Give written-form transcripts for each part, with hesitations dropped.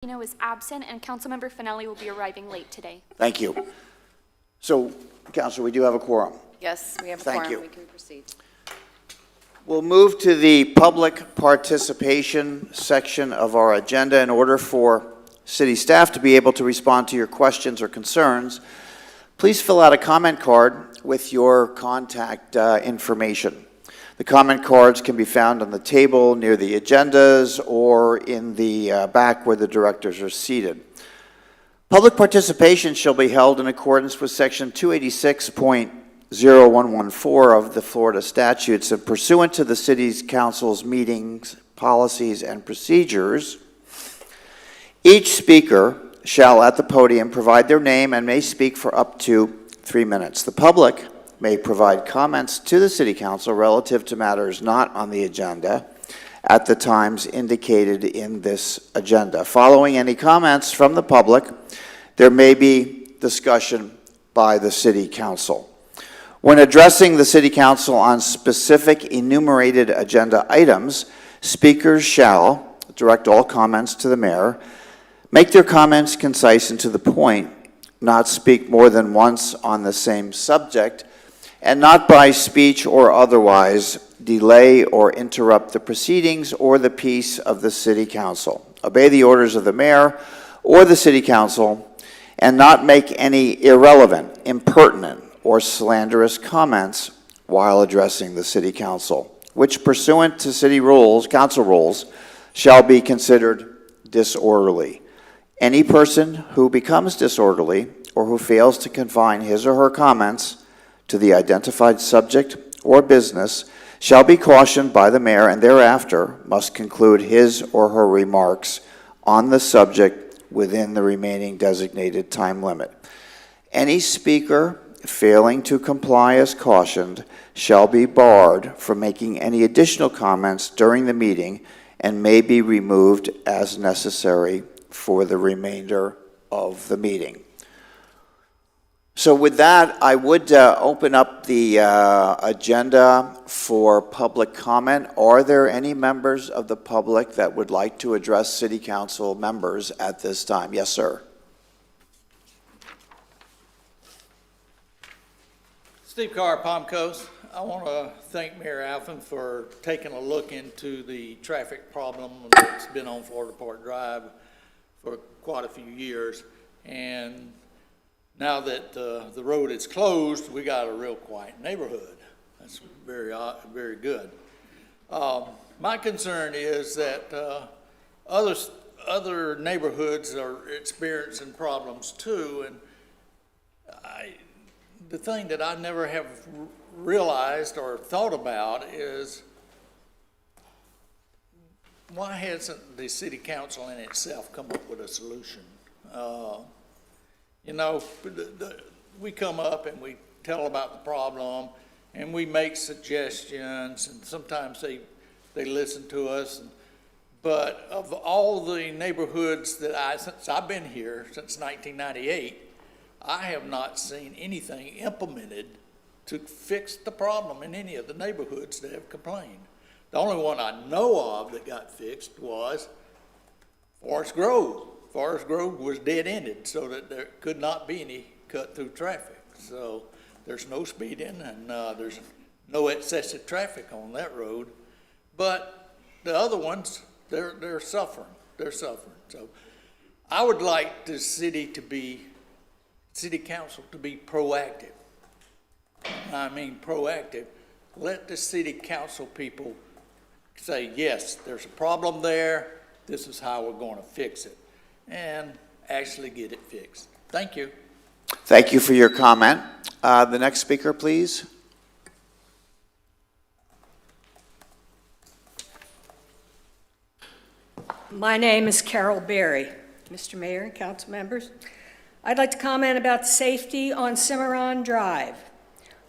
Is absent, and Councilmember Finelli will be arriving late today. Thank you. So, Councilor, we do have a quorum. Yes, we have a Thank quorum. you. We can proceed. We'll move to the public participation section of our agenda. In order for city staff to be able to respond to your questions or concerns, please fill out a comment card with your contact information. The comment cards can be found on the table near the agendas or in the back where the directors are seated. Public participation shall be held in accordance with Section 286.0114 of the Florida statutes and pursuant to the City Council's meetings, policies, and procedures. Each speaker shall at the podium provide their name and may speak for up to 3 minutes. The public may provide comments to the City Council relative to matters not on the agenda at the times indicated in this agenda. Following any comments from the public, there may be discussion by the City Council. When addressing the City Council on specific enumerated agenda items, speakers shall direct all comments to the mayor, make their comments concise and to the point, not speak more than once on the same subject, and not by speech or otherwise delay or interrupt the proceedings or the peace of the City Council. Obey the orders of the mayor or the City Council, and not make any irrelevant, impertinent, or slanderous comments while addressing the City Council, which pursuant to city rules, council rules, shall be considered disorderly. Any person who becomes disorderly or who fails to confine his or her comments to the identified subject or business shall be cautioned by the mayor and thereafter must conclude his or her remarks on the subject within the remaining designated time limit. Any speaker failing to comply as cautioned shall be barred from making any additional comments during the meeting and may be removed as necessary for the remainder of the meeting. So with that, I would open up the agenda for public comment. Are there any members of the public that would like to address City Council members at this time? Yes, sir. Steve Carr, Palm Coast. I want to thank Mayor Alphen for taking a look into the traffic problem that's been on Florida Park Drive for quite a few years. And now that the road is closed, we got a real quiet neighborhood. That's very good. My concern is that other neighborhoods are experiencing problems too, and the thing that I never have realized or thought about is why hasn't the City Council in itself come up with a solution? You know, we come up and we tell about the problem and we make suggestions, and sometimes they listen to us. But of all the neighborhoods that since I've been here since 1998, I have not seen anything implemented to fix the problem in any of the neighborhoods that have complained. The only one I know of that got fixed was Forest Grove. Forest Grove was dead-ended, so that there could not be any cut-through traffic. So there's no speeding, and there's no excessive traffic on that road. But the other ones, they're suffering. They're suffering. So I would like the City Council to be proactive. I mean proactive. Let the City Council people say, yes, there's a problem there. This is how we're going to fix it, and actually get it fixed. Thank you. Thank you for your comment. The next speaker, please. My name is Carol Berry. Mr. Mayor and council members, I'd like to comment about safety on Cimarron Drive.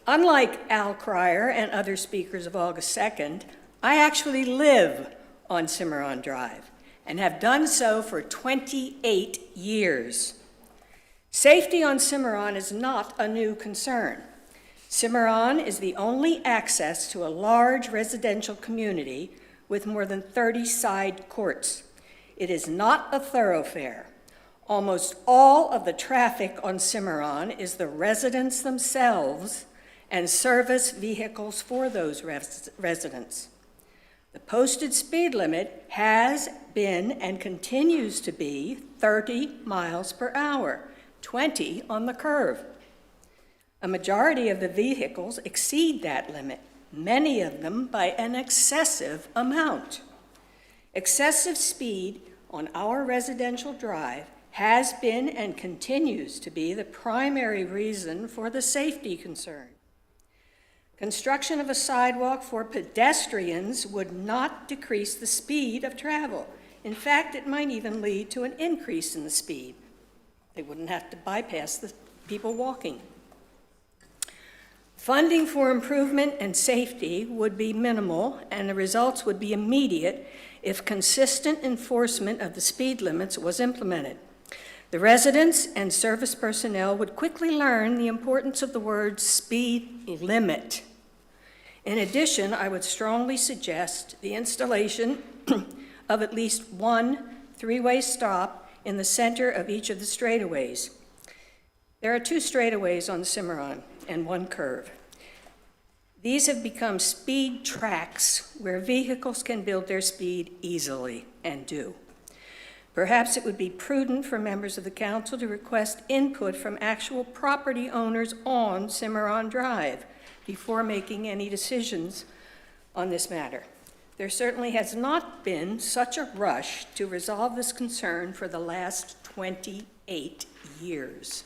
Unlike Al Cryer and other speakers of August 2nd, I actually live on Cimarron Drive and have done so for 28 years. Safety on Cimarron is not a new concern. Cimarron is the only access to a large residential community with more than 30 side courts. It is not a thoroughfare. Almost all of the traffic on Cimarron is the residents themselves and service vehicles for those residents. The posted speed limit has been and continues to be 30 miles per hour, 20 on the curve. A majority of the vehicles exceed that limit, many of them by an excessive amount. Excessive speed on our residential drive has been and continues to be the primary reason for the safety concern. Construction of a sidewalk for pedestrians would not decrease the speed of travel. In fact, it might even lead to an increase in the speed. They wouldn't have to bypass the people walking. Funding for improvement and safety would be minimal, and the results would be immediate if consistent enforcement of the speed limits was implemented. The residents and service personnel would quickly learn the importance of the word speed limit. In addition, I would strongly suggest the installation of at least one three-way stop in the center of each of the straightaways. There are 2 straightaways on Cimarron and 1 curve. These have become speed tracks where vehicles can build their speed easily, and do. Perhaps it would be prudent for members of the council to request input from actual property owners on Cimarron Drive before making any decisions on this matter. There certainly has not been such a rush to resolve this concern for the last 28 years.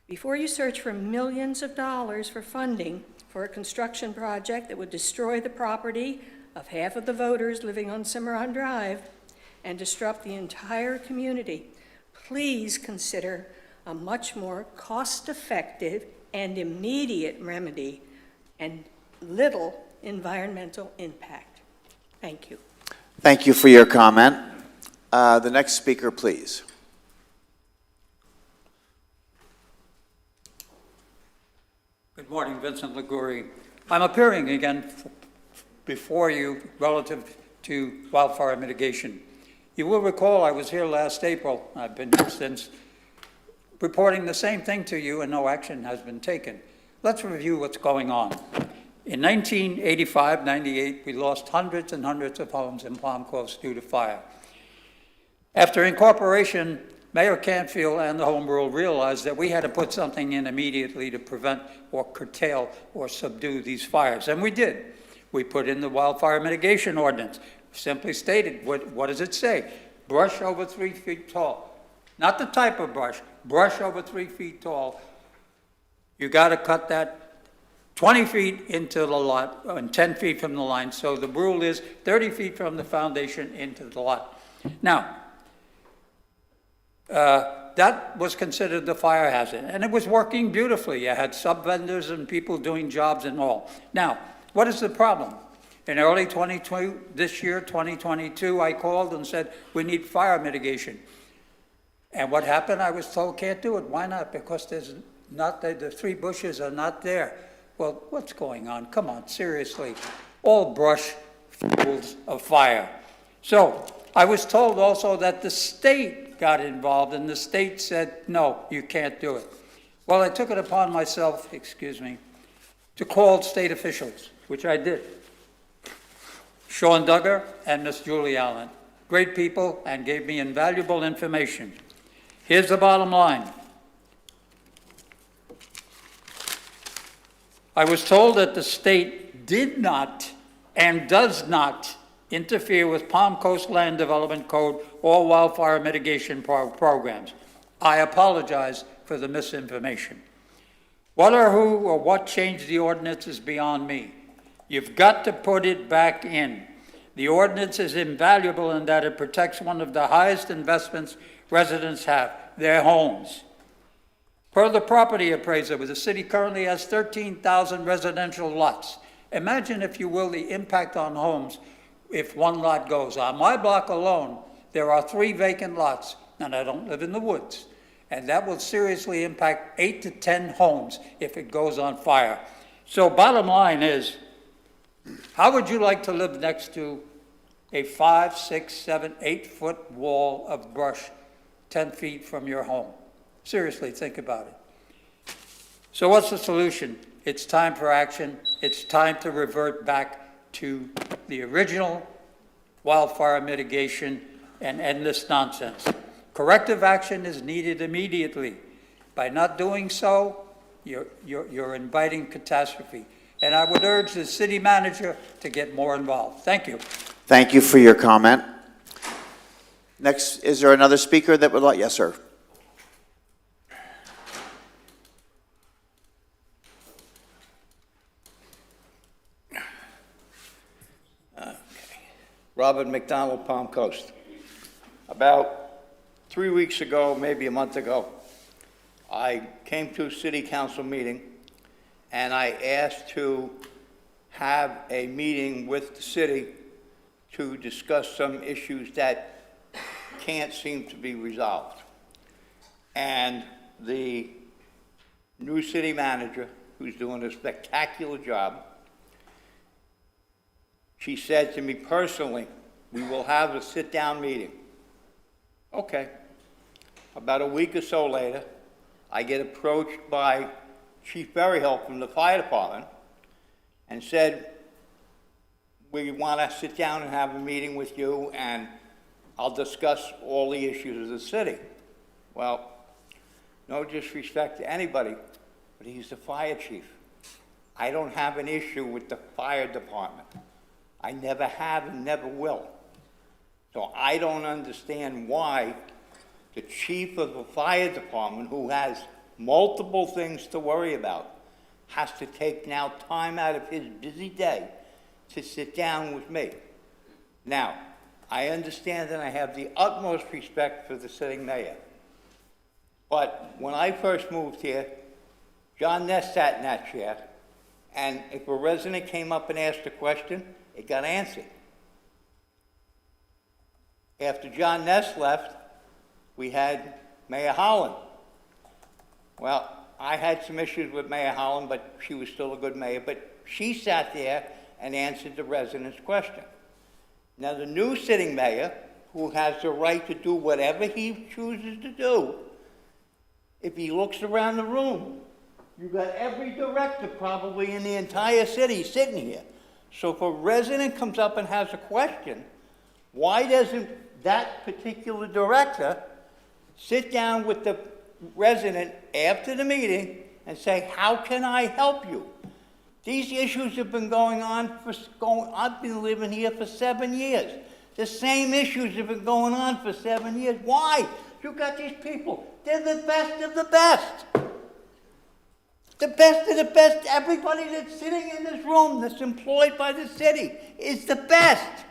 Before you search for millions of dollars for funding for a construction project that would destroy the property of half of the voters living on Cimarron Drive and disrupt the entire community, please consider a much more cost-effective and immediate remedy and little environmental impact. Thank you. Thank you for your comment. The next speaker, please. Good morning, Vincent Liguri. I'm appearing again before you relative to wildfire mitigation. You will recall I was here last April. I've been here since, reporting the same thing to you, and no action has been taken. Let's review what's going on. In 1985-98, we lost hundreds and hundreds of homes in Palm Coast due to fire. After incorporation, Mayor Canfield and the Home Rule realized that we had to put something in immediately to prevent or curtail or subdue these fires, and we did. We put in the wildfire mitigation ordinance. Simply stated, what does it say? Brush over 3 feet tall. Not the type of brush, brush over 3 feet tall. You got to cut that 20 feet into the lot and 10 feet from the line. So the rule is 30 feet from the foundation into the lot. Now, that was considered the fire hazard, and it was working beautifully. You had sub-vendors and people doing jobs and all. Now, what is the problem? In early 2022, this year, 2022, I called and said, we need fire mitigation. And what happened? I was told, can't do it. Why not? Because there's not, the 3 bushes are not there. Well, what's going on? Come on, seriously. All brush fuels a fire. So I was told also that the state got involved, and the state said, no, you can't do it. Well, I took it upon myself, to call state officials, which I did. Sean Duggar and Miss Julie Allen, great people, and gave me invaluable information. Here's the bottom line. I was told that the state did not and does not interfere with Palm Coast Land Development Code or wildfire mitigation programs. I apologize for the misinformation. What or who or what changed the ordinance is beyond me. You've got to put it back in. The ordinance is invaluable in that it protects one of the highest investments residents have, their homes. Per the property appraiser, the city currently has 13,000 residential lots. Imagine, if you will, the impact on homes if one lot goes. On my block alone, there are 3 vacant lots, and I don't live in the woods. And that will seriously impact 8 to 10 homes if it goes on fire. So bottom line is, how would you like to live next to a 5, 6, 7, 8-foot wall of brush 10 feet from your home. Seriously, think about it. So what's the solution? It's time for action. It's time to revert back to the original wildfire mitigation and end this nonsense. Corrective action is needed immediately. By not doing so, you're inviting catastrophe. And I would urge the city manager to get more involved. Thank you. Thank you for your comment. Next, is there another speaker that would like? Yes, sir. Robert McDonald, Palm Coast. About 3 weeks ago, maybe a month ago, I came to a city council meeting and I asked to have a meeting with the city to discuss some issues that can't seem to be resolved. And the new city manager, who's doing a spectacular job, she said to me personally, we will have a sit-down meeting. Okay. About a week or so later, I get approached by Chief Berryhill from the fire department and said, we want to sit down and have a meeting with you and I'll discuss all the issues of the city. Well, no disrespect to anybody, but he's the fire chief. I don't have an issue with the fire department. I never have and never will. So I don't understand why the chief of the fire department, who has multiple things to worry about, has to take now time out of his busy day to sit down with me. Now, I understand and I have the utmost respect for the sitting mayor. But when I first moved here, John Ness sat in that chair, and if a resident came up and asked a question, it got answered. After John Ness left, we had Mayor Holland. Well, I had some issues with Mayor Holland, but she was still a good mayor, but she sat there and answered the residents' question. Now, the new sitting mayor, who has the right to do whatever he chooses to do, if he looks around the room, you've got every director probably in the entire city sitting here. So if a resident comes up and has a question, why doesn't that particular director sit down with the resident after the meeting and say, how can I help you? These issues have been going on I've been living here for 7 years. The same issues have been going on for 7 years. Why? You got these people. They're the best of the best. The best of the best. Everybody that's sitting in this room that's employed by the city is the best.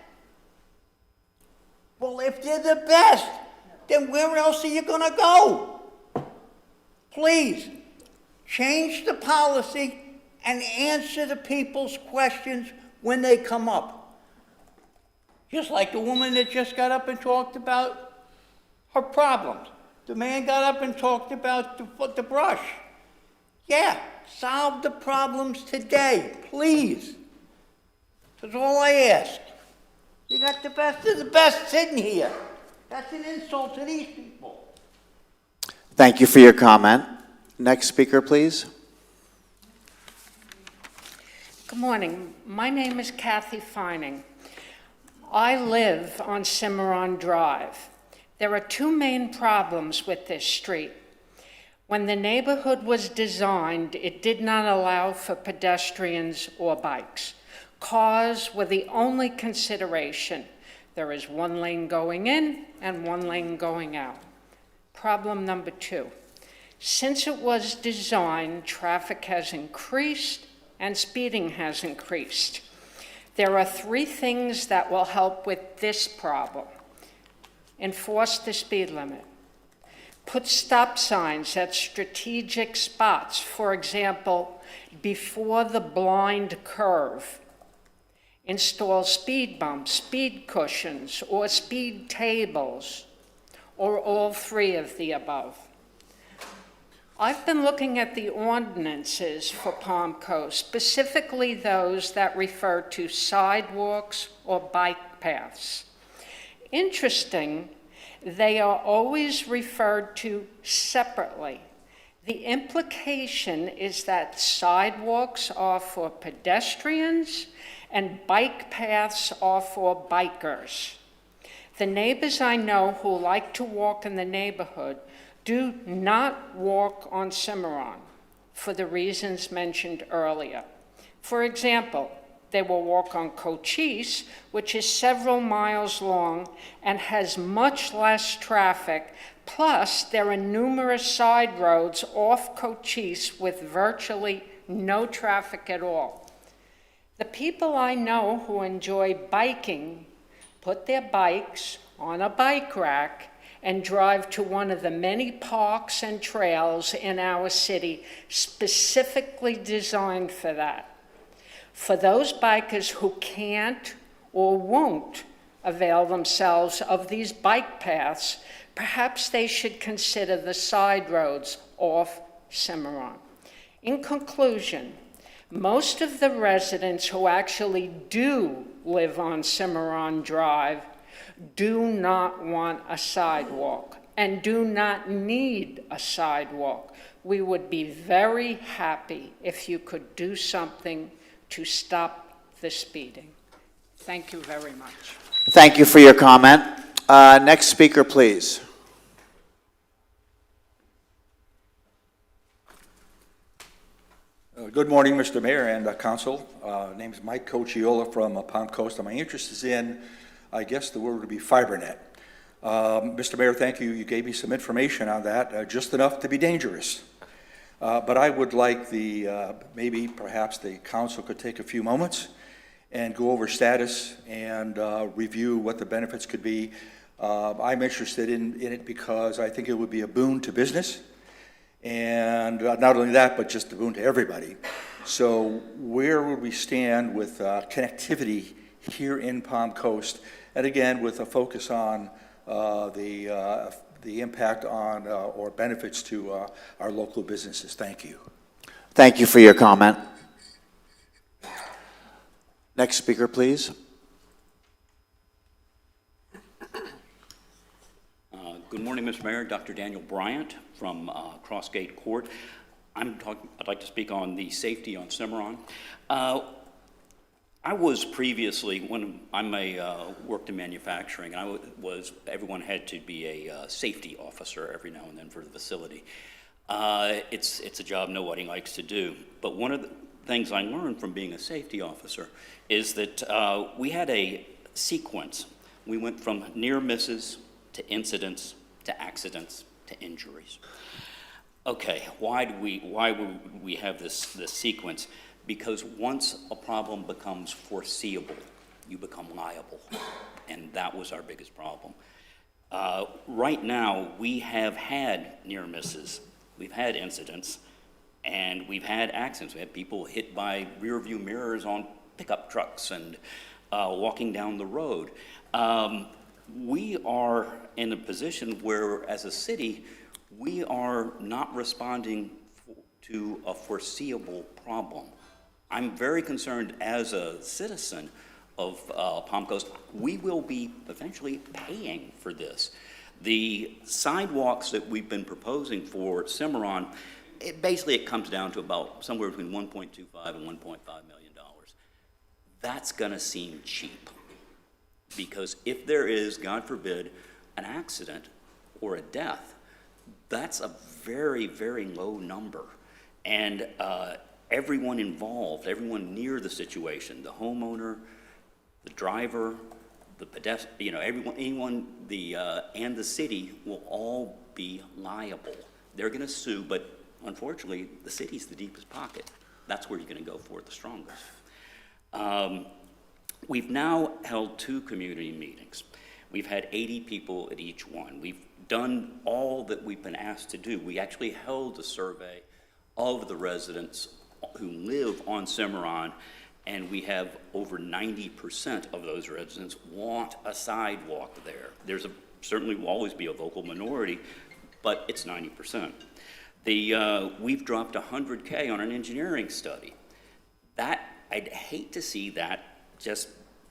Well, if they're the best, then where else are you going to go? Please, change the policy and answer the people's questions when they come up. Just like the woman that just got up and talked about her problems. The man got up and talked about the brush. Yeah, solve the problems today, please. That's all I ask. You got the best of the best sitting here. That's an insult to these people. Thank you for your comment. Next speaker, please. Good morning. My name is Kathy Feining. I live on Cimarron Drive. There are two main problems with this street. When the neighborhood was designed, it did not allow for pedestrians or bikes. Cars were the only consideration. There is one lane going in and one lane going out. Problem number two. Since it was designed, traffic has increased and speeding has increased. There are three things that will help with this problem. Enforce the speed limit. Put stop signs at strategic spots, for example, before the blind curve. Install speed bumps, speed cushions, or speed tables, or all three of the above. I've been looking at the ordinances for Palm Coast, specifically those that refer to sidewalks or bike paths. Interesting, they are always referred to separately. The implication is that sidewalks are for pedestrians and bike paths are for bikers. The neighbors I know who like to walk in the neighborhood do not walk on Cimarron for the reasons mentioned earlier. For example, they will walk on Cochise, which is several miles long and has much less traffic. Plus, there are numerous side roads off Cochise with virtually no traffic at all. The people I know who enjoy biking put their bikes on a bike rack and drive to one of the many parks and trails in our city specifically designed for that. For those bikers who can't or won't avail themselves of these bike paths, perhaps they should consider the side roads off Cimarron. In conclusion, most of the residents who actually do live on Cimarron Drive do not want a sidewalk and do not need a sidewalk. We would be very happy if you could do something to stop the speeding. Thank you very much. Thank you for your comment. Next speaker, please. Good morning, Mr. Mayor and Council. Name is Mike Cochiola from Palm Coast, and my interest is in, I guess the word would be FiberNet. Mr. Mayor, thank you. You gave me some information on that, just enough to be dangerous. But I would like maybe perhaps the council could take a few moments and go over status and review what the benefits could be. I'm interested in it because I think it would be a boon to business. And not only that, but just a boon to everybody. So where would we stand with connectivity here in Palm Coast? And again, with a focus on the impact on or benefits to our local businesses. Thank you. Thank you for your comment. Next speaker, please. Good morning, Mr. Mayor. Dr. Daniel Bryant from Crossgate Court. I'd like to speak on the safety on Cimarron. I was previously, when worked in manufacturing, everyone had to be a safety officer every now and then for the facility. It's a job nobody likes to do. But one of the things I learned from being a safety officer is that we had a sequence. We went from near misses to incidents to accidents to injuries. Okay, why would we have this sequence? Because once a problem becomes foreseeable, you become liable, and that was our biggest problem. Right now, we have had near misses, we've had incidents, and we've had accidents. We had people hit by rear view mirrors on pickup trucks and walking down the road. We are in a position where, as a city, we are not responding to a foreseeable problem. I'm very concerned as a citizen of Palm Coast. We will be eventually paying for this. The sidewalks that we've been proposing for Cimarron, it comes down to about somewhere between $1.25 and $1.5 million. That's gonna seem cheap. Because if there is, God forbid, an accident or a death, that's a very, very low number. And everyone involved, everyone near the situation, the homeowner, the driver, the pedestrian, anyone, and the city will all be liable. They're gonna sue, but unfortunately, the city's the deepest pocket. That's where you're gonna go for it the strongest. We've now held 2 community meetings. We've had 80 people at each one. We've done all that we've been asked to do. We actually held a survey of the residents who live on Cimarron, and we have over 90% of those residents want a sidewalk there. Certainly will always be a vocal minority, but it's 90%. We've dropped $100K on an engineering study. I'd hate to see that just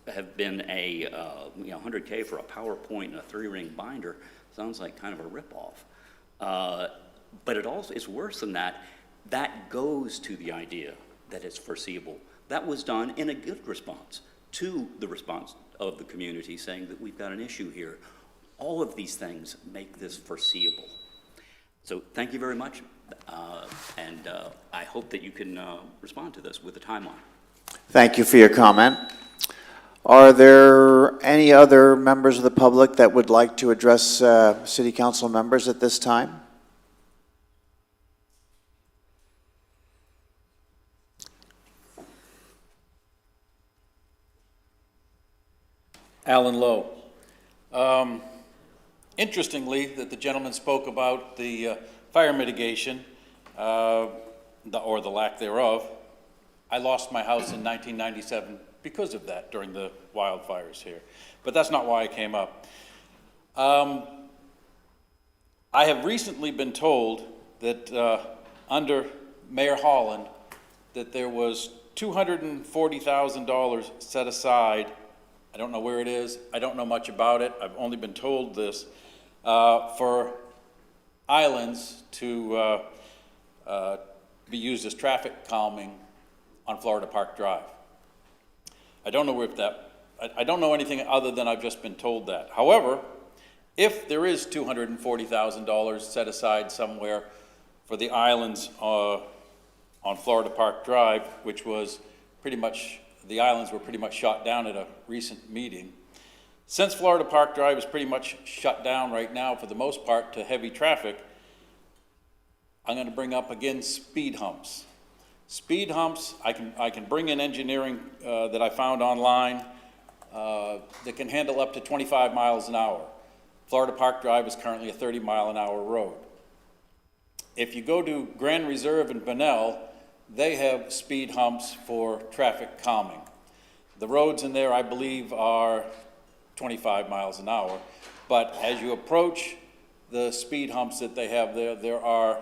have been a, 100K for a PowerPoint and a 3-ring binder. Sounds like kind of a ripoff. But it's worse than that. That goes to the idea that it's foreseeable. That was done in a good response to the response of the community saying that we've got an issue here. All of these things make this foreseeable. So thank you very much, and I hope that you can respond to this with a timeline. Thank you for your comment. Are there any other members of the public that would like to address City Council members at this time? Alan Lowe. Interestingly, that the gentleman spoke about the fire mitigation, or the lack thereof. I lost my house in 1997 because of that during the wildfires here. But that's not why I came up. I have recently been told that under Mayor Holland, that there was $240,000 set aside. I don't know where it is. I don't know much about it. I've only been told this, for islands to be used as traffic calming on Florida Park Drive. I don't know if I don't know anything other than I've just been told that. However, if there is $240,000 set aside somewhere for the islands on Florida Park Drive, which was pretty much, the islands were pretty much shot down at a recent meeting. Since Florida Park Drive is pretty much shut down right now for the most part to heavy traffic, I'm going to bring up again speed humps. Speed humps, I can bring in engineering that I found online that can handle up to 25 miles an hour. Florida Park Drive is currently a 30-mile-an-hour road. If you go to Grand Reserve in Bunnell, they have speed humps for traffic calming. The roads in there, I believe, are 25 miles an hour. But as you approach the speed humps that they have there are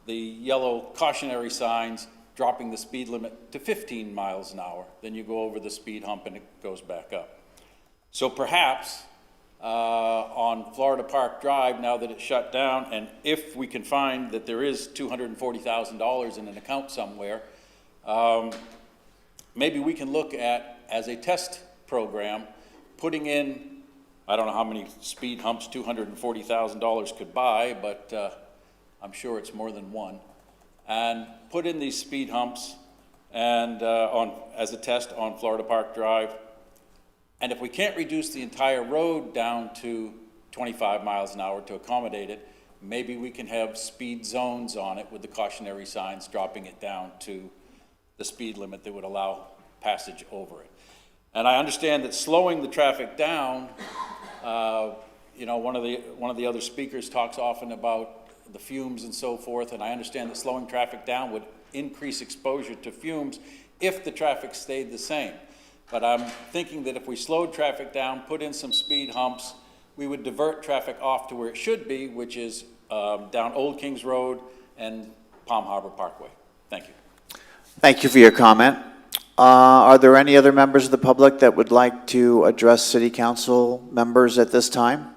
the yellow cautionary signs dropping the speed limit to 15 miles an hour. Then you go over the speed hump and it goes back up. So perhaps on Florida Park Drive, now that it's shut down, and if we can find that there is $240,000 in an account somewhere, maybe we can look at, as a test program, putting in, I don't know how many speed humps $240,000 could buy, but I'm sure it's more than one, and put in these speed humps and as a test on Florida Park Drive. And if we can't reduce the entire road down to 25 miles an hour to accommodate it, maybe we can have speed zones on it with the cautionary signs dropping it down to the speed limit that would allow passage over it. And I understand that slowing the traffic down, one of the other speakers talks often about the fumes and so forth, and I understand that slowing traffic down would increase exposure to fumes if the traffic stayed the same. But I'm thinking that if we slowed traffic down, put in some speed humps, we would divert traffic off to where it should be, which is down Old Kings Road and Palm Harbor Parkway. Thank you. Thank you for your comment. Are there any other members of the public that would like to address City Council members at this time?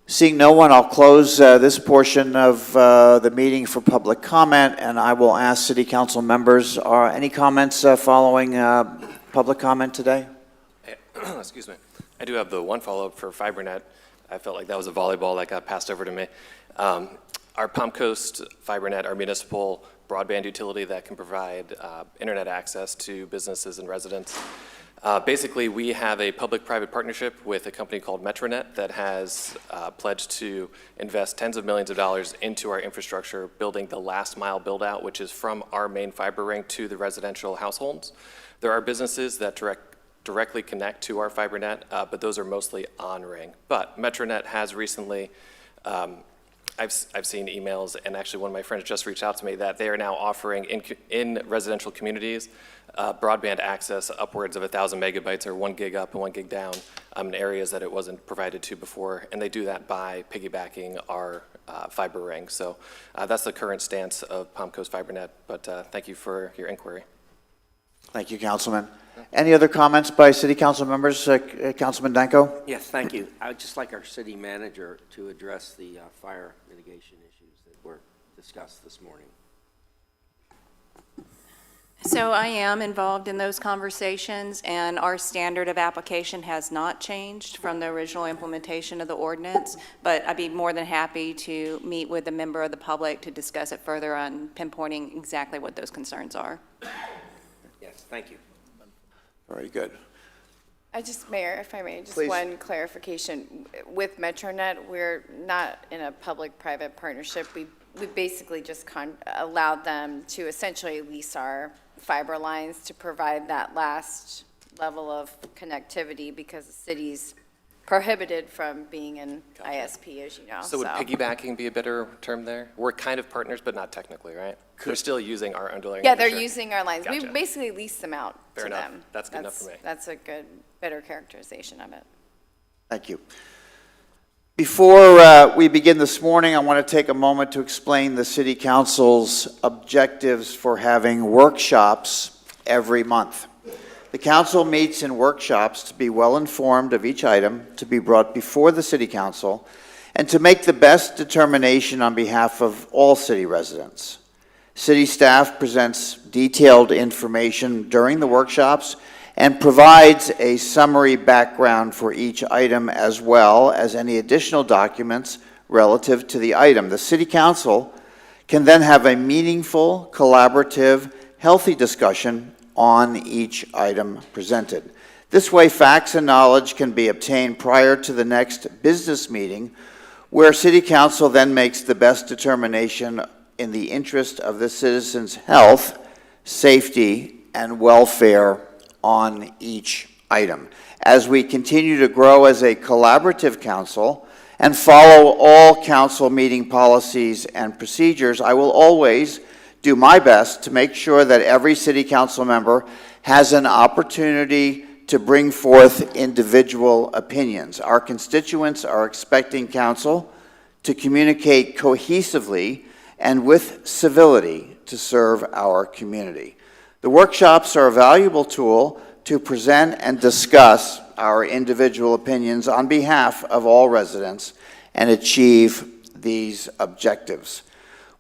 Seeing no one, I'll close this portion of the meeting for public comment, and I will ask City Council members, are any comments following public comment today? Excuse me. I do have the one follow-up for FiberNet. I felt like that was a volleyball that got passed over to me. Our Palm Coast FiberNet, our municipal broadband utility that can provide internet access to businesses and residents. Basically, we have a public-private partnership with a company called Metronet that has pledged to invest tens of millions of dollars into our infrastructure, building the last mile build-out, which is from our main fiber ring to the residential households. There are businesses that directly connect to our FiberNet, but those are mostly on-ring. But Metronet has recently, I've seen emails, and actually one of my friends just reached out to me that they are now offering in residential communities broadband access upwards of 1,000 megabytes or 1 gig up and 1 gig down in areas that it wasn't provided to before, and they do that by piggybacking our fiber ring. So that's the current stance of Palm Coast FiberNet, but thank you for your inquiry. Thank you, Councilman. Any other comments by city council members? Councilman Danko? Yes, thank you. I would just like our city manager to address the fire mitigation issues that were discussed this morning. So I am involved in those conversations, and our standard of application has not changed from the original implementation of the ordinance, but I'd be more than happy to meet with a member of the public to discuss it further on pinpointing exactly what those concerns are. Yes, thank you. Very good. Mayor, if I may, just Please. one clarification. With MetroNet, we're not in a public-private partnership. We basically just allowed them to essentially lease our fiber lines to provide that last level of connectivity because the city's prohibited from being an ISP, as you know. So would piggybacking be a better term there? We're kind of partners, but not technically, right? They're still using our underlying Yeah, they're infrastructure. using our lines. We Gotcha. basically lease them out Fair to enough. them. That's good enough for me. That's a better characterization of it. Thank you. Before we begin this morning, I want to take a moment to explain the City Council's objectives for having workshops every month. The Council meets in workshops to be well informed of each item to be brought before the City Council and to make the best determination on behalf of all city residents. City staff presents detailed information during the workshops and provides a summary background for each item as well as any additional documents relative to the item. The City Council can then have a meaningful, collaborative, healthy discussion on each item presented. This way, facts and knowledge can be obtained prior to the next business meeting, where City Council then makes the best determination in the interest of the citizens' health, safety, and welfare on each item. As we continue to grow as a collaborative council and follow all council meeting policies and procedures, I will always do my best to make sure that every city council member has an opportunity to bring forth individual opinions. Our constituents are expecting council to communicate cohesively and with civility to serve our community. The workshops are a valuable tool to present and discuss our individual opinions on behalf of all residents and achieve these objectives.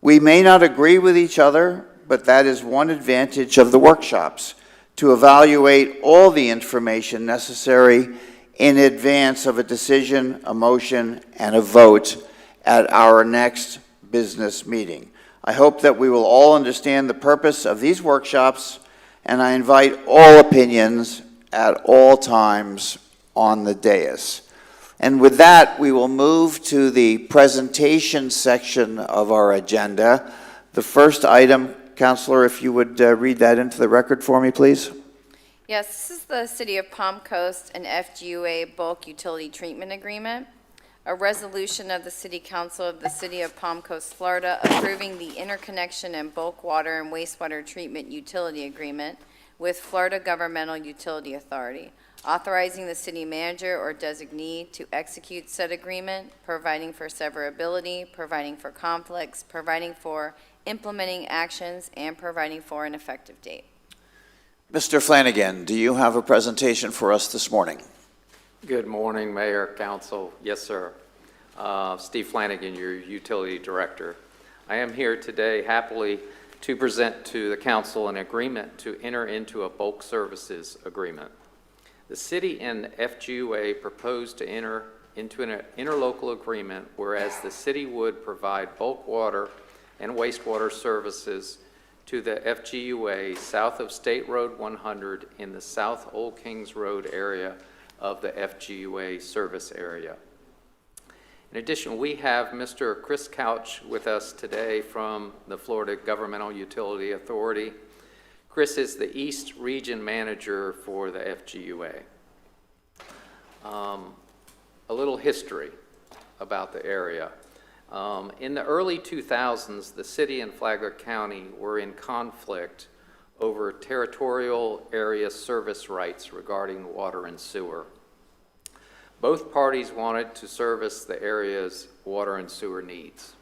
We may not agree with each other, but that is one advantage of the workshops, to evaluate all the information necessary in advance of a decision, a motion, and a vote at our next business meeting. I hope that we will all understand the purpose of these workshops, and I invite all opinions at all times on the dais. And with that, we will move to the presentation section of our agenda. The first item, Councilor, if you would read that into the record for me, please. Yes, this is the City of Palm Coast and FGUA Bulk Utility Treatment Agreement. A resolution of the City Council of the City of Palm Coast, Florida, approving the interconnection and bulk water and wastewater treatment utility agreement with Florida Governmental Utility Authority, authorizing the city manager or designee to execute said agreement, providing for severability, providing for conflicts, providing for implementing actions, and providing for an effective date. Mr. Flanagan, do you have a presentation for us this morning? Good morning, Mayor, Council. Yes, sir. Steve Flanagan, your Utility Director. I am here today happily to present to the Council an agreement to enter into a bulk services agreement. The City and FGUA proposed to enter into an interlocal agreement whereas the City would provide bulk water and wastewater services to the FGUA south of State Road 100 in the South Old Kings Road area of the FGUA service area. In addition, we have Mr. Chris Couch with us today from the Florida Governmental Utility Authority. Chris is the East Region Manager for the FGUA. A little history about the area. In the early 2000s, the city and Flagler County were in conflict over territorial area service rights regarding water and sewer. Both parties wanted to service the area's water and sewer needs.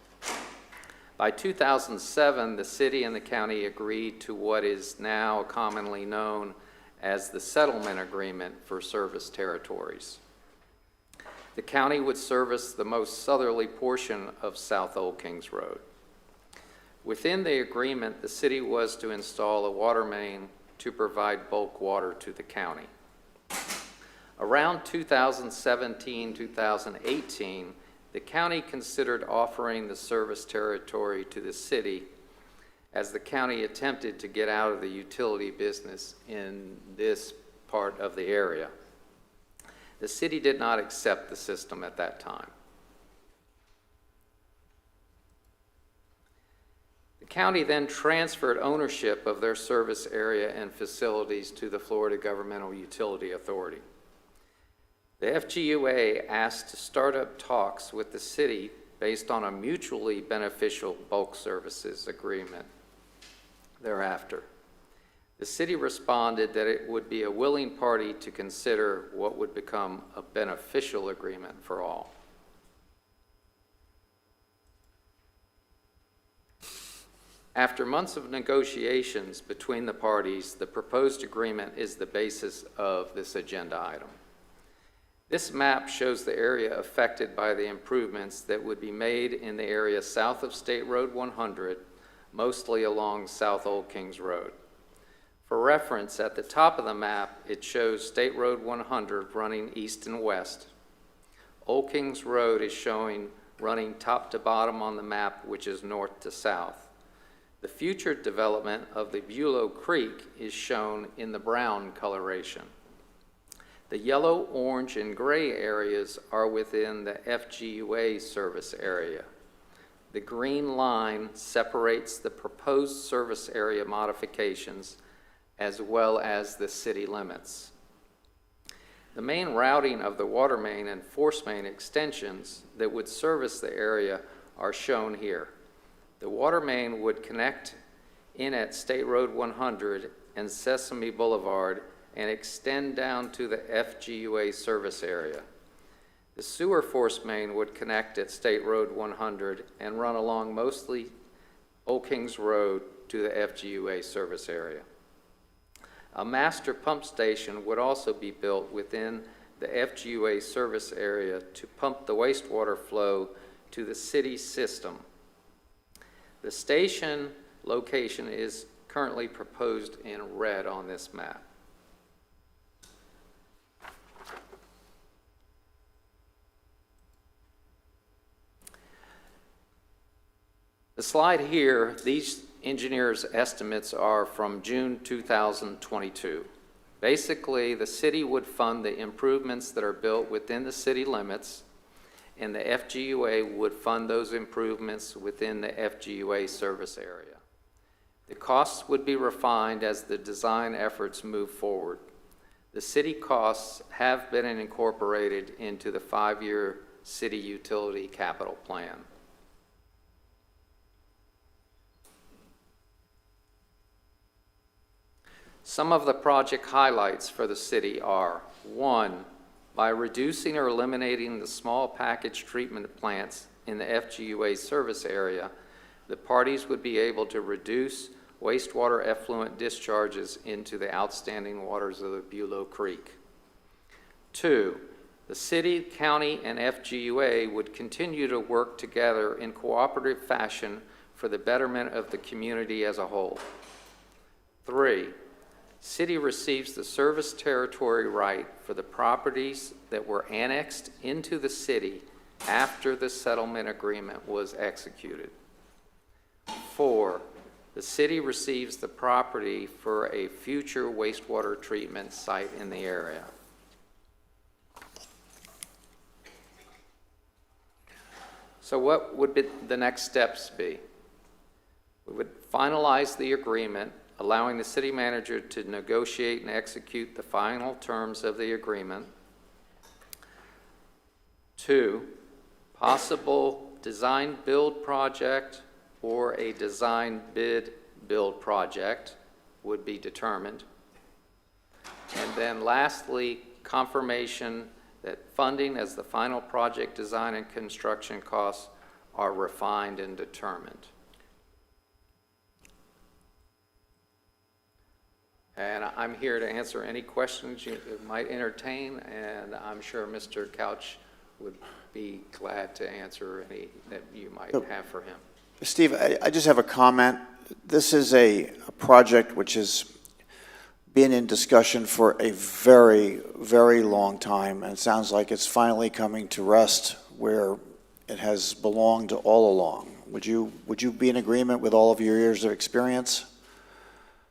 By 2007, the city and the county agreed to what is now commonly known as the Settlement Agreement for Service Territories. The county would service the most southerly portion of South Old Kings Road. Within the agreement, the city was to install a water main to provide bulk water to the county. Around 2017-2018, the county considered offering the service territory to the city as the county attempted to get out of the utility business in this part of the area. The city did not accept the system at that time. The county then transferred ownership of their service area and facilities to the Florida Governmental Utility Authority. The FGUA asked to start up talks with the city based on a mutually beneficial bulk services agreement thereafter. The city responded that it would be a willing party to consider what would become a beneficial agreement for all. After months of negotiations between the parties, the proposed agreement is the basis of this agenda item. This map shows the area affected by the improvements that would be made in the area south of State Road 100, mostly along South Old Kings Road. For reference, at the top of the map, it shows State Road 100 running east and west. Old Kings Road is showing running top to bottom on the map, which is north to south. The future development of the Bulow Creek is shown in the brown coloration. The yellow, orange, and gray areas are within the FGUA service area. The green line separates the proposed service area modifications as well as the city limits. The main routing of the water main and force main extensions that would service the area are shown here. The water main would connect in at State Road 100 and Sesame Boulevard and extend down to the FGUA service area. The sewer force main would connect at State Road 100 and run along mostly Old Kings Road to the FGUA service area. A master pump station would also be built within the FGUA service area to pump the wastewater flow to the city system. The station location is currently proposed in red on this map. The slide here, these engineers' estimates are from June 2022. Basically, the city would fund the improvements that are built within the city limits, and the FGUA would fund those improvements within the FGUA service area. The costs would be refined as the design efforts move forward. The city costs have been incorporated into the 5-year city utility capital plan. Some of the project highlights for the city are: 1, by reducing or eliminating the small package treatment plants in the FGUA service area, the parties would be able to reduce wastewater effluent discharges into the outstanding waters of the Bulow Creek. 2, the city, county, and FGUA would continue to work together in cooperative fashion for the betterment of the community as a whole. 3, city receives the service territory right for the properties that were annexed into the city after the settlement agreement was executed. 4, the city receives the property for a future wastewater treatment site in the area. So what would the next steps be? We would finalize the agreement, allowing the city manager to negotiate and execute the final terms of the agreement. 2, possible design build project or a design bid build project would be determined. And then lastly, confirmation that funding as the final project design and construction costs are refined and determined. And I'm here to answer any questions you might entertain, and I'm sure Mr. Couch would be glad to answer any that you might have for him. Steve, I just have a comment. This is a project which has been in discussion for a very, very long time, and it sounds like it's finally coming to rest where it has belonged all along. Would you be in agreement with all of your years of experience?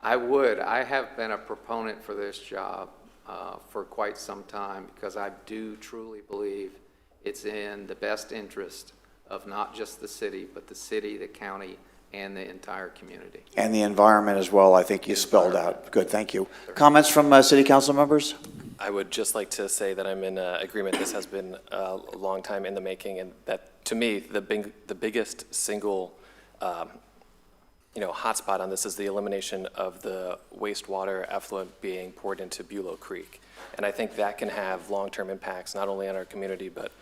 I would. I have been a proponent for this job for quite some time because I do truly believe it's in the best interest of not just the city, but the city, the county, and the entire community. And the environment as well, I think you spelled out. Good, thank you. Comments from city council members? I would just like to say that I'm in agreement. This has been a long time in the making, and that, to me, the biggest single hotspot on this is the elimination of the wastewater effluent being poured into Bulow Creek. And I think that can have long-term impacts, not only on our community, but,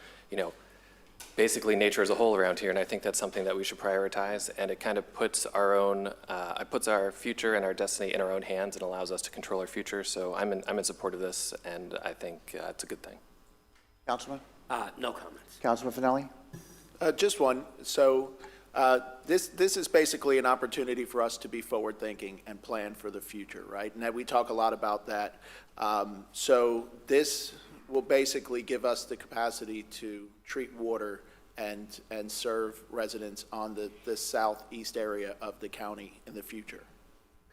basically nature as a whole around here. And I think that's something that we should prioritize. And it kind of puts our future and our destiny in our own hands and allows us to control our future. So I'm in support of this, and I think it's a good thing. Councilman? No comments. Councilman Finelli? Just one. So this is basically an opportunity for us to be forward-thinking and plan for the future, right? And we talk a lot about that. So this will basically give us the capacity to treat water and serve residents on the southeast area of the county in the future,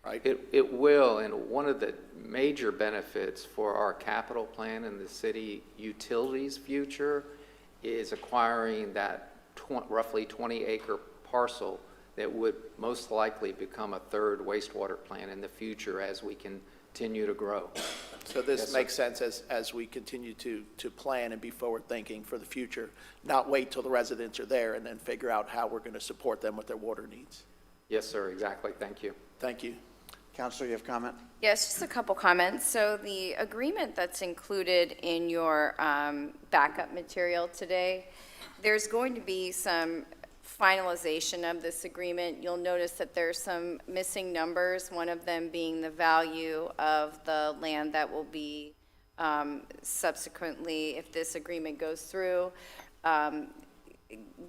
right? It will, and one of the major benefits for our capital plan and the city utilities future is acquiring that roughly 20-acre parcel that would most likely become a third wastewater plant in the future as we continue to grow. So this makes sense as we continue to plan and be forward-thinking for the future, not wait till the residents are there and then figure out how we're going to support them with their water needs. Yes, sir, exactly. Thank you. Thank you. Councilor, you have a comment? Yes, just a couple comments. So the agreement that's included in your backup material today, there's going to be some finalization of this agreement. You'll notice that there's some missing numbers, one of them being the value of the land that will be subsequently, if this agreement goes through,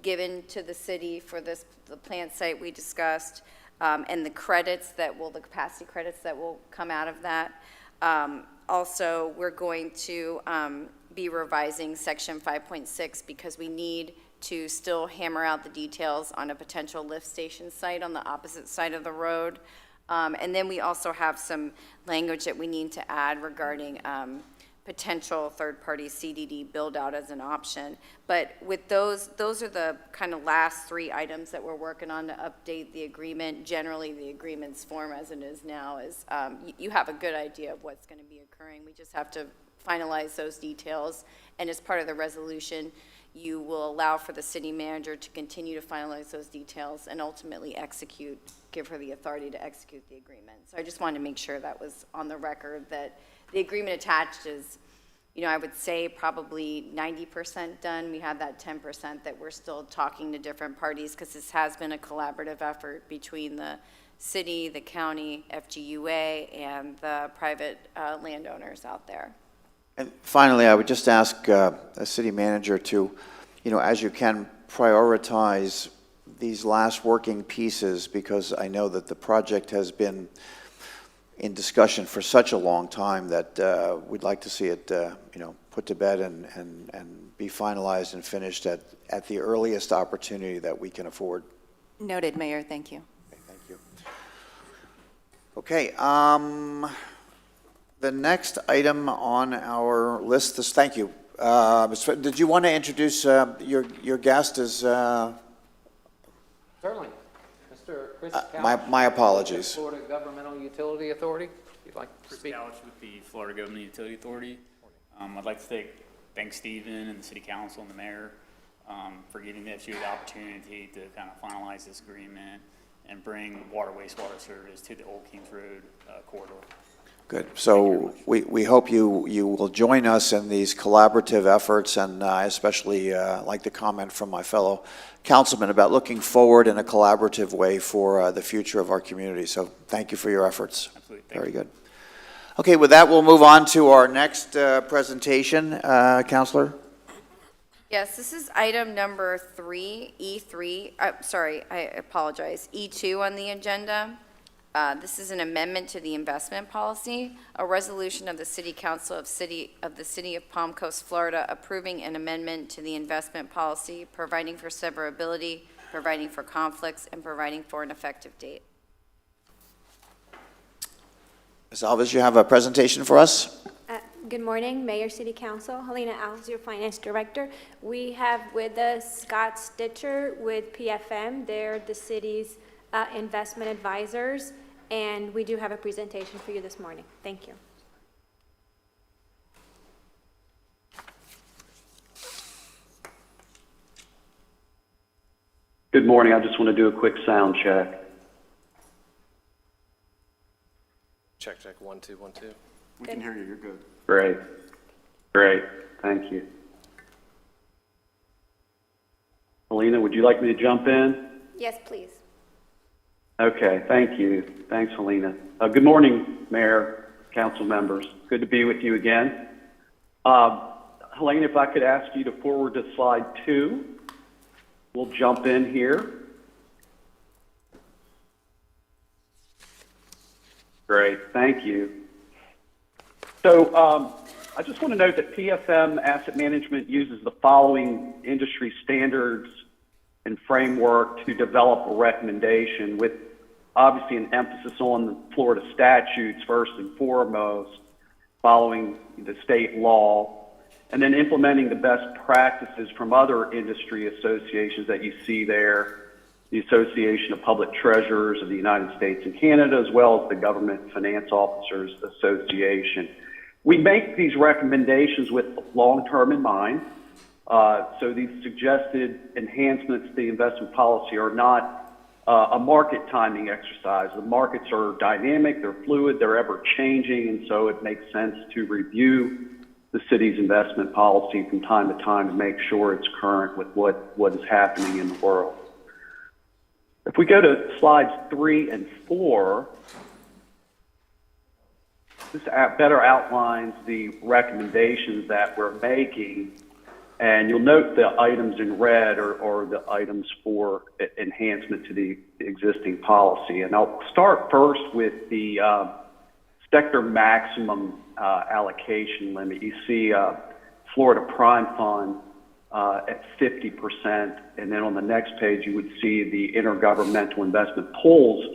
given to the city for the plant site we discussed, and the credits the capacity credits that will come out of that. Also, we're going to be revising section 5.6 because we need to still hammer out the details on a potential lift station site on the opposite side of the road. And then we also have some language that we need to add regarding potential third-party CDD build-out as an option. But with those are the kind of last three items that we're working on to update the agreement. Generally, the agreement's form as it is now is, you have a good idea of what's going to be occurring. We just have to finalize those details. And as part of the resolution, you will allow for the city manager to continue to finalize those details and ultimately give her the authority to execute the agreement. So I just wanted to make sure that was on the record, that the agreement attached is, I would say probably 90% done. We have that 10% that we're still talking to different parties because this has been a collaborative effort between the city, the county, FGUA, and the private landowners out there. And finally, I would just ask a city manager to, as you can, prioritize these last working pieces, because I know that the project has been in discussion for such a long time that we'd like to see it, put to bed and be finalized and finished at the earliest opportunity that we can afford. Noted, Mayor. Thank you. Okay, thank you. Okay. The next item on our list is, thank you. Did you want to introduce your guest as? Certainly. Mr. Chris Couch. My apologies. Florida Governmental Utility Authority. If you'd like to speak. Chris Couch with the Florida Governmental Utility Authority. I'd like to thank Stephen and the City Council and the Mayor for giving the FGU the opportunity to kind of finalize this agreement and bring water wastewater service to the Old Kings Road corridor. Good. So we hope you will join us in these collaborative efforts, and I especially like the comment from my fellow councilman about looking forward in a collaborative way for the future of our community. So thank you for your efforts. Absolutely. Very good. Okay, with that, we'll move on to our next presentation. Counselor? Yes, this is item number 3, E3, I apologize, E2 on the agenda. This is an amendment to the investment policy, a resolution of the City Council of the City of Palm Coast, Florida, approving an amendment to the investment policy, providing for severability, providing for conflicts, and providing for an effective date. Ms. Alves, you have a presentation for us? Good morning, Mayor, City Council. Helena Alves, your Finance Director. We have with us Scott Stitcher with PFM. They're the city's investment advisors, and we do have a presentation for you this morning. Thank you. Good morning. I just want to do a quick sound check. Check, check, 1, 2, 1, 2. We can hear you. You're good. Great. Great. Thank you. Helena, would you like me to jump in? Yes, please. Okay. Thank you. Thanks, Helena. Good morning, Mayor, council members. Good to be with you again. Helena, if I could ask you to forward to slide 2. We'll jump in here. Great, thank you. So I just want to note that PFM Asset Management uses the following industry standards and framework to develop a recommendation, with obviously an emphasis on the Florida statutes first and foremost, following the state law, and then implementing the best practices from other industry associations that you see there, the Association of Public Treasurers of the United States and Canada, as well as the Government Finance Officers Association. We make these recommendations with long-term in mind. So these suggested enhancements to the investment policy are not a market timing exercise. The markets are dynamic, they're fluid, they're ever changing, and so it makes sense to review the city's investment policy from time to time to make sure it's current with what is happening in the world. If we go to slides 3 and 4, this better outlines the recommendations that we're making, and you'll note the items in red are the items for enhancement to the existing policy. And I'll start first with the sector maximum allocation limit. You see Florida Prime Fund at 50%, and then on the next page you would see the intergovernmental investment pools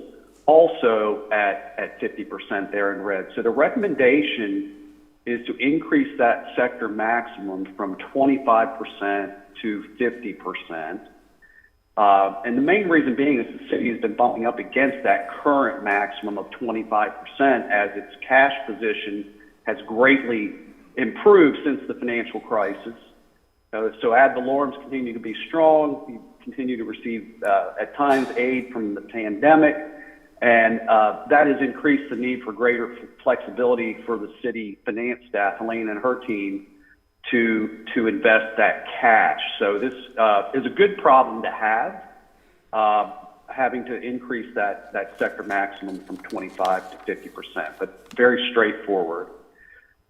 also at 50% there in red. So the recommendation is to increase that sector maximum from 25% to 50%. And the main reason being is the city has been bumping up against that current maximum of 25% as its cash position has greatly improved since the financial crisis. So ad valorems continue to be strong. We continue to receive, at times, aid from the pandemic, and that has increased the need for greater flexibility for the city finance staff, Helene and her team, to invest that cash. So this is a good problem to have, having to increase that sector maximum from 25 to 50%, but very straightforward.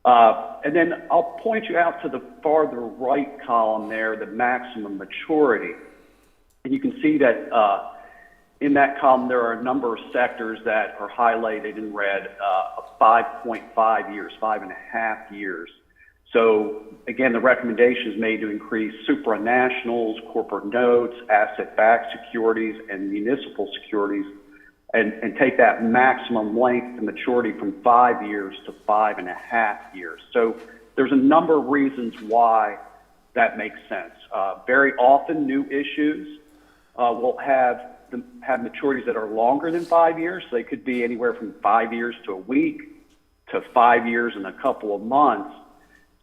And then I'll point you out to the farther right column there, the maximum maturity. And you can see that in that column there are a number of sectors that are highlighted in red, 5.5 years, 5.5 years. So again, the recommendation is made to increase supranationals, corporate notes, asset-backed securities, and municipal securities, and take that maximum length to maturity from 5 years to 5.5 years. So there's a number of reasons why that makes sense. Very often new issues will have maturities that are longer than 5 years. So they could be anywhere from 5 years to a week to 5 years and a couple of months.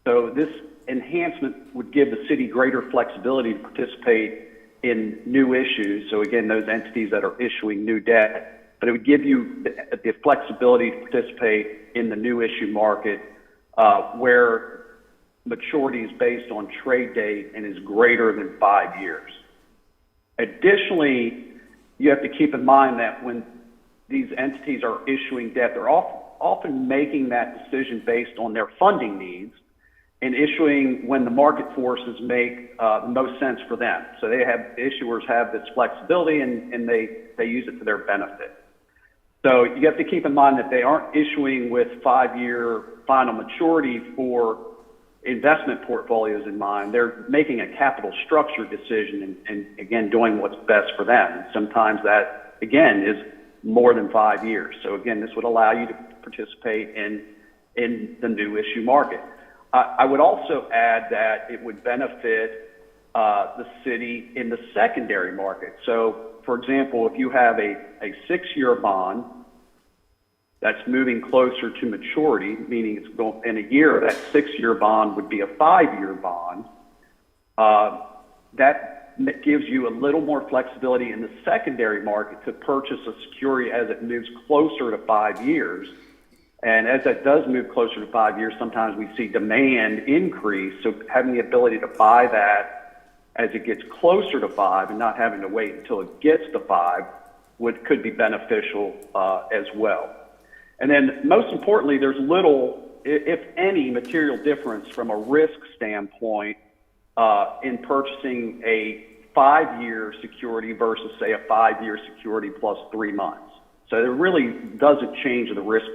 So this enhancement would give the city greater flexibility to participate in new issues. So again, those entities that are issuing new debt, but it would give you the flexibility to participate in the new issue market where maturity is based on trade date and is greater than 5 years. Additionally, you have to keep in mind that when these entities are issuing debt, they're often making that decision based on their funding needs and issuing when the market forces make the most sense for them. So issuers have this flexibility and they use it to their benefit. So you have to keep in mind that they aren't issuing with 5-year final maturity for investment portfolios in mind. They're making a capital structure decision and again, doing what's best for them. And sometimes that, again, is more than 5 years. So again, this would allow you to participate in the new issue market. I would also add that it would benefit the city in the secondary market. So, for example, if you have a 6-year bond that's moving closer to maturity, meaning it's going in a year, that 6-year bond would be a 5-year bond. That gives you a little more flexibility in the secondary market to purchase a security as it moves closer to 5 years. And as that does move closer to 5 years, sometimes we see demand increase. So having the ability to buy that as it gets closer to 5 and not having to wait until it gets to 5 could be beneficial as well. And then most importantly, there's little, if any, material difference from a risk standpoint in purchasing a 5-year security versus, say, a 5-year security plus 3 months. So it really doesn't change the risk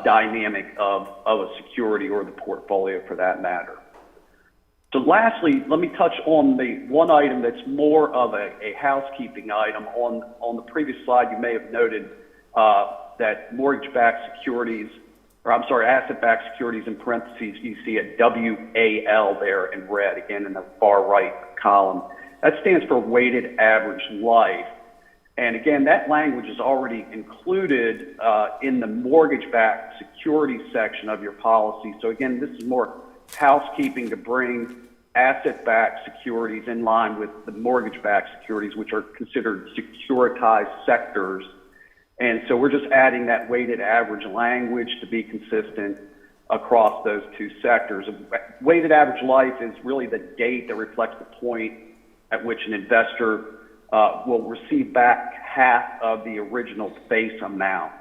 dynamic of a security or the portfolio for that matter. So lastly, let me touch on the one item that's more of a housekeeping item. On the previous slide, you may have noted that mortgage-backed securities, or I'm sorry, asset-backed securities in parentheses, you see a WAL there in red, again in the far right column. That stands for weighted average life. And again, that language is already included in the mortgage-backed security section of your policy. So again, this is more housekeeping to bring asset-backed securities in line with the mortgage-backed securities, which are considered securitized sectors. And so we're just adding that weighted average language to be consistent across those two sectors. Weighted average life is really the date that reflects the point at which an investor will receive back half of the original face amount.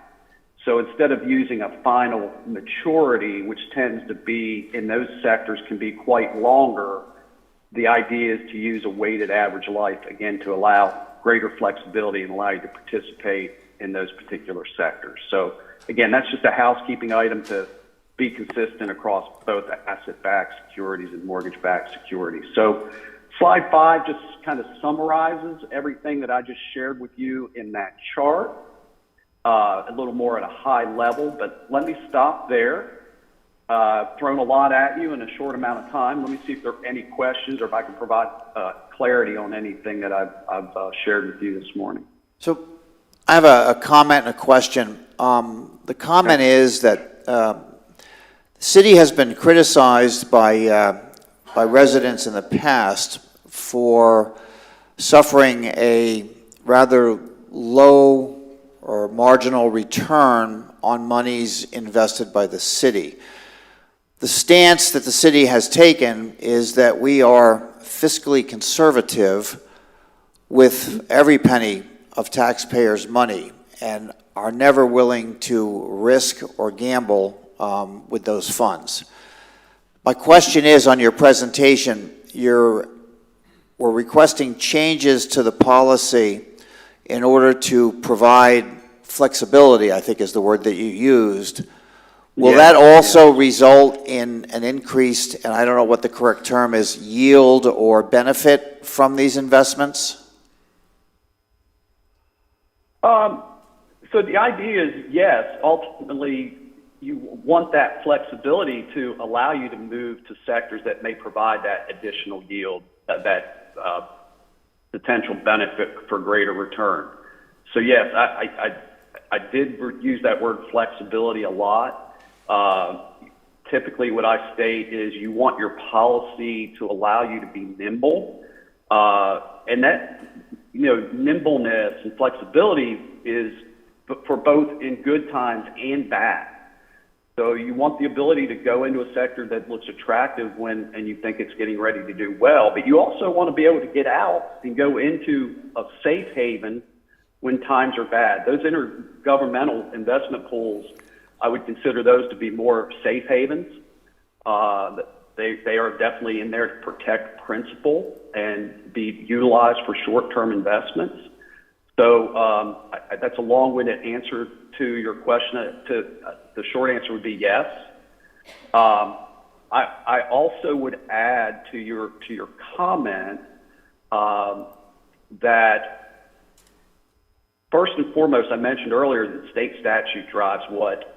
So instead of using a final maturity, which tends to be in those sectors can be quite longer, the idea is to use a weighted average life, again, to allow greater flexibility and allow you to participate in those particular sectors. So again, that's just a housekeeping item to be consistent across both asset-backed securities and mortgage-backed securities. So slide 5 just kind of summarizes everything that I just shared with you in that chart, a little more at a high level, but let me stop there. Thrown a lot at you in a short amount of time. Let me see if there are any questions or if I can provide clarity on anything that I've shared with you this morning. So I have a comment and a question. The comment is that the city has been criticized by residents in the past for suffering a rather low or marginal return on monies invested by the city. The stance that the city has taken is that we are fiscally conservative with every penny of taxpayers' money and are never willing to risk or gamble with those funds. My question is, on your presentation, we're requesting changes to the policy in order to provide flexibility, I think is the word that you used. Will that also result in an increased, and I don't know what the correct term is, yield or benefit from these investments? So the idea is, yes, ultimately you want that flexibility to allow you to move to sectors that may provide that additional yield, that potential benefit for greater return. So yes, I did use that word flexibility a lot. Typically what I state is you want your policy to allow you to be nimble. And that, nimbleness and flexibility is for both in good times and bad. So you want the ability to go into a sector that looks attractive and you think it's getting ready to do well, but you also want to be able to get out and go into a safe haven when times are bad. Those intergovernmental investment pools I would consider those to be more safe havens. They are definitely in there to protect principal and be utilized for short-term investments. So that's a long-winded answer to your question. The short answer would be yes. I also would add to your comment that first and foremost, I mentioned earlier that state statute drives what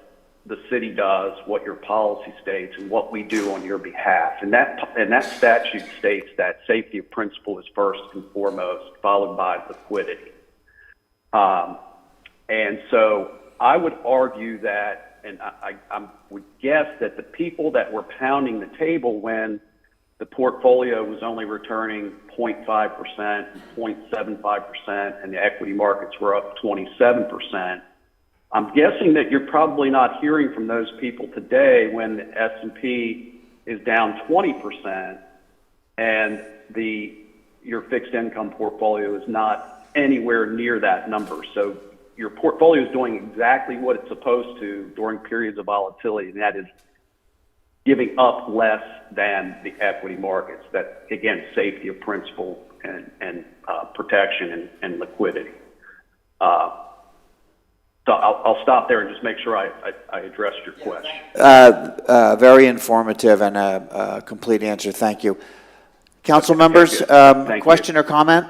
the city does, what your policy states, and what we do on your behalf. And that statute states that safety of principal is first and foremost, followed by liquidity. And so I would argue that, and I would guess that the people that were pounding the table when the portfolio was only returning 0.5% and 0.75%, and the equity markets were up 27%. I'm guessing that you're probably not hearing from those people today when the S&P is down 20% and your fixed income portfolio is not anywhere near that number. So your portfolio is doing exactly what it's supposed to during periods of volatility, and that is giving up less than the equity markets. That, again, safety of principal and protection and liquidity. So I'll stop there and just make sure I addressed your question. Very informative and a complete answer. Thank you. Council members, question or comment?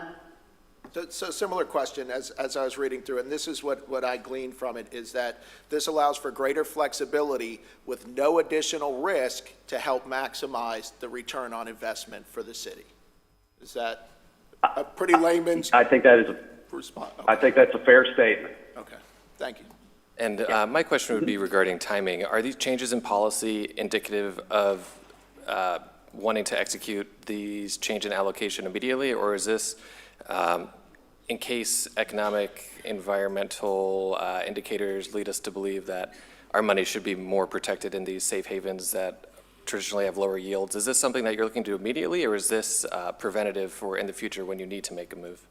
So similar question as I was reading through, and this is what I gleaned from it, is that this allows for greater flexibility with no additional risk to help maximize the return on investment for the city. Is that a pretty layman's? I think that is response. Okay. I think that's a fair statement. Okay, thank you. And my question would be regarding timing. Are these changes in policy indicative of wanting to execute these change in allocation immediately, or is this in case economic, environmental indicators lead us to believe that our money should be more protected in these safe havens that traditionally have lower yields? Is this something that you're looking to do immediately, or is this preventative for in the future when you need to make a move?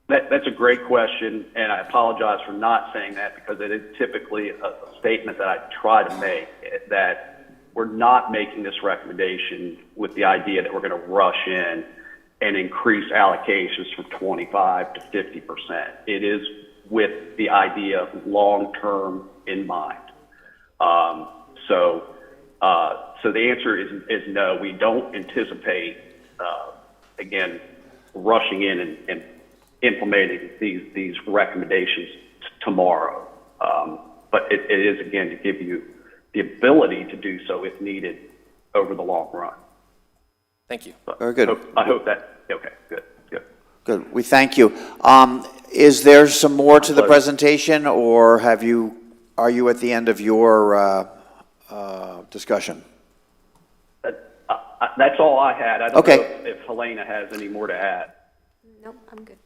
That's a great question, and I apologize for not saying that because it is typically a statement that I try to make, that we're not making this recommendation with the idea that we're going to rush in and increase allocations from 25 to 50%. It is with the idea of long-term in mind. So the answer is no. We don't anticipate, again, rushing in and implementing these recommendations tomorrow. But it is, again, to give you the ability to do so if needed over the long run. Thank you. Very good. I hope that, okay, good. Good. We thank you. Is there some more to the presentation, or are you at the end of your discussion? That's all I had. I don't know if Helena has any more to add. Nope, I'm good.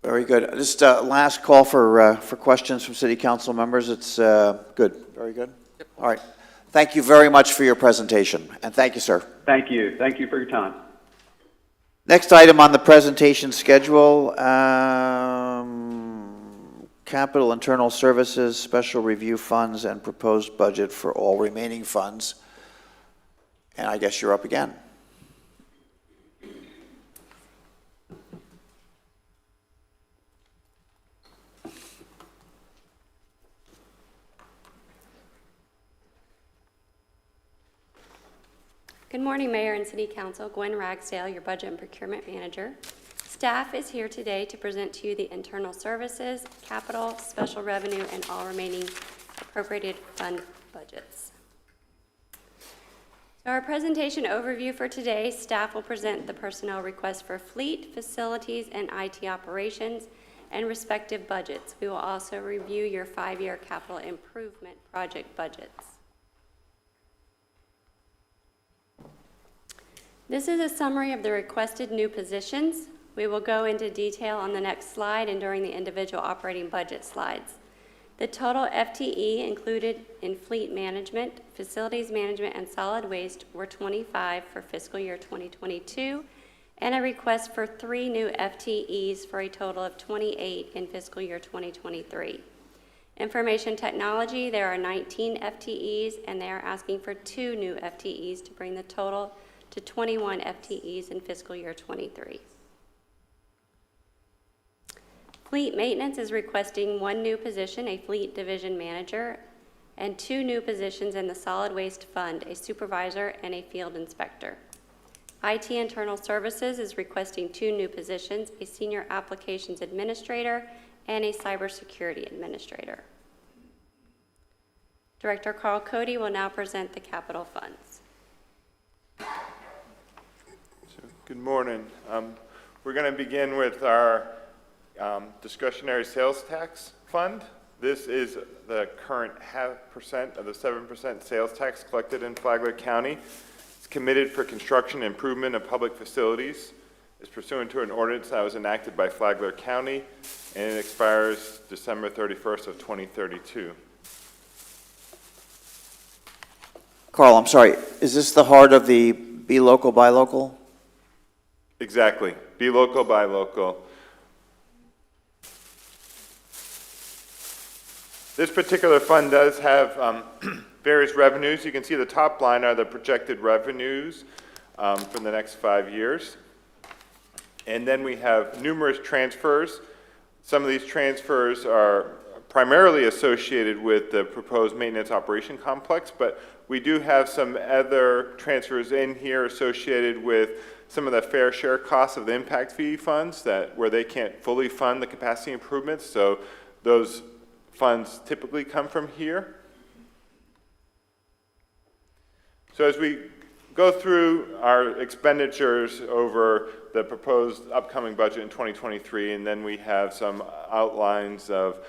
Very good. Just last call for questions from city council members. It's good. Very good. Yep. All right. Thank you very much for your presentation, and thank you, sir. Thank you. Thank you for your time. Next item on the presentation schedule, capital internal services, special review funds, and proposed budget for all remaining funds. And I guess you're up again. Good morning, Mayor and City Council. Gwen Ragsdale, your Budget and Procurement Manager. Staff is here today to present to you the internal services, capital, special revenue, and all remaining appropriated fund budgets. So our presentation overview for today, staff will present the personnel request for fleet, facilities, and IT operations, and respective budgets. We will also review your 5-year capital improvement project budgets. This is a summary of the requested new positions. We will go into detail on the next slide and during the individual operating budget slides. The total FTE included in fleet management, facilities management, and solid waste were 25 for fiscal year 2022, and a request for 3 new FTEs for a total of 28 in fiscal year 2023. Information technology, there are 19 FTEs, and they are asking for 2 new FTEs to bring the total to 21 FTEs in fiscal year '23. Fleet maintenance is requesting 1 new position, a fleet division manager, and 2 new positions in the solid waste fund, a supervisor and a field inspector. IT Internal Services is requesting 2 new positions, a senior applications administrator and a cybersecurity administrator. Director Carl Cody will now present the capital funds. Good morning. We're going to begin with our discretionary sales tax fund. This is the current 0.5% of the 7% sales tax collected in Flagler County. It's committed for construction and improvement of public facilities. It's pursuant to an ordinance that was enacted by Flagler County, and it expires December 31st of 2032. Carl, I'm sorry, is this the heart of the be local, buy local? Exactly. Be local, buy local. This particular fund does have various revenues. You can see the top line are the projected revenues for the next 5 years. And then we have numerous transfers. Some of these transfers are primarily associated with the proposed maintenance operation complex, but we do have some other transfers in here associated with some of the fair share costs of the impact fee funds where they can't fully fund the capacity improvements. So those funds typically come from here. So as we go through our expenditures over the proposed upcoming budget in 2023, and then we have some outlines of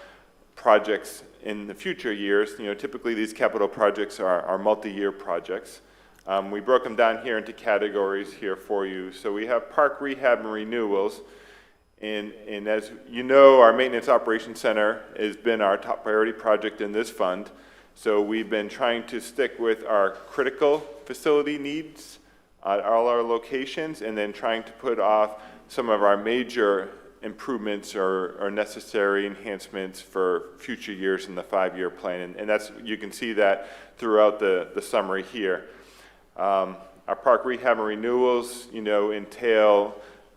projects in the future years. You know, typically these capital projects are multi-year projects. We broke them down here into categories here for you. So we have park rehab and renewals. And as you know, our Maintenance Operations Center has been our top priority project in this fund. So we've been trying to stick with our critical facility needs at all our locations, and then trying to put off some of our major improvements or necessary enhancements for future years in the 5-year plan. And that's, you can see that throughout the summary here. Our park rehab and renewals, you know, entail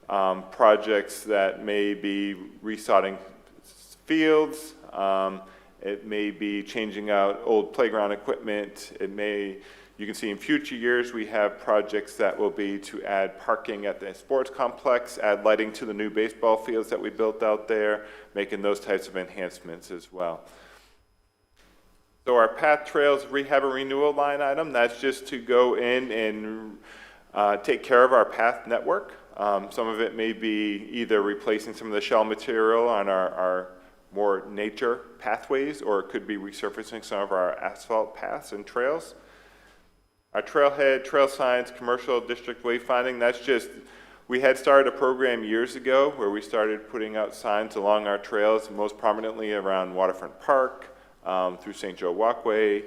projects that may be resodding fields, it may be changing out old playground equipment, you can see in future years we have projects that will be to add parking at the sports complex, add lighting to the new baseball fields that we built out there, making those types of enhancements as well. So our path trails rehab and renewal line item, that's just to go in and take care of our path network. Some of it may be either replacing some of the shell material on our more nature pathways, or it could be resurfacing some of our asphalt paths and trails. Our trailhead, trail signs, commercial district wayfinding, that's just, we had started a program years ago where we started putting out signs along our trails, most prominently around Waterfront Park, through St. Joe Walkway.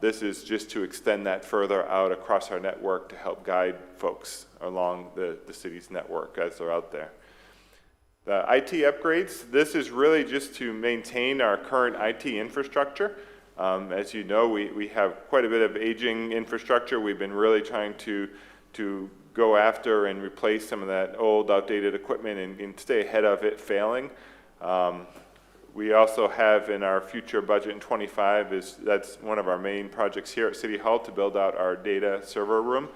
This is just to extend that further out across our network to help guide folks along the city's network as they're out there. The IT upgrades, this is really just to maintain our current IT infrastructure. As you know, we have quite a bit of aging infrastructure. We've been really trying to go after and replace some of that old outdated equipment and stay ahead of it failing. We also have in our future budget in 25 that's one of our main projects here at City Hall to build out our data server room.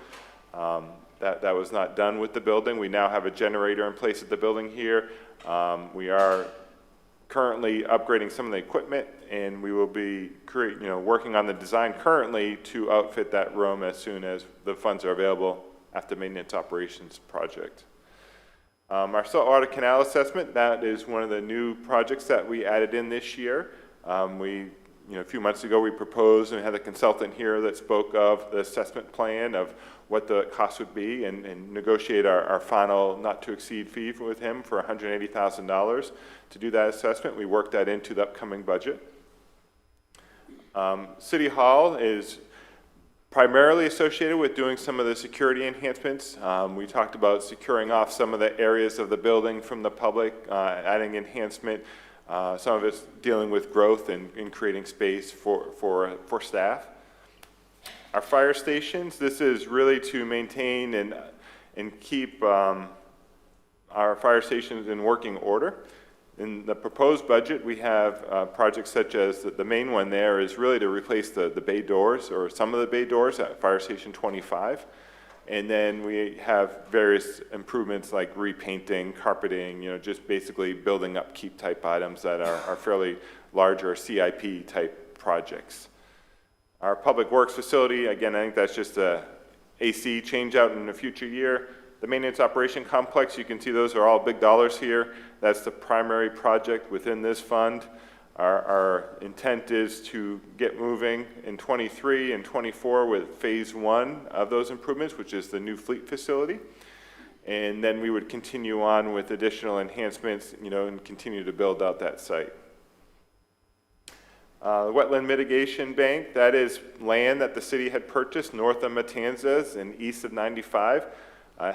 That was not done with the building. We now have a generator in place at the building here. We are currently upgrading some of the equipment, and we will be working on the design currently to outfit that room as soon as the funds are available after maintenance operations project. Our Saltwater Canal assessment, that is one of the new projects that we added in this year. A few months ago we proposed, and we had a consultant here that spoke of the assessment plan of what the cost would be, and negotiate our final not to exceed fee with him for $180,000 to do that assessment. We worked that into the upcoming budget. City Hall is primarily associated with doing some of the security enhancements. We talked about securing off some of the areas of the building from the public, adding enhancement Some of it's dealing with growth and creating space for staff. Our fire stations, this is really to maintain and keep our fire stations in working order. In the proposed budget, we have projects such as the main one there is really to replace the bay doors, or some of the bay doors at Fire Station 25. And then we have various improvements like repainting, carpeting, just basically building upkeep type items that are fairly larger CIP type projects. Our Public Works facility, again, I think that's just a AC change out in a future year. The maintenance operation complex, you can see those are all big dollars here. That's the primary project within this fund. Our intent is to get moving in 23 and 24 with phase 1 of those improvements, which is the new fleet facility. And then we would continue on with additional enhancements, and continue to build out that site. The Wetland Mitigation Bank, that is land that the city had purchased north of Matanzas and east of 95.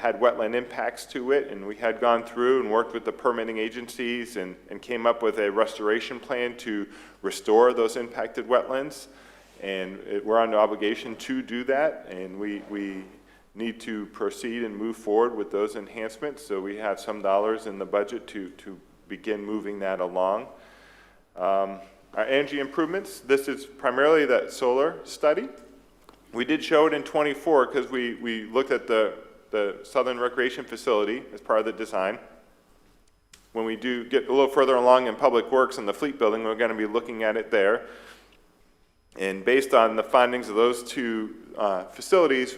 Had wetland impacts to it, and we had gone through and worked with the permitting agencies and came up with a restoration plan to restore those impacted wetlands. And we're under obligation to do that, and we need to proceed and move forward with those enhancements. So we have some dollars in the budget to begin moving that along. Our energy improvements, this is primarily that solar study. We did show it in 24 because we looked at the Southern Recreation Facility as part of the design. When we do get a little further along in Public Works and the fleet building, we're going to be looking at it there. And based on the findings of those two facilities,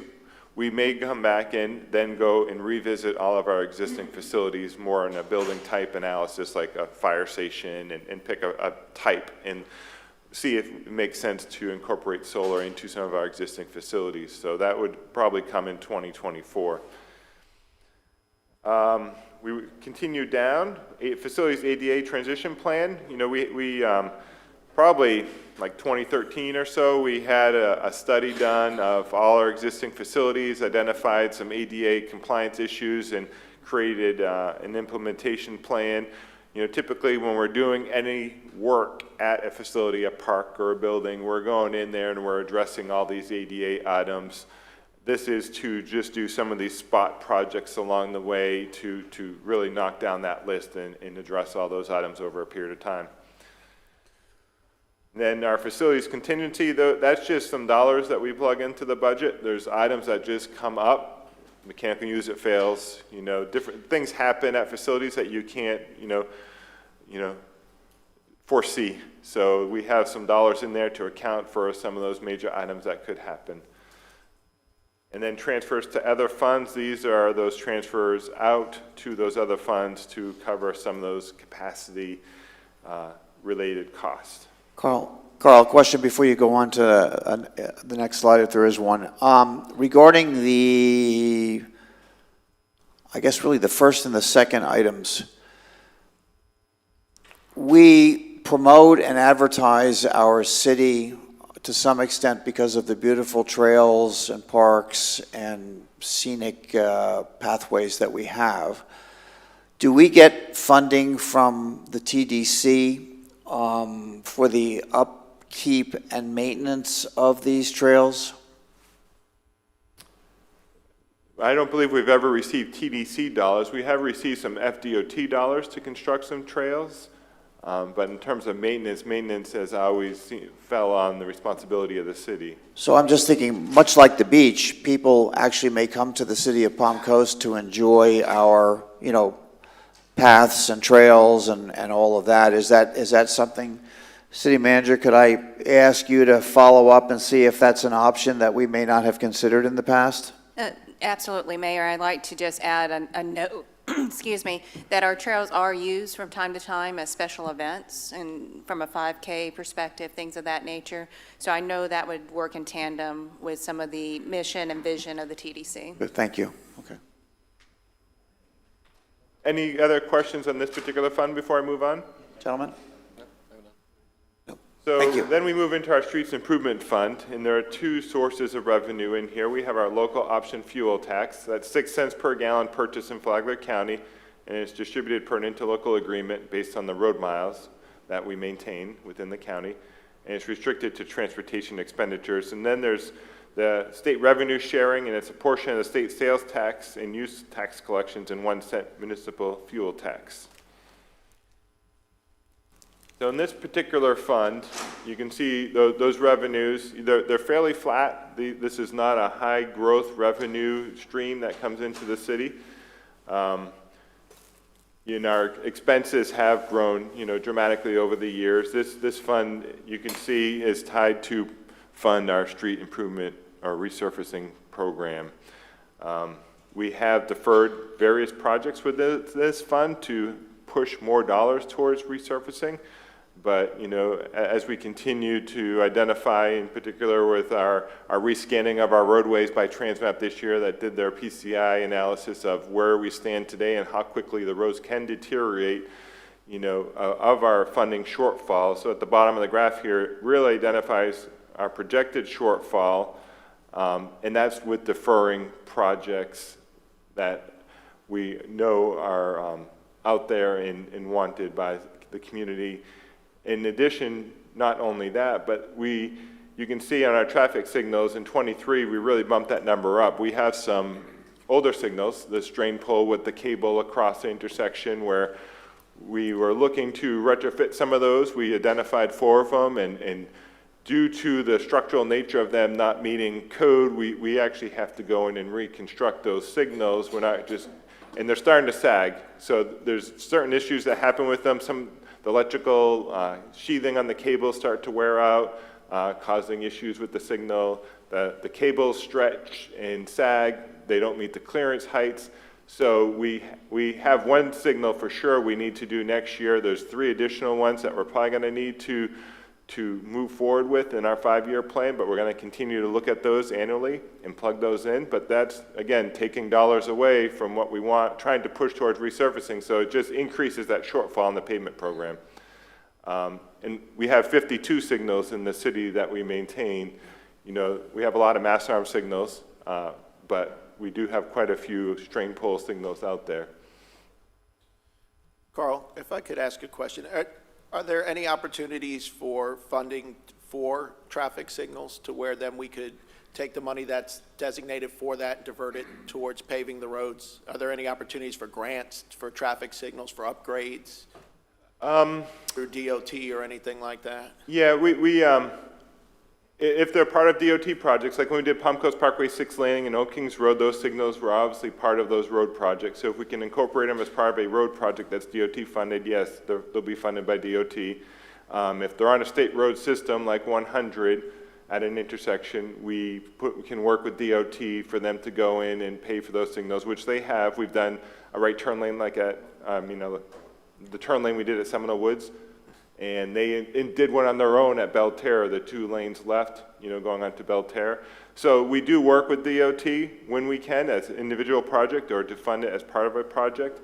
we may come back and then go and revisit all of our existing facilities more in a building type analysis, like a fire station, and pick a type and see if it makes sense to incorporate solar into some of our existing facilities. So that would probably come in 2024. We continue down, facilities ADA transition plan. We probably like 2013 or so, we had a study done of all our existing facilities, identified some ADA compliance issues, and created an implementation plan. Typically when we're doing any work at a facility, a park or a building, we're going in there and we're addressing all these ADA items. This is to just do some of these spot projects along the way to really knock down that list and address all those items over a period of time. Then our facilities contingency, that's just some dollars that we plug into the budget. There's items that just come up. Mechanical use, it fails. Different things happen at facilities that you can't, foresee. So we have some dollars in there to account for some of those major items that could happen. And then transfers to other funds. These are those transfers out to those other funds to cover some of those capacity related costs. Carl, question before you go on to the next slide, if there is one. Regarding I guess really the first and the second items, we promote and advertise our city to some extent because of the beautiful trails and parks and scenic pathways that we have. Do we get funding from the TDC for the upkeep and maintenance of these trails? I don't believe we've ever received TDC dollars. We have received some FDOT dollars to construct some trails, but in terms of maintenance has always fell on the responsibility of the city. So I'm just thinking, much like the beach, people actually may come to the city of Palm Coast to enjoy our, paths and trails and all of that. Is that something, City Manager, could I ask you to follow up and see if that's an option that we may not have considered in the past? Absolutely, Mayor. I'd like to just add a note, excuse me, that our trails are used from time to time as special events and from a 5K perspective, things of that nature. So I know that would work in tandem with some of the mission and vision of the TDC. Thank you. Okay. Any other questions on this particular fund before I move on? Gentlemen? So then we move into our Streets Improvement Fund, and there are two sources of revenue in here. We have our local option fuel tax. That's 6 cents per gallon purchased in Flagler County, and it's distributed per an interlocal agreement based on the road miles. that we maintain within the county, and it's restricted to transportation expenditures. And then there's the state revenue sharing, and it's a portion of the state sales tax and use tax collections and 1 cent municipal fuel tax. So in this particular fund, you can see those revenues, they're fairly flat. This is not a high growth revenue stream that comes into the city. Our expenses have grown, dramatically over the years. This fund, you can see, is tied to fund our street improvement or resurfacing program. We have deferred various projects with this fund to push more dollars towards resurfacing. But, as we continue to identify, in particular with our rescanning of our roadways by Transmap this year that did their PCI analysis of where we stand today and how quickly the roads can deteriorate, of our funding shortfall. So at the bottom of the graph here, it really identifies our projected shortfall, and that's with deferring projects that we know are out there and wanted by the community. In addition, not only that, but you can see on our traffic signals in 23, we really bumped that number up. We have some older signals, the strain pole with the cable across the intersection where we were looking to retrofit some of those. We identified 4 of them, and due to the structural nature of them not meeting code, we actually have to go in and reconstruct those signals. We're not just, and they're starting to sag. So there's certain issues that happen with them. The electrical sheathing on the cables start to wear out, causing issues with the signal. The cables stretch and sag. They don't meet the clearance heights. So we have 1 signal for sure we need to do next year. There's 3 additional ones that we're probably going to need to move forward with in our 5-year plan, but we're going to continue to look at those annually and plug those in. But that's, again, taking dollars away from what we want, trying to push towards resurfacing, so it just increases that shortfall in the pavement program. And we have 52 signals in the city that we maintain. We have a lot of mass arm signals, but we do have quite a few strain pole signals out there. Carl, if I could ask a question. Are there any opportunities for funding for traffic signals to where then we could take the money that's designated for that and divert it towards paving the roads? Are there any opportunities for grants for traffic signals, for upgrades through DOT or anything like that? Yeah, we if they're part of DOT projects, like when we did Palm Coast Parkway 6 Landing and Old Kings Road, those signals were obviously part of those road projects. So if we can incorporate them as part of a road project that's DOT funded, yes, they'll be funded by DOT. If they're on a state road system like 100 at an intersection, we can work with DOT for them to go in and pay for those signals, which they have. We've done a right turn lane like at, the turn lane we did at Seminole Woods. And they did one on their own at Belterre, the 2 lanes left, going on to Belterre. So we do work with DOT when we can as an individual project or to fund it as part of a project.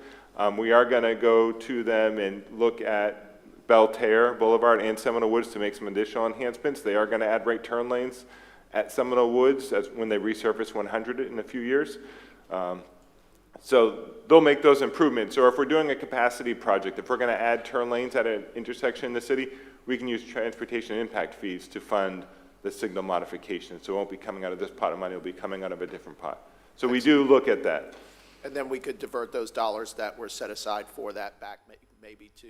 We are going to go to them and look at Belterre, Boulevard, and Seminole Woods to make some additional enhancements. They are going to add right turn lanes at Seminole Woods when they resurface 100 in a few years. So they'll make those improvements. Or if we're doing a capacity project, if we're going to add turn lanes at an intersection in the city, we can use transportation impact fees to fund the signal modification. So it won't be coming out of this pot of money, it'll be coming out of a different pot. So we do look at that. And then we could divert those dollars that were set aside for that back maybe to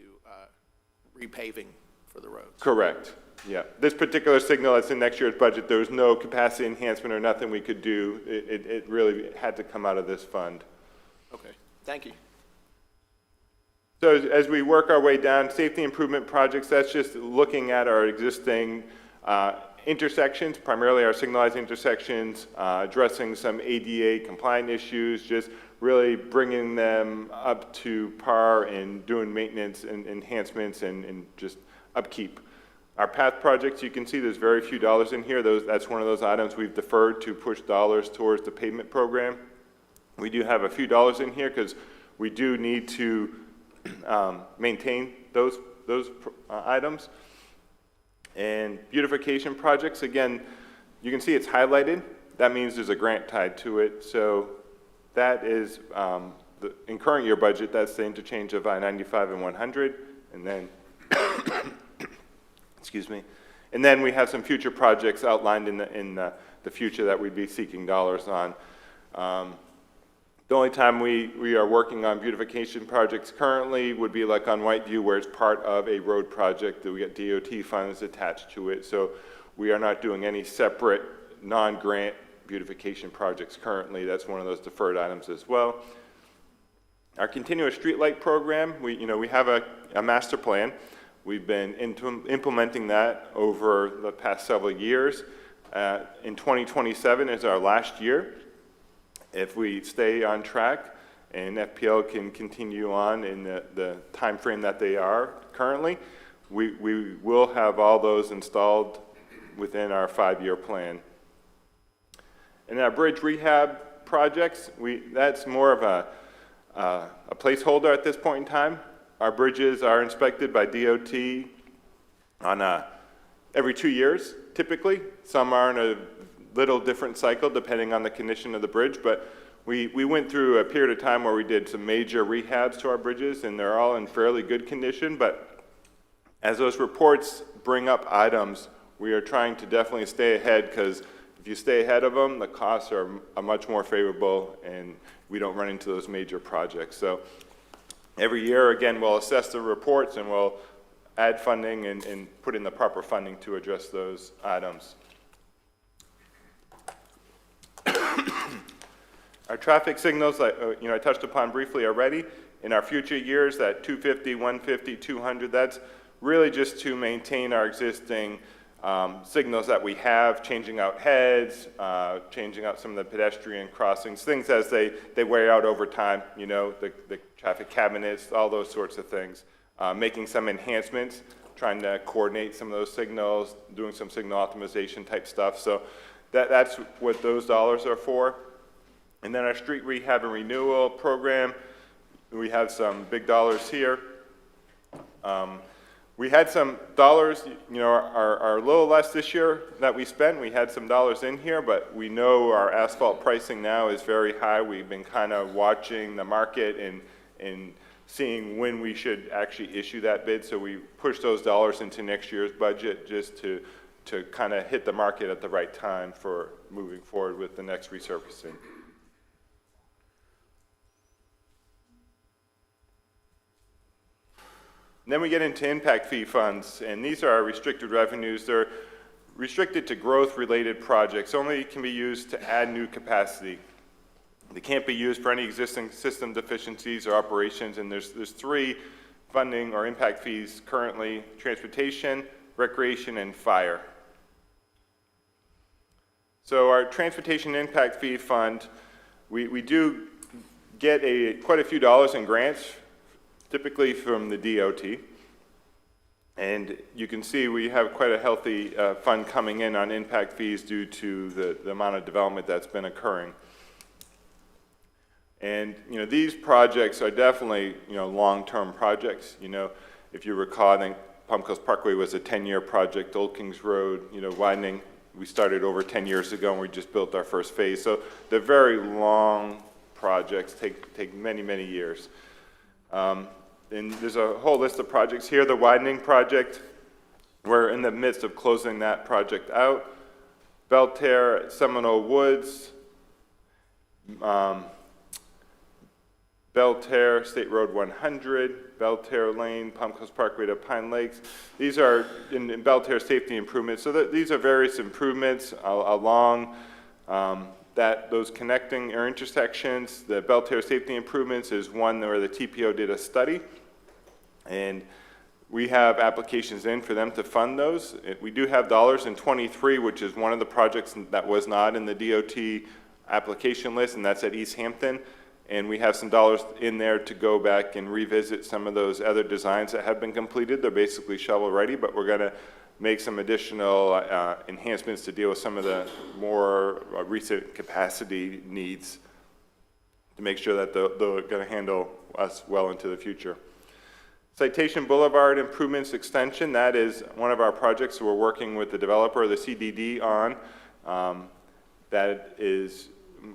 repaving for the roads. Correct. Yeah. This particular signal that's in next year's budget, there was no capacity enhancement or nothing we could do. It really had to come out of this fund. Okay, thank you. So as we work our way down, safety improvement projects, that's just looking at our existing intersections, primarily our signalized intersections, addressing some ADA compliant issues, just really bringing them up to par and doing maintenance and enhancements and just upkeep. Our path projects, you can see there's very few dollars in here. That's one of those items we've deferred to push dollars towards the pavement program. We do have a few dollars in here because we do need to maintain those items. And beautification projects, again, you can see it's highlighted. That means there's a grant tied to it. So that is, in current year budget, that's the interchange of I-95 and 100. And then excuse me. And then we have some future projects outlined in the future that we'd be seeking dollars on. The only time we are working on beautification projects currently would be like on Whiteview, where it's part of a road project that we get DOT funds attached to it. So we are not doing any separate non-grant beautification projects currently. That's one of those deferred items as well. Our continuous streetlight program, we have a master plan. We've been implementing that over the past several years. In 2027 is our last year. If we stay on track and FPL can continue on in the time frame that they are currently, we will have all those installed within our 5-year plan. And our bridge rehab projects, that's more of a placeholder at this point in time. Our bridges are inspected by DOT on every 2 years, typically. Some are in a little different cycle depending on the condition of the bridge, but we went through a period of time where we did some major rehabs to our bridges, and they're all in fairly good condition. But as those reports bring up items, we are trying to definitely stay ahead, because if you stay ahead of them, the costs are much more favorable and we don't run into those major projects. So every year, again, we'll assess the reports and we'll add funding and put in the proper funding to address those items. Our traffic signals, I touched upon briefly already. In our future years, that 250, 150, 200, that's really just to maintain our existing signals that we have, changing out heads, changing out some of the pedestrian crossings, things as they wear out over time, the traffic cabinets, all those sorts of things. Making some enhancements, trying to coordinate some of those signals, doing some signal optimization type stuff. So that's what those dollars are for. And then our street rehab and renewal program, we have some big dollars here. We had some dollars, are a little less this year that we spent. We had some dollars in here, but we know our asphalt pricing now is very high. We've been kind of watching the market and seeing when we should actually issue that bid. So we pushed those dollars into next year's budget just to kind of hit the market at the right time for moving forward with the next resurfacing. And then we get into impact fee funds, and these are our restricted revenues. They're restricted to growth-related projects, only can be used to add new capacity. They can't be used for any existing system deficiencies or operations, and there's 3 funding or impact fees currently: transportation, recreation, and fire. So our transportation impact fee fund, we do get quite a few dollars in grants, typically from the DOT. And you can see we have quite a healthy fund coming in on impact fees due to the amount of development that's been occurring. And these projects are definitely long-term projects. If you recall, I think Palm Coast Parkway was a 10-year project. Old Kings Road, widening, we started over 10 years ago, and we just built our first phase. So they're very long projects, take many, many years. And there's a whole list of projects here. The widening project, we're in the midst of closing that project out. Belterre at Seminole Woods, Belterre, State Road 100, Belterre Lane, Palm Coast Parkway to Pine Lakes. These are in Belterre safety improvements. So these are various improvements along those connecting or intersections. The Belterre safety improvements is one where the TPO did a study, and we have applications in for them to fund those. We do have dollars in 23, which is one of the projects that was not in the DOT application list, and that's at East Hampton. And we have some dollars in there to go back and revisit some of those other designs that have been completed. They're basically shovel ready, but we're going to make some additional enhancements to deal with some of the more recent capacity needs to make sure that they're going to handle us well into the future. Citation Boulevard Improvements Extension, that is one of our projects we're working with the developer, the CDD, on. That is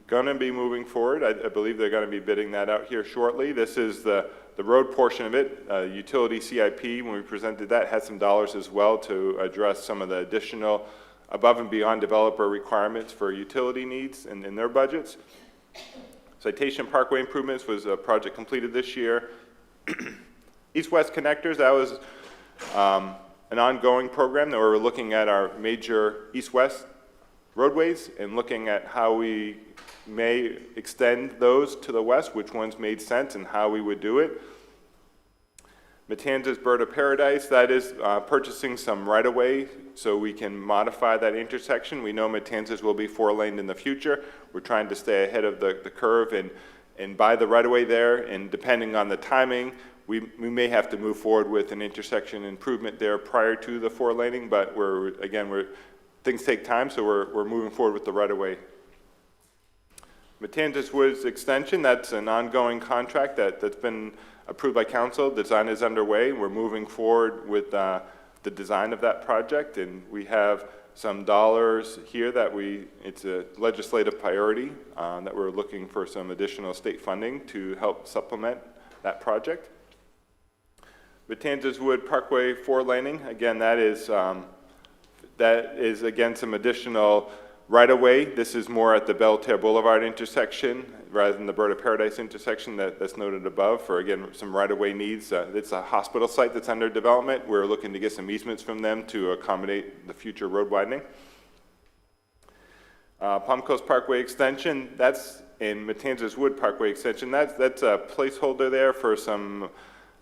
going to be moving forward. I believe they're going to be bidding that out here shortly. This is the the road portion of it, utility CIP, when we presented that, had some dollars as well to address some of the additional above and beyond developer requirements for utility needs in their budgets. Citation Parkway improvements was a project completed this year. East-West connectors, that was an ongoing program that we're looking at our major east-west roadways and looking at how we may extend those to the west, which ones made sense and how we would do it. Matanzas Bird of Paradise, that is purchasing some right-of-way so we can modify that intersection. We know Matanzas will be 4-laned in the future. We're trying to stay ahead of the curve and buy the right-of-way there, and depending on the timing, we may have to move forward with an intersection improvement there prior to the 4-laning, but things take time, so we're moving forward with the right-of-way. Matanzas Woods Extension, that's an ongoing contract that's been approved by council. Design is underway. We're moving forward with the design of that project, and we have some dollars here that it's a legislative priority that we're looking for some additional state funding to help supplement that project. Matanzas Wood Parkway 4-laning, again, that is again some additional right-of-way. This is more at the Belterre Boulevard intersection rather than the Bird of Paradise intersection that's noted above for, again, some right-of-way needs. It's a hospital site that's under development. We're looking to get some easements from them to accommodate the future road widening. Palm Coast Parkway Extension, that's in Matanzas Wood Parkway Extension. That's a placeholder there for some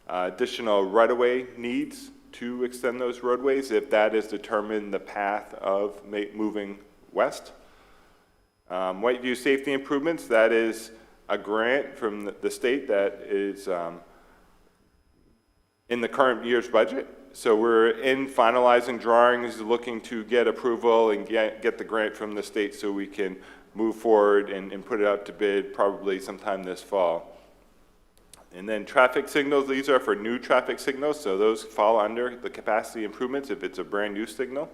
additional right-of-way needs to extend those roadways if that is determined the path of moving west. Whiteview Safety Improvements, that is a grant from the state that is in the current year's budget. So we're in finalizing drawings, looking to get approval and get the grant from the state so we can move forward and put it out to bid probably sometime this fall. And then traffic signals, these are for new traffic signals, so those fall under the capacity improvements if it's a brand new signal.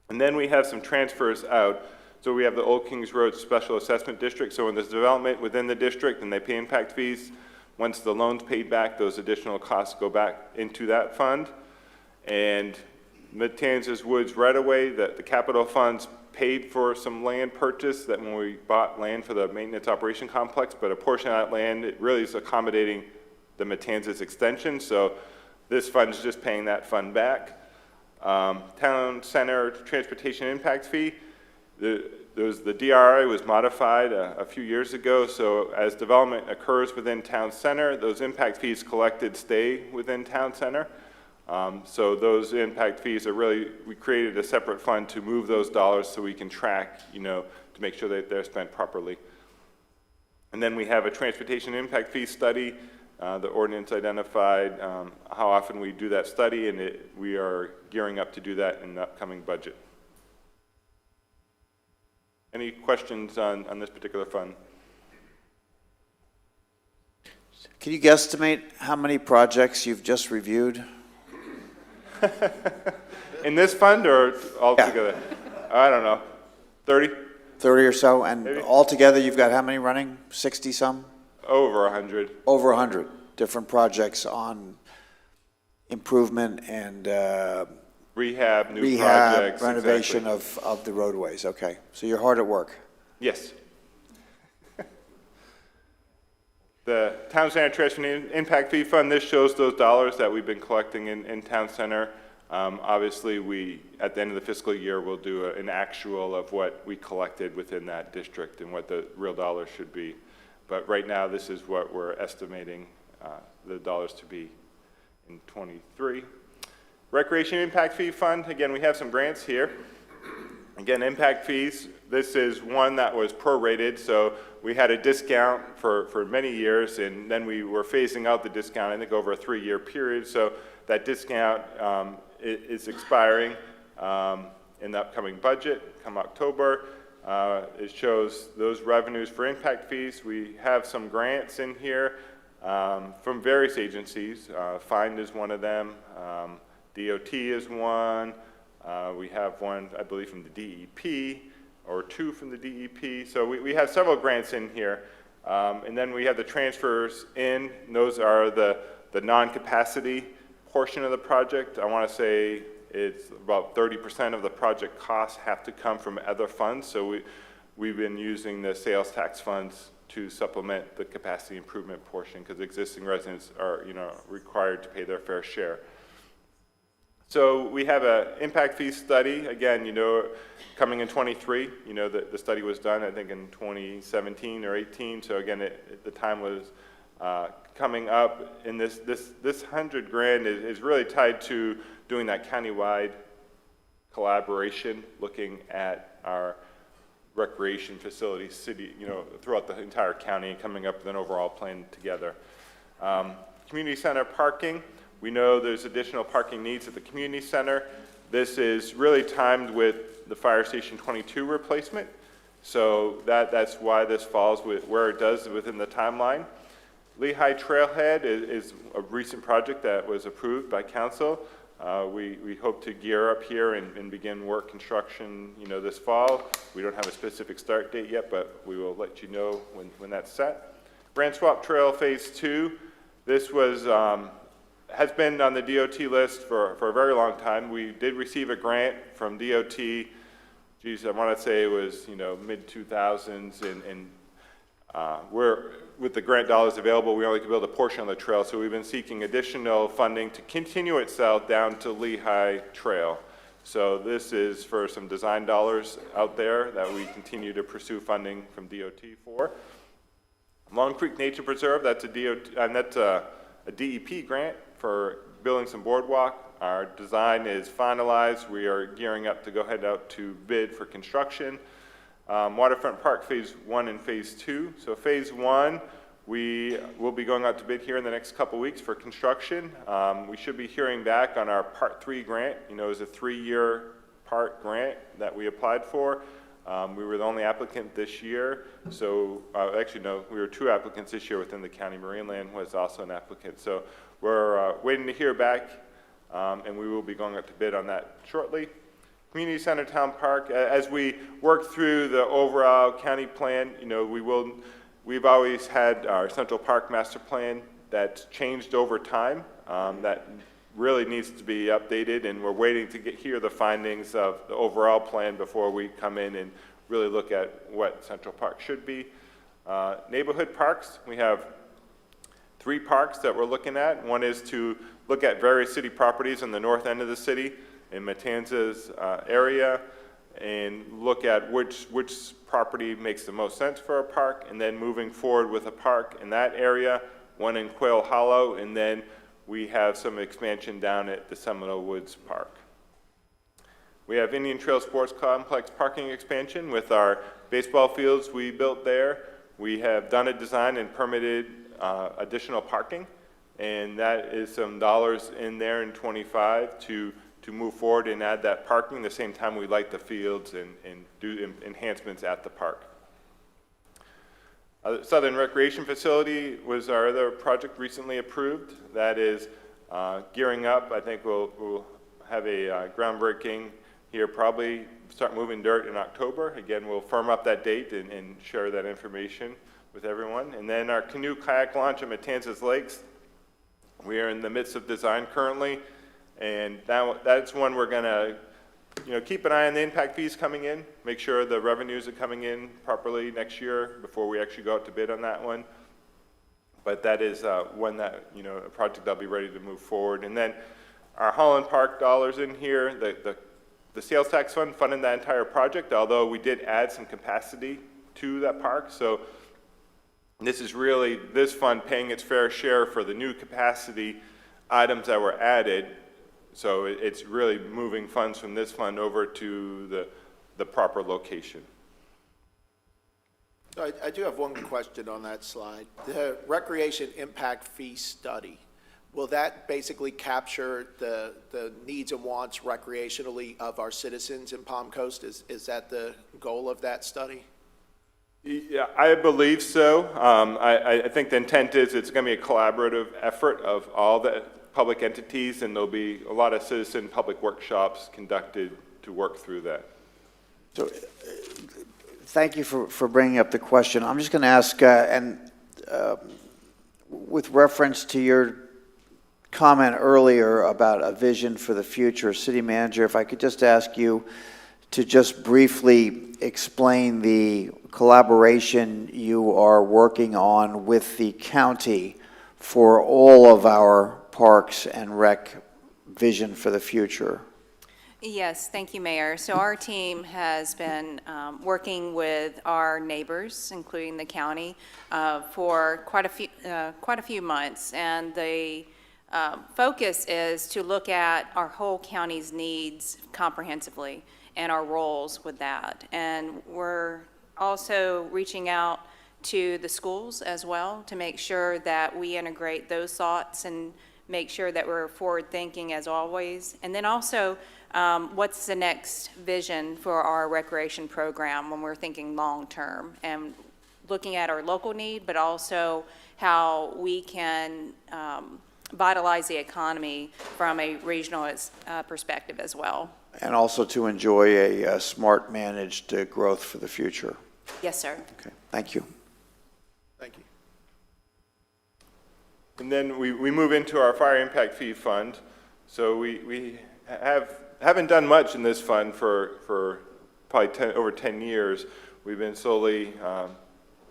And then we have some transfers out. So we have the Old Kings Road Special Assessment District. So when there's development within the district and they pay impact fees, once the loan's paid back, those additional costs go back into that fund. And Matanzas Woods right-of-way, the capital funds paid for some land purchase that when we bought land for the maintenance operation complex, but a portion of that land, it really is accommodating the Matanzas extension. So this fund is just paying that fund back. Town Center Transportation Impact Fee, the DRI was modified a few years ago, so as development occurs within Town Center, those impact fees collected stay within Town Center. So those impact fees are really, we created a separate fund to move those dollars so we can track, to make sure that they're spent properly. And then we have a transportation impact fee study. The ordinance identified how often we do that study, and we are gearing up to do that in the upcoming budget. Any questions on this particular fund? Can you guesstimate how many projects you've just reviewed? In this fund or altogether? Yeah. I don't know, 30? 30 or so, and maybe? Altogether you've got how many running? 60 some? Over 100. Over 100 different projects on improvement and rehab, new projects, renovation exactly. of the roadways. Okay, so you're hard at work. Yes. The Town Center Transportation Impact Fee Fund, this shows those dollars that we've been collecting in Town Center. Obviously, at the end of the fiscal year, we'll do an actual of what we collected within that district and what the real dollars should be. But right now, this is what we're estimating the dollars to be in 23. Recreation Impact Fee Fund, again, we have some grants here. Again, impact fees, this is one that was prorated, so we had a discount for many years, and then we were phasing out the discount, I think, over a 3-year period. So that discount is expiring in the upcoming budget come October. It shows those revenues for impact fees. We have some grants in here from various agencies. Find is one of them. DOT is one. We have one, I believe, from the DEP, or 2 from the DEP. So we have several grants in here. And then we have the transfers in. Those are the non-capacity portion of the project. I want to say it's about 30% of the project costs have to come from other funds. So we've been using the sales tax funds to supplement the capacity improvement portion because existing residents are, required to pay their fair share. So we have an impact fee study, again, coming in 23. The study was done, I think, in 2017 or 18. So again, the time was coming up. And this $100,000 is really tied to doing that countywide collaboration, looking at our recreation facilities, throughout the entire county, and coming up with an overall plan together. Community center parking. We know there's additional parking needs at the community center. This is really timed with the Fire Station 22 replacement. So that's why this falls with where it does within the timeline. Lehigh Trailhead is a recent project that was approved by council. We hope to gear up here and begin work construction, this fall. We don't have a specific start date yet, but we will let you know when that's set. Brand Swap Trail Phase 2. This was has been on the DOT list for a very long time. We did receive a grant from DOT. Geez, I want to say it was mid-2000s, and we're with the grant dollars available, we only can build a portion of the trail, so we've been seeking additional funding to continue it south down to Lehigh Trail. So this is for some design dollars out there that we continue to pursue funding from DOT for. Long Creek Nature Preserve, that's a DEP grant for building some boardwalk. Our design is finalized. We are gearing up to go ahead out to bid for construction. Waterfront Park Phase 1 and Phase 2. So Phase 1, we will be going out to bid here in the next couple weeks for construction. We should be hearing back on our Part 3 grant. It was a 3-year part grant that we applied for. We were the only applicant this year. So actually, no, we were 2 applicants this year within the county. Marineland was also an applicant. So we're waiting to hear back, and we will be going out to bid on that shortly. Community Center Town Park, as we work through the overall county plan, we've always had our Central Park Master Plan that's changed over time. That really needs to be updated, and we're waiting to hear the findings of the overall plan before we come in and really look at what Central Park should be. Neighborhood parks, we have 3 parks that we're looking at. One is to look at various city properties in the north end of the city, in Matanzas area, and look at which property makes the most sense for a park, and then moving forward with a park in that area, one in Quail Hollow, and then we have some expansion down at the Seminole Woods Park. We have Indian Trail Sports Complex parking expansion with our baseball fields we built there. We have done a design and permitted additional parking, and that is some dollars in there in 25 to move forward and add that parking. At the same time, we light the fields and do enhancements at the park. Southern Recreation Facility was our other project recently approved. That is gearing up. I think we'll have a groundbreaking here, probably start moving dirt in October. Again, we'll firm up that date and share that information with everyone. And then our canoe kayak launch at Matanzas Lakes. We are in the midst of design currently. And that's one we're going to, keep an eye on the impact fees coming in, make sure the revenues are coming in properly next year before we actually go out to bid on that one. But that is one that, a project that'll be ready to move forward. And then our Holland Park dollars in here, the sales tax fund funding that entire project, although we did add some capacity to that park. So this is really this fund paying its fair share for the new capacity items that were added. So it's really moving funds from this fund over to the proper location. I do have one question on that slide. The recreation impact fee study, will that basically capture the needs and wants recreationally of our citizens in Palm Coast? Is that the goal of that study? Yeah, I believe so. I think the intent is it's going to be a collaborative effort of all the public entities, and there'll be a lot of citizen public workshops conducted to work through that. So Thank you for bringing up the question. I'm just going to ask, with reference to your comment earlier about a vision for the future, City Manager, if I could just ask you to just briefly explain the collaboration you are working on with the county for all of our parks and rec vision for the future. Yes, thank you, Mayor. So our team has been working with our neighbors, including the county, for quite a few months, and the focus is to look at our whole county's needs comprehensively and our roles with that. And we're also reaching out to the schools as well to make sure that we integrate those thoughts and make sure that we're forward-thinking as always. And then also, what's the next vision for our recreation program when we're thinking long-term and looking at our local need, but also how we can vitalize the economy from a regional perspective as well. And also to enjoy a smart managed growth for the future. Yes, sir. Okay, thank you. Thank you. And then we move into our fire impact fee fund. So we haven't done much in this fund for probably over 10 years. We've been slowly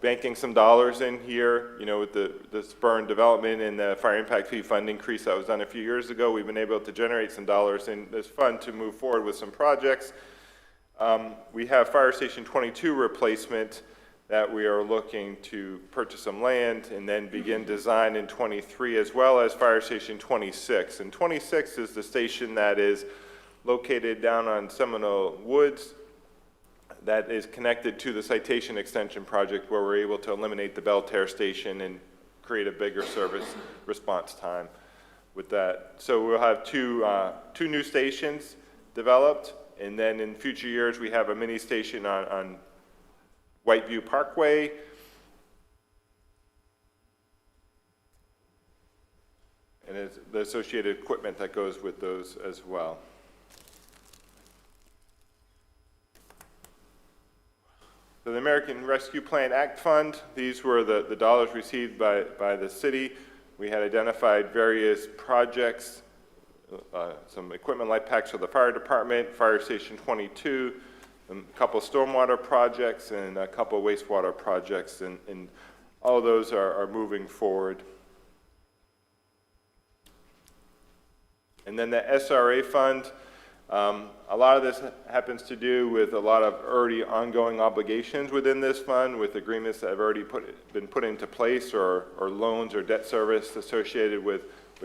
banking some dollars in here, you know, with the spurn development and the fire impact fee fund increase that was done a few years ago. We've been able to generate some dollars in this fund to move forward with some projects. We have Fire Station 22 replacement that we are looking to purchase some land and then begin design in 23, as well as Fire Station 26. And 26 is the station that is located down on Seminole Woods, that is connected to the Citation extension project, where we're able to eliminate the Belterre station and create a bigger service response time with that. So we'll have two new stations developed, and then in future years we have a mini station on Whiteview Parkway, and it's the associated equipment that goes with those as well. So the American Rescue Plan Act Fund, these were the dollars received by the city. We had identified various projects, some equipment light packs for the fire department, Fire Station 22, a couple stormwater projects, and a couple wastewater projects, and all of those are moving forward. And then the SRA fund, a lot of this happens to do with a lot of already ongoing obligations within this fund, with agreements that have already been put into place, or loans or debt service associated with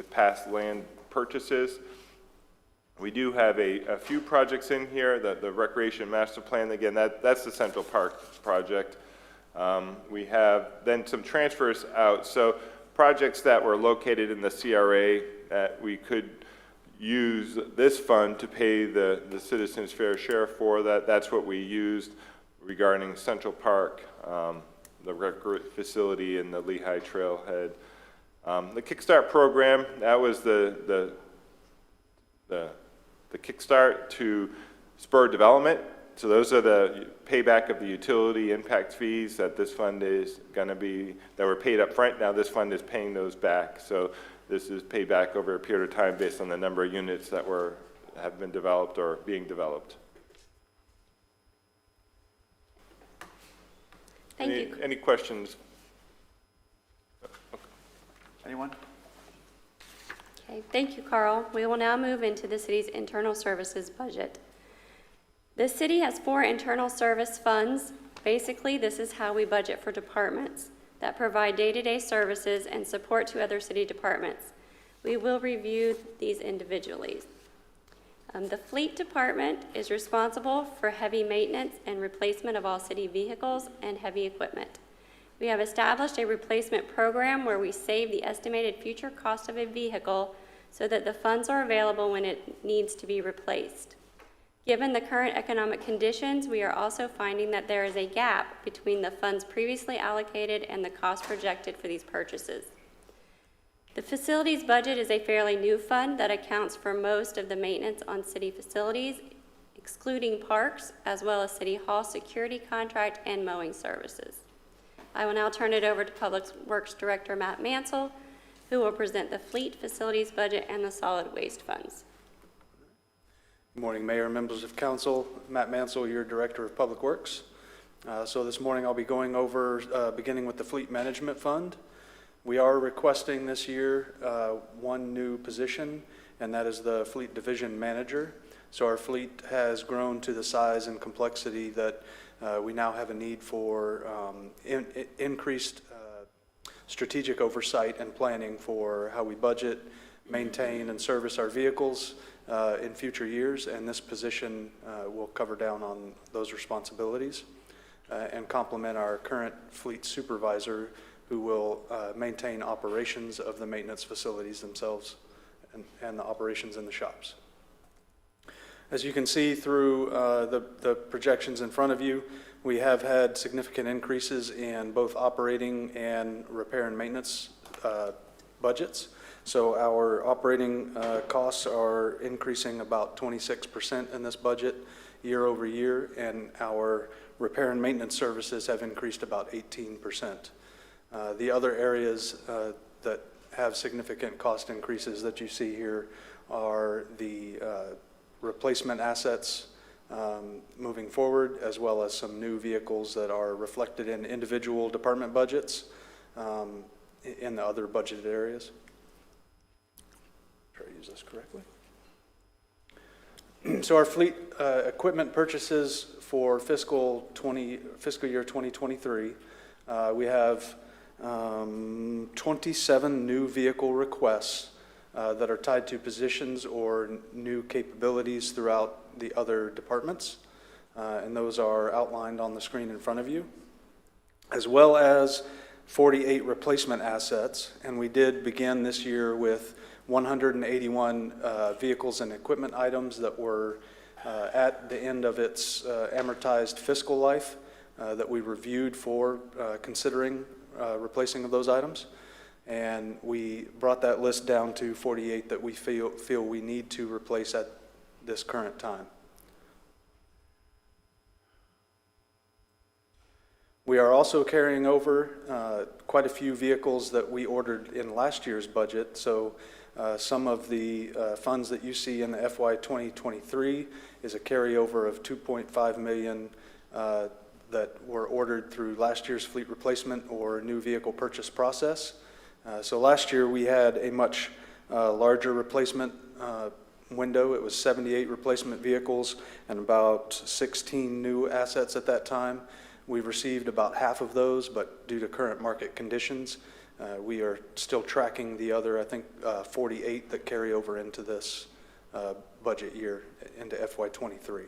past land purchases. We do have a few projects in here, the Recreation Master Plan, again, that's the Central Park project. We have then some transfers out, so projects that were located in the CRA that we could use this fund to pay the citizens' fair share for. That's what we used regarding Central Park, the rec facility, and the Lehigh Trailhead. The Kickstart program, that was the kickstart to spur development. So those are the payback of the utility impact fees that this fund is going to be, that were paid up front. Now this fund is paying those back. So this is paid back over a period of time based on the number of units that have been developed or being developed. Thank you. Any questions? Okay. Anyone? Okay, thank you, Carl. We will now move into the city's internal services budget. The city has 4 internal service funds. Basically, this is how we budget for departments that provide day-to-day services and support to other city departments. We will review these individually. The fleet department is responsible for heavy maintenance and replacement of all city vehicles and heavy equipment. We have established a replacement program where we save the estimated future cost of a vehicle so that the funds are available when it needs to be replaced. Given the current economic conditions, we are also finding that there is a gap between the funds previously allocated and the cost projected for these purchases. The facilities budget is a fairly new fund that accounts for most of the maintenance on city facilities, excluding parks, as well as City Hall security contract and mowing services. I will now turn it over to Public Works Director Matt Mansell, who will present the fleet facilities budget and the solid waste funds. Good morning, Mayor and members of council. Matt Mansell, your Director of Public Works. So this morning I'll be going over, beginning with the Fleet Management Fund. We are requesting this year one new position, and that is the Fleet Division Manager. So our fleet has grown to the size and complexity that we now have a need for increased strategic oversight and planning for how we budget, maintain, and service our vehicles in future years, and this position will cover down on those responsibilities and complement our current fleet supervisor, who will maintain operations of the maintenance facilities themselves and the operations in the shops. As you can see through the projections in front of you, we have had significant increases in both operating and repair and maintenance budgets. So our operating costs are increasing about 26% in this budget year over year, and our repair and maintenance services have increased about 18%. The other areas that have significant cost increases that you see here are the replacement assets moving forward, as well as some new vehicles that are reflected in individual department budgets in the other budgeted areas. Try to use this correctly. So our fleet equipment purchases for fiscal year 2023, we have 27 new vehicle requests that are tied to positions or new capabilities throughout the other departments, and those are outlined on the screen in front of you, as well as 48 replacement assets. And we did begin this year with 181 vehicles and equipment items that were at the end of its amortized fiscal life that we reviewed for considering replacing of those items. And we brought that list down to 48 that we feel we need to replace at this current time. We are also carrying over quite a few vehicles that we ordered in last year's budget. So some of the funds that you see in the FY 2023 is a carryover of $2.5 million that were ordered through last year's fleet replacement or new vehicle purchase process. So last year we had a much larger replacement window. It was 78 replacement vehicles and about 16 new assets at that time. We've received about half of those, but due to current market conditions, we are still tracking the other, I think, 48 that carry over into this budget year, into FY23.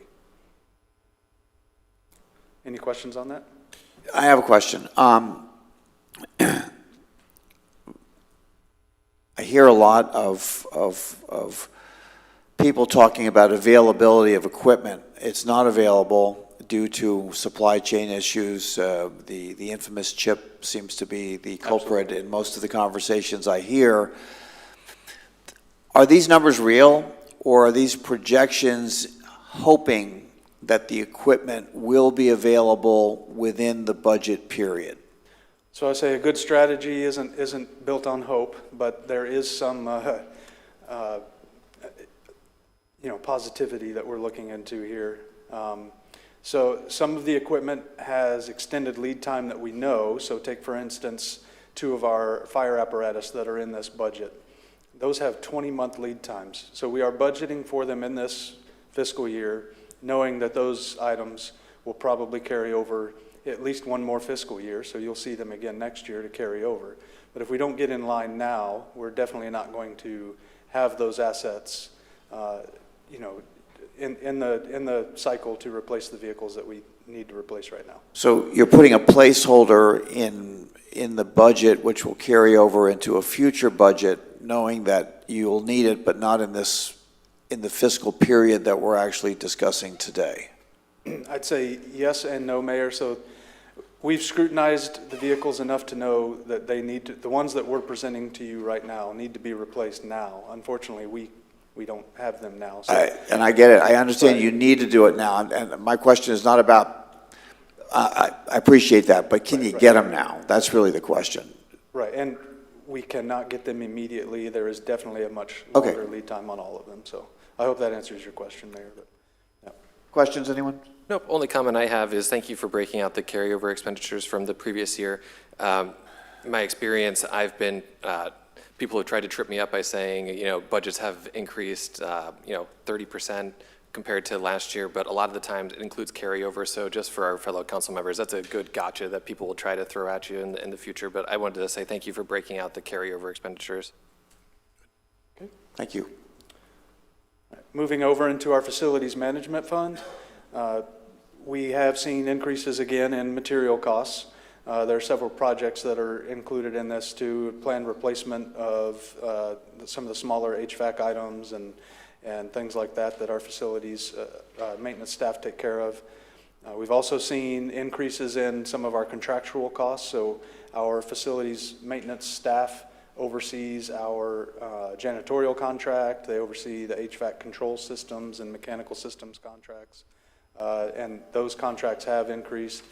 Any questions on that? I have a question. I hear a lot of people talking about availability of equipment. It's not available due to supply chain issues. The infamous chip seems to be the culprit. Absolutely. In most of the conversations I hear. Are these numbers real, or are these projections hoping that the equipment will be available within the budget period? So I say a good strategy isn't built on hope, but there is some positivity that we're looking into here. So some of the equipment has extended lead time that we know. So take, for instance, 2 of our fire apparatus that are in this budget. Those have 20-month lead times. So we are budgeting for them in this fiscal year, knowing that those items will probably carry over at least one more fiscal year. So you'll see them again next year to carry over. But if we don't get in line now, we're definitely not going to have those assets, in the cycle to replace the vehicles that we need to replace right now. So you're putting a placeholder in the budget, which will carry over into a future budget, knowing that you'll need it, but not in the fiscal period that we're actually discussing today. I'd say yes and no, Mayor. So we've scrutinized the vehicles enough to know that they need to, the ones that we're presenting to you right now need to be replaced now. Unfortunately, we we don't have them now. So, And I get it. I understand Right. you need to do it now. And my question is not about, I appreciate that, but can you get them now? That's really the question. right, and we cannot get them immediately. There is definitely a much Okay. longer lead time on all of them. So I hope that answers your question, Mayor. But, yeah. Questions, anyone? Nope, only comment I have is thank you for breaking out the carryover expenditures from the previous year. My experience, I've been, people have tried to trip me up by saying, budgets have increased, 30% compared to last year, but a lot of the times it includes carryover. So just for our fellow council members, that's a good gotcha that people will try to throw at you in the future. But I wanted to say thank you for breaking out the carryover expenditures. Okay. Thank you. Moving over into our facilities management fund, we have seen increases again in material costs. There are several projects that are included in this to planned replacement of some of the smaller HVAC items and things like that our facilities maintenance staff take care of. We've also seen increases in some of our contractual costs. So our facilities maintenance staff oversees our janitorial contract. They oversee the HVAC control systems and mechanical systems contracts. And those contracts have increased,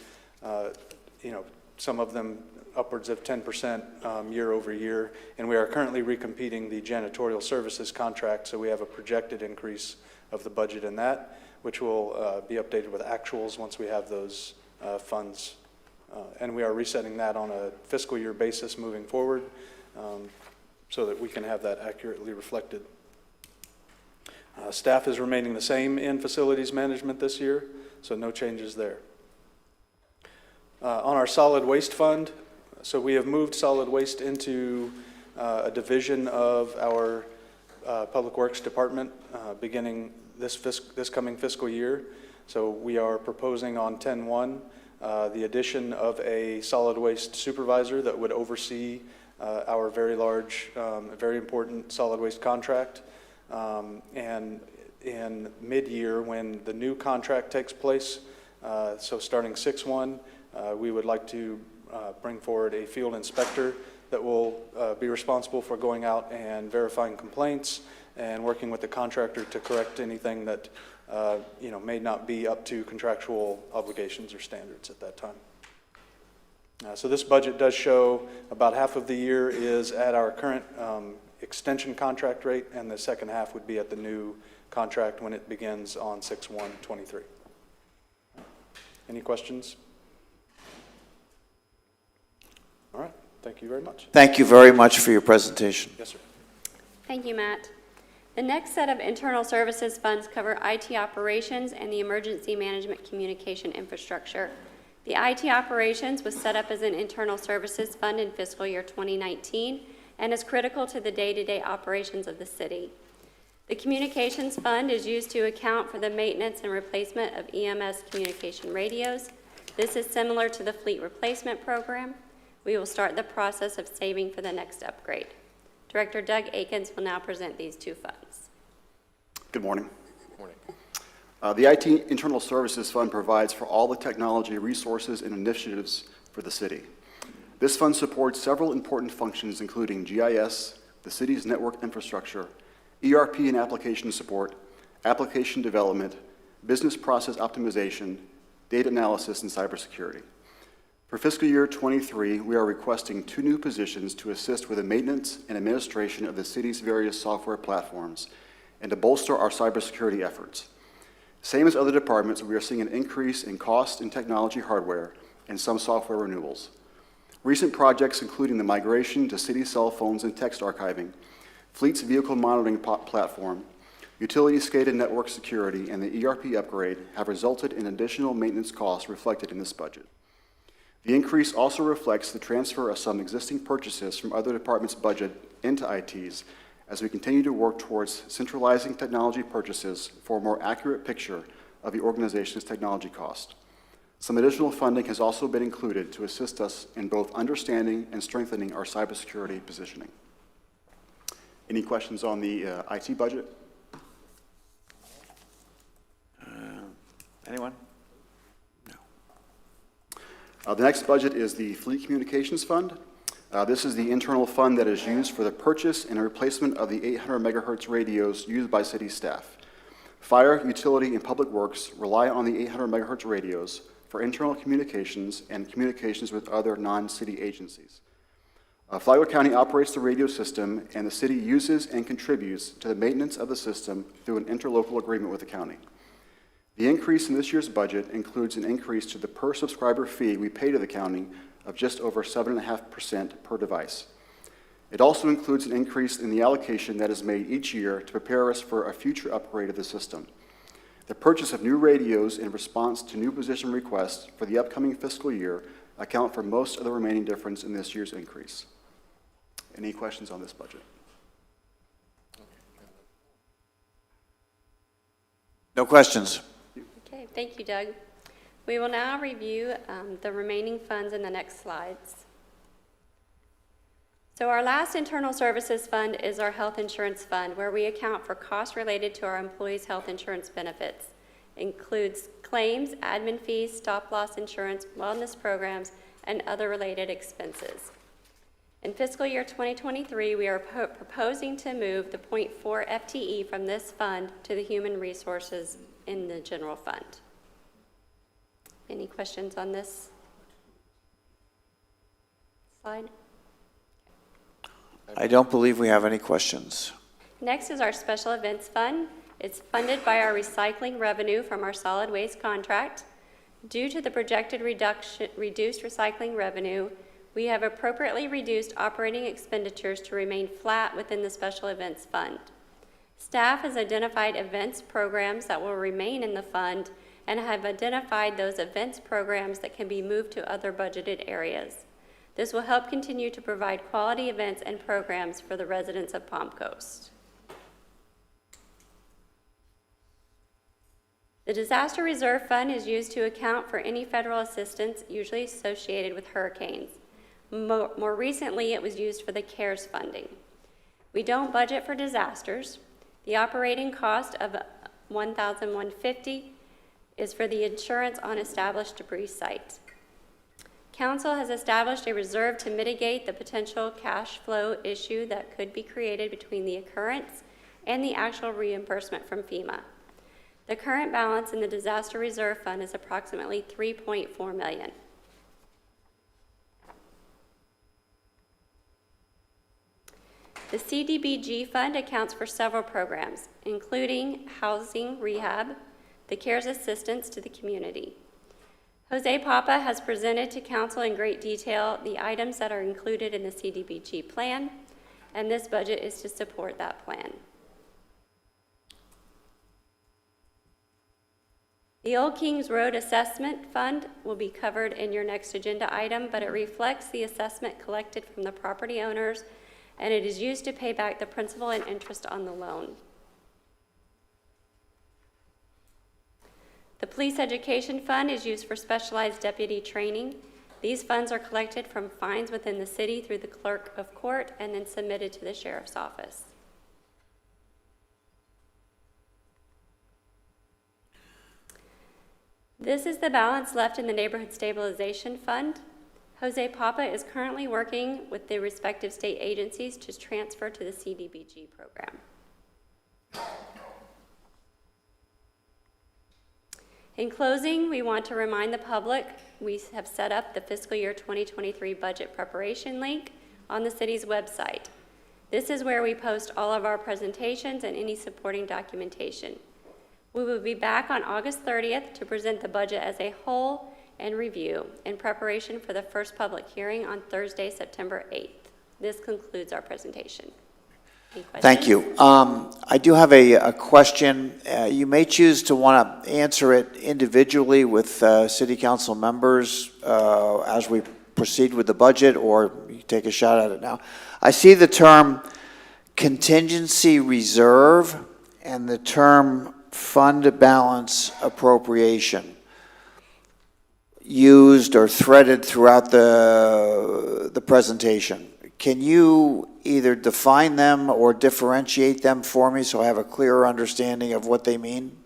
some of them upwards of 10% year over year. And we are currently recompeting the janitorial services contract, so we have a projected increase of the budget in that, which will be updated with actuals once we have those funds. And we are resetting that on a fiscal year basis moving forward so that we can have that accurately reflected. Staff is remaining the same in facilities management this year, so no changes there. On our solid waste fund, so we have moved solid waste into a division of our Public Works Department beginning this coming fiscal year. So we are proposing on 10/1 the addition of a solid waste supervisor that would oversee our very large, very important solid waste contract. And in mid-year, when the new contract takes place, so starting 6/1, we would like to bring forward a field inspector that will be responsible for going out and verifying complaints and working with the contractor to correct anything that may not be up to contractual obligations or standards at that time. So this budget does show about half of the year is at our current extension contract rate, and the second half would be at the new contract when it begins on 6/1/23. Any questions? All right, thank you very much. Thank you very much for your presentation. Yes, sir. Thank you, Matt. The next set of internal services funds cover IT operations and the emergency management communication infrastructure. The IT operations was set up as an internal services fund in fiscal year 2019 and is critical to the day-to-day operations of the city. The communications fund is used to account for the maintenance and replacement of EMS communication radios. This is similar to the fleet replacement program. We will start the process of saving for the next upgrade. Director Doug Akins will now present these two funds. Good morning. Morning. The IT Internal Services Fund provides for all the technology resources and initiatives for the city. This fund supports several important functions, including GIS, the city's network infrastructure, ERP and application support, application development, business process optimization, data analysis, and cybersecurity. For fiscal year 23, we are requesting 2 new positions to assist with the maintenance and administration of the city's various software platforms and to bolster our cybersecurity efforts. Same as other departments, we are seeing an increase in cost in technology hardware and some software renewals. Recent projects, including the migration to city cell phones and text archiving, Fleet's vehicle monitoring platform, utility SCADA network security, and the ERP upgrade, have resulted in additional maintenance costs reflected in this budget. The increase also reflects the transfer of some existing purchases from other departments' budget into IT's as we continue to work towards centralizing technology purchases for a more accurate picture of the organization's technology cost. Some additional funding has also been included to assist us in both understanding and strengthening our cybersecurity positioning. Any questions on the IT budget? Anyone? The next budget is the Fleet Communications Fund. This is the internal fund that is used for the purchase and replacement of the 800 megahertz radios used by city staff. Fire, utility, and public works rely on the 800 megahertz radios for internal communications and communications with other non-city agencies. Flagler County operates the radio system, and the city uses and contributes to the maintenance of the system through an interlocal agreement with the county. The increase in this year's budget includes an increase to the per subscriber fee we pay to the county of just over 7.5% per device. It also includes an increase in the allocation that is made each year to prepare us for a future upgrade of the system. The purchase of new radios in response to new position requests for the upcoming fiscal year account for most of the remaining difference in this year's increase. Any questions on this budget? No questions. Okay, thank you, Doug. We will now review the remaining funds in the next slides. So our last internal services fund is our health insurance fund, where we account for costs related to our employees' health insurance benefits. It includes claims, admin fees, stop-loss insurance, wellness programs, and other related expenses. In fiscal year 2023, we are proposing to move the 0.4 FTE from this fund to the human resources in the general fund. Any questions on this slide? I don't believe we have any questions. Next is our special events fund. It's funded by our recycling revenue from our solid waste contract. Due to the projected reduced recycling revenue, we have appropriately reduced operating expenditures to remain flat within the special events fund. Staff has identified events programs that will remain in the fund and have identified those events programs that can be moved to other budgeted areas. This will help continue to provide quality events and programs for the residents of Palm Coast. The Disaster Reserve Fund is used to account for any federal assistance usually associated with hurricanes. More recently, it was used for the CARES funding. We don't budget for disasters. The operating cost of $1,150 is for the insurance on established debris sites. Council has established a reserve to mitigate the potential cash flow issue that could be created between the occurrence and the actual reimbursement from FEMA. The current balance in the Disaster Reserve Fund is approximately $3.4 million. The Cdbg Fund accounts for several programs, including housing rehab, the CARES assistance to the community. Jose Papa has presented to Council in great detail the items that are included in the Cdbg plan, and this budget is to support that plan. The Old Kings Road Assessment Fund will be covered in your next agenda item, but it reflects the assessment collected from the property owners, and it is used to pay back the principal and interest on the loan. The Police Education Fund is used for specialized deputy training. These funds are collected from fines within the city through the clerk of court and then submitted to the sheriff's office. This is the balance left in the Neighborhood Stabilization Fund. Jose Papa is currently working with the respective state agencies to transfer to the Cdbg program. In closing, we want to remind the public we have set up the fiscal year 2023 budget preparation link on the city's website. This is where we post all of our presentations and any supporting documentation. We will be back on August 30th to present the budget as a whole and review in preparation for the first public hearing on Thursday, September 8th. This concludes our presentation. Any questions? Thank you. I do have a question. You may choose to want to answer it individually with city council members as we proceed with the budget, or you take a shot at it now. I see the term contingency reserve and the term fund balance appropriation used or threaded throughout the presentation. Can you either define them or differentiate them for me so I have a clearer understanding of what they mean?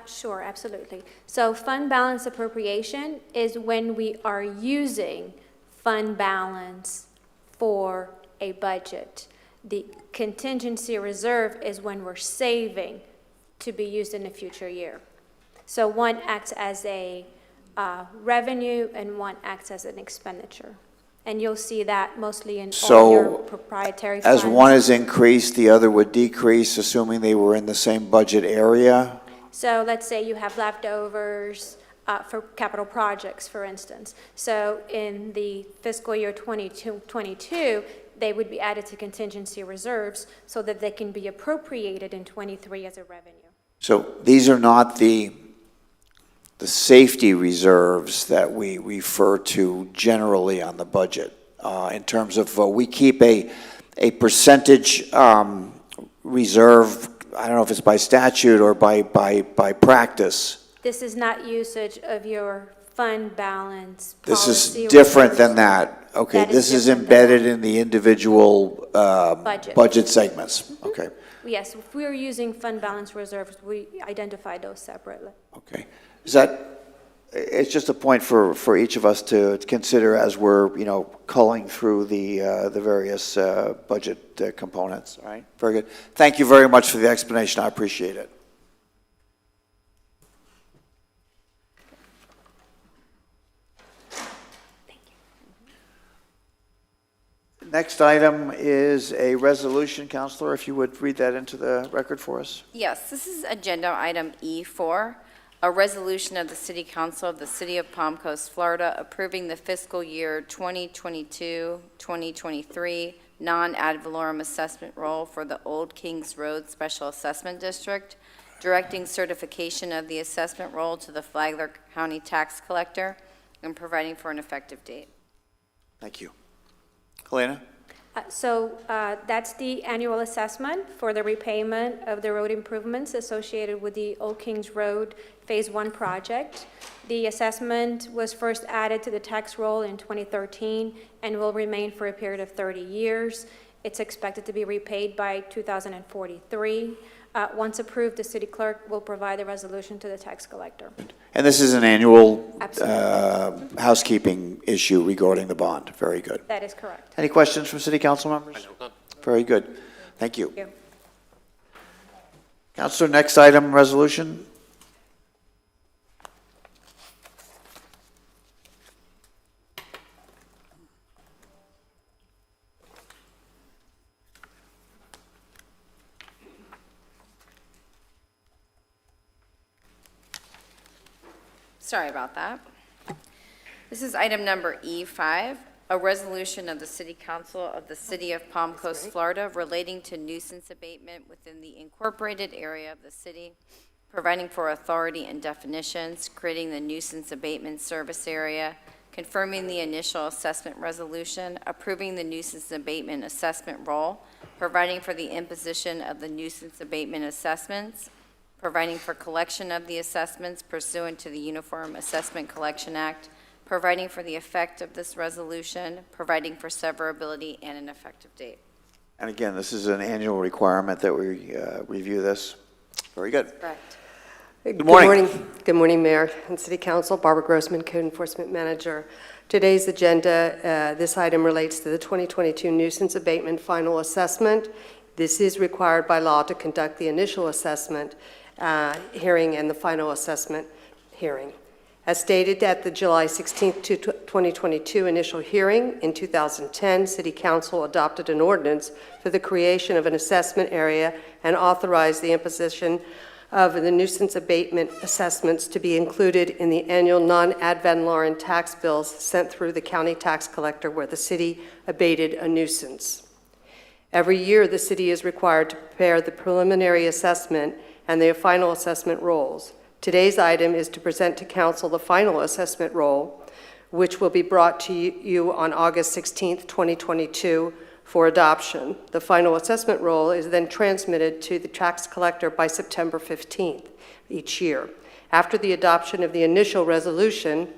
Sure, absolutely. So fund balance appropriation is when we are using fund balance for a budget. The contingency reserve is when we're saving to be used in a future year. So one acts as a revenue and one acts as an expenditure. And you'll see that mostly in all your proprietary funds. As one is increased, the other would decrease, assuming they were in the same budget area? So let's say you have leftovers for capital projects, for instance. So in the fiscal year 22, they would be added to contingency reserves so that they can be appropriated in 23 as a revenue. So these are not the safety reserves that we refer to generally on the budget, in terms of we keep a percentage reserve. I don't know if it's by statute or by practice. This is not usage of your fund balance. This is different than that. Okay, this is embedded in the individual budget segments. Okay. Yes, if we're using fund balance reserves, we identify those separately. Okay. Is that, it's just a point for each of us to consider as we're, culling through the various budget components. All right, very good. Thank you very much for the explanation. I appreciate it. Next item is a resolution. Counselor, if you would read that into the record for us. Yes, this is agenda item E4, a resolution of the City Council of the City of Palm Coast, Florida, approving the fiscal year 2022-2023 non-ad valorem assessment roll for the Old Kings Road Special Assessment District, directing certification of the assessment roll to the Flagler County Tax Collector, and providing for an effective date. Thank you. Helena? So that's the annual assessment for the repayment of the road improvements associated with the Old Kings Road Phase 1 project. The assessment was first added to the tax roll in 2013 and will remain for a period of 30 years. It's expected to be repaid by 2043. Once approved, the city clerk will provide the resolution to the tax collector. And this is an annual housekeeping issue regarding the bond. Very good. That is correct. Any questions from city council members? Very good. Thank you. Thank you. Councilor, next item, resolution. Sorry about that. This is item number E5, a resolution of the City Council of the City of Palm Coast, Florida, relating to nuisance abatement within the incorporated area of the city, providing for authority and definitions, creating the nuisance abatement service area, confirming the initial assessment resolution, approving the nuisance abatement assessment roll, providing for the imposition of the nuisance abatement assessments, providing for collection of the assessments pursuant to the Uniform Assessment Collection Act, providing for the effect of this resolution, providing for severability and an effective date. And again, this is an annual requirement that we review this. Very good. Correct. Good morning. Good morning, Mayor and City Council. Barbara Grossman, Code Enforcement Manager. Today's agenda, this item relates to the 2022 nuisance abatement final assessment. This is required by law to conduct the initial assessment hearing and the final assessment hearing. As stated at the July 16, 2022 initial hearing, in 2010, City Council adopted an ordinance for the creation of an assessment area and authorized the imposition of the nuisance abatement assessments to be included in the annual non-ad valorem tax bills sent through the county tax collector where the city abated a nuisance. Every year, the city is required to prepare the preliminary assessment and the final assessment rolls. Today's item is to present to council the final assessment roll, which will be brought to you on August 16, 2022 for adoption. The final assessment roll is then transmitted to the tax collector by September 15th each year. After the adoption of the initial resolution,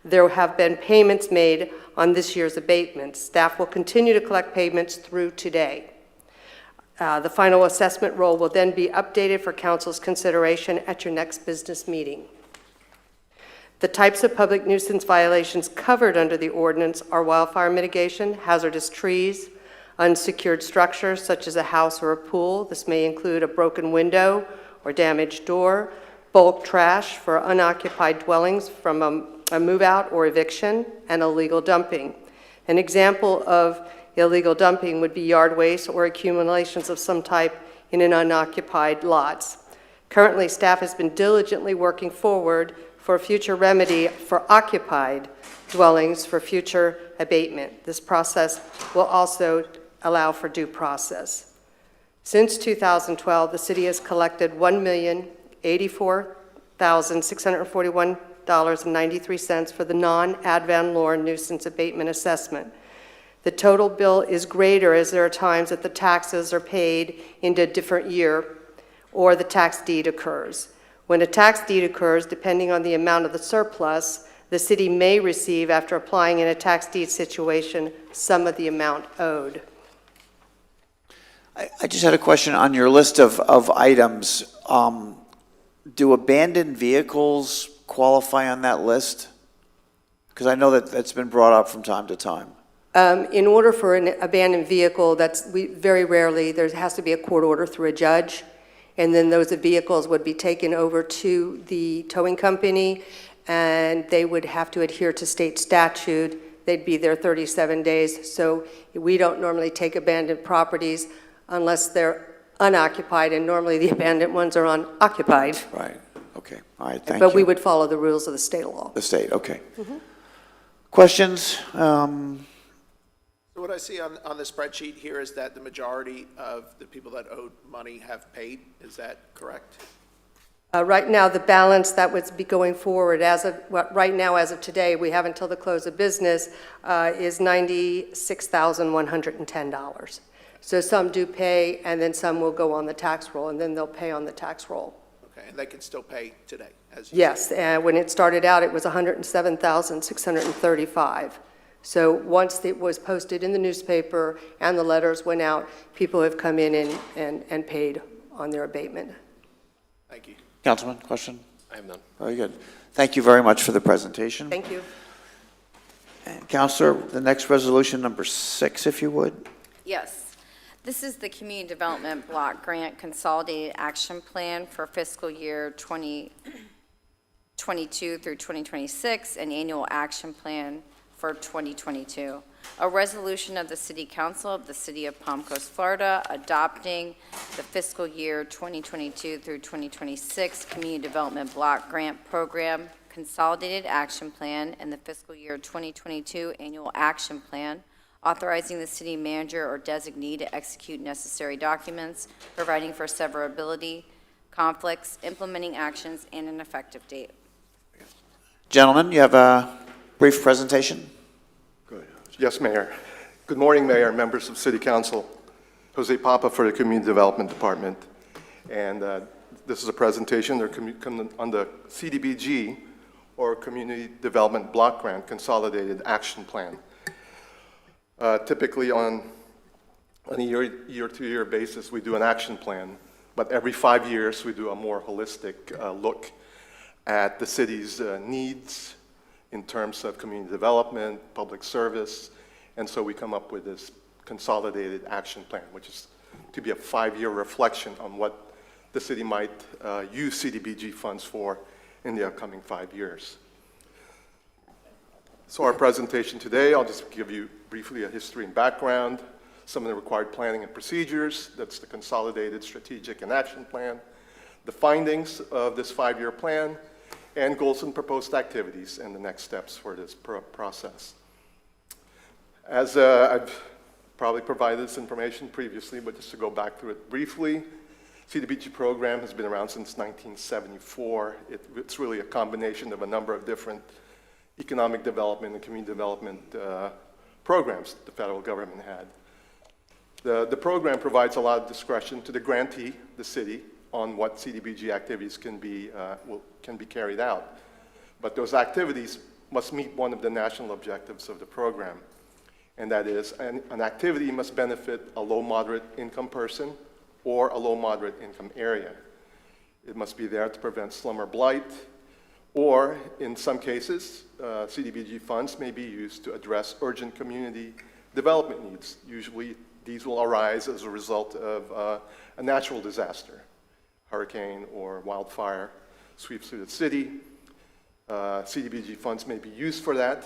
there have been payments made on this year's abatements. Staff will continue to collect payments through today. The final assessment roll will then be updated for council's consideration at your next business meeting. The types of public nuisance violations covered under the ordinance are wildfire mitigation, hazardous trees, unsecured structures such as a house or a pool. This may include a broken window or damaged door, bulk trash for unoccupied dwellings from a move-out or eviction, and illegal dumping. An example of illegal dumping would be yard waste or accumulations of some type in an unoccupied lots. Currently, staff has been diligently working forward for a future remedy for occupied dwellings for future abatement. This process will also allow for due process. Since 2012, the city has collected $1,084,641.93 for the non-ad valorem nuisance abatement assessment. The total bill is greater as there are times that the taxes are paid into a different year or the tax deed occurs. When a tax deed occurs, depending on the amount of the surplus, the city may receive, after applying in a tax deed situation, some of the amount owed. I just had a question on your list of items. Do abandoned vehicles qualify on that list? Because I know that that's been brought up from time to time. In order for an abandoned vehicle, very rarely, there has to be a court order through a judge, and then those vehicles would be taken over to the towing company, and they would have to adhere to state statute. They'd be there 37 days, so we don't normally take abandoned properties unless they're unoccupied, and normally the abandoned ones are unoccupied. Right, okay, all right, thank you. But we would follow the rules of the state law. The state, okay. Mm-hmm. Questions? So what I see on the spreadsheet here is that the majority of the people that owed money have paid. Is that correct? Right now, the balance that would be going forward right now, as of today, we have until the close of business, is $96,110. So some do pay, and then some will go on the tax roll, and then they'll pay on the tax roll. Okay, and they can still pay today? Yes, when it started out, it was $107,635. So once it was posted in the newspaper and the letters went out, people have come in and paid on their abatement. Thank you. Councilman, question? I have none. Very good. Thank you very much for the presentation. Thank you. And Councilor, the next resolution, number 6, if you would. Yes. This is the Community Development Block Grant Consolidated Action Plan for fiscal year 2022 through 2026 and Annual Action Plan for 2022. A resolution of the City Council of the City of Palm Coast, Florida, adopting the fiscal year 2022 through 2026 Community Development Block Grant Program Consolidated Action Plan and the fiscal year 2022 Annual Action Plan, authorizing the city manager or designee to execute necessary documents, providing for severability, conflicts, implementing actions, and an effective date. Gentlemen, you have a brief presentation? Good. Yes, Mayor. Good morning, Mayor, members of City Council. Jose Papa for the Community Development Department. And this is a presentation on the CDBG, or Community Development Block Grant Consolidated Action Plan. Typically on a year-to-year basis, we do an action plan, but every 5 years we do a more holistic look at the city's needs in terms of community development, public service, and so we come up with this consolidated action plan, which is to be a 5-year reflection on what the city might use CDBG funds for in the upcoming 5 years. So our presentation today, I'll just give you briefly a history and background, some of the required planning and procedures, that's the Consolidated Strategic and Action Plan, the findings of this 5-year plan, and goals and proposed activities and the next steps for this process. As I've probably provided this information previously, but just to go back through it briefly, Cdbg Program has been around since 1974. It's really a combination of a number of different economic development and community development programs that the federal government had. The program provides a lot of discretion to the grantee, the city, on what CDBG activities can be carried out. But those activities must meet one of the national objectives of the program, and that is an activity must benefit a low-moderate income person or a low-moderate income area. It must be there to prevent slum or blight, Or in some cases, CDBG funds may be used to address urgent community development needs. Usually these will arise as a result of a natural disaster, hurricane or wildfire sweeps through the city. CDBG funds may be used for that,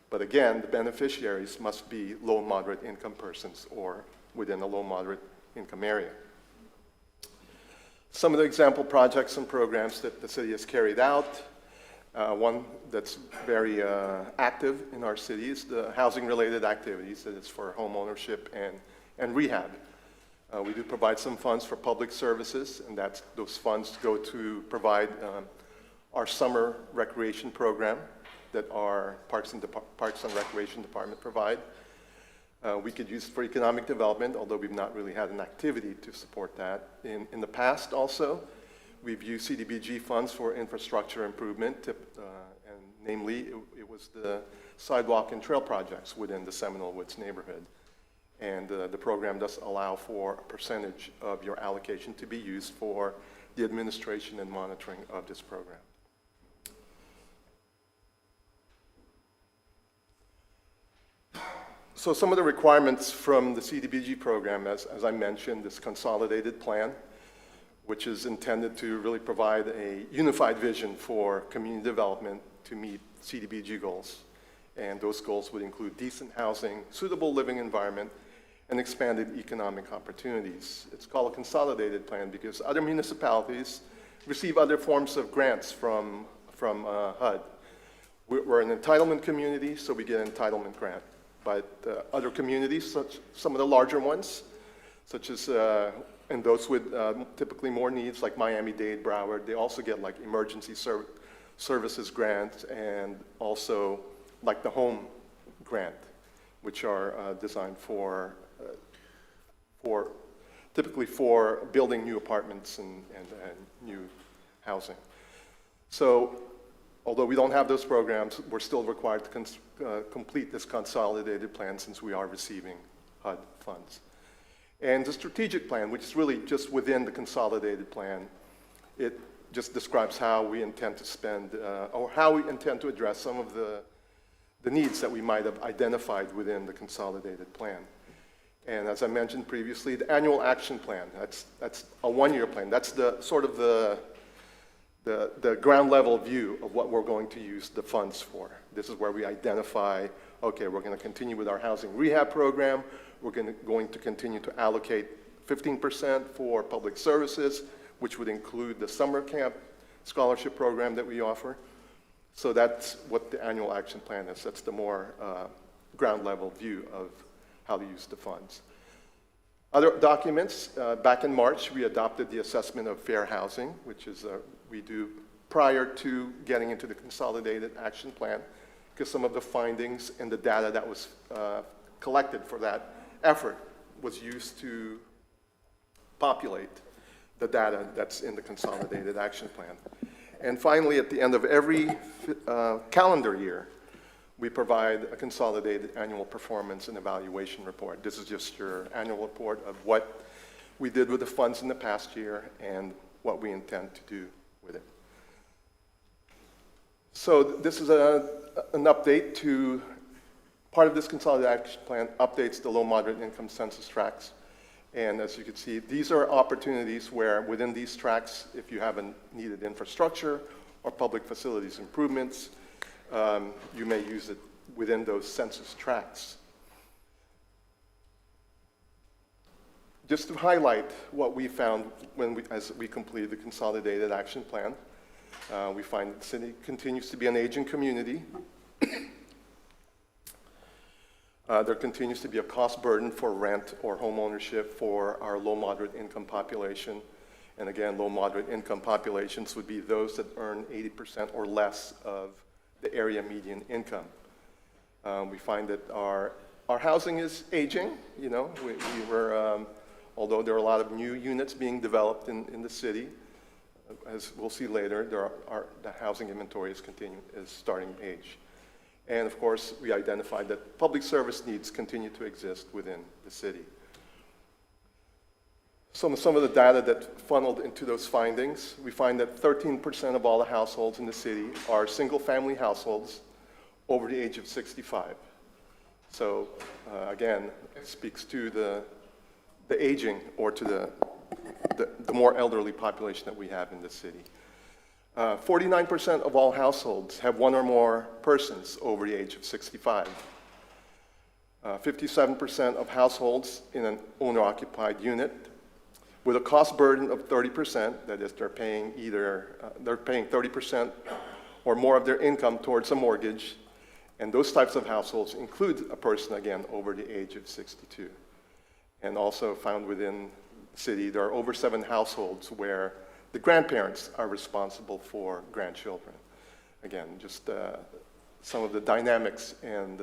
but again, the beneficiaries must be low and moderate income persons or within a low moderate income area. Some of the example projects and programs that the city has carried out, one that's very active in our city is the housing-related activities, that is for home ownership and rehab. We do provide some funds for public services, and those funds go to provide our summer recreation program that our Parks and Recreation Department provide. We could use it for economic development, although we've not really had an activity to support that. In the past also, we've used CDBG funds for infrastructure improvement, and namely, it was the sidewalk and trail projects within the Seminole Woods neighborhood. And the program does allow for a percentage of your allocation to be used for the administration and monitoring of this program. So some of the requirements from the CDBG program, as I mentioned, this consolidated plan, which is intended to really provide a unified vision for community development to meet CDBG goals. And those goals would include decent housing, suitable living environment, and expanded economic opportunities. It's called a consolidated plan because other municipalities receive other forms of grants from HUD. We're an entitlement community, so we get an entitlement grant. But other communities, some of the larger ones, such as, and those with typically more needs, like Miami-Dade, Broward, they also get like emergency services grants and also like the home grant, which are designed typically for building new apartments and new housing. So although we don't have those programs, we're still required to complete this consolidated plan since we are receiving HUD funds. And the strategic plan, which is really just within the consolidated plan, it just describes how we intend to spend, or how we intend to address some of the needs that we might have identified within the consolidated plan. And as I mentioned previously, the annual action plan, that's a one-year plan. That's the sort of the ground level view of what we're going to use the funds for. This is where we identify, okay, we're going to continue with our housing rehab program. We're going to continue to allocate 15% for public services, which would include the summer camp scholarship program that we offer. So that's what the annual action plan is. That's the more ground level view of how to use the funds. Other documents, back in March, we adopted the assessment of fair housing, which is we do prior to getting into the consolidated action plan, because some of the findings and the data that was collected for that effort was used to populate the data that's in the consolidated action plan. And finally, at the end of every calendar year, we provide a consolidated annual performance and evaluation report. This is just your annual report of what we did with the funds in the past year and what we intend to do with it. So this is an update to part of this consolidated action plan updates the low moderate income census tracts. And as you can see, these are opportunities where within these tracts, if you have a needed infrastructure or public facilities improvements, you may use it within those census tracts. Just to highlight what we found as we completed the consolidated action plan, we find that the city continues to be an aging community. There continues to be a cost burden for rent or home ownership for our low moderate income population. And again, low moderate income populations would be those that earn 80% or less of the area median income. We find that our housing is aging. You know, we were, although there are a lot of new units being developed in the city, as we'll see later, the housing inventory is starting to age. And of course, we identified that public service needs continue to exist within the city. some of the data that funneled into those findings, we find that 13% of all the households in the city are single-family households over the age of 65. So again, it speaks to the aging or to the more elderly population that we have in the city. 49% of all households have one or more persons over the age of 65. 57% of households in an owner-occupied unit with a cost burden of 30%, that is, they're paying 30% or more of their income towards a mortgage, and those types of households include a person, again, over the age of 62. And also found within the city, there are over 7 households where the grandparents are responsible for grandchildren. Again, just some of the dynamics and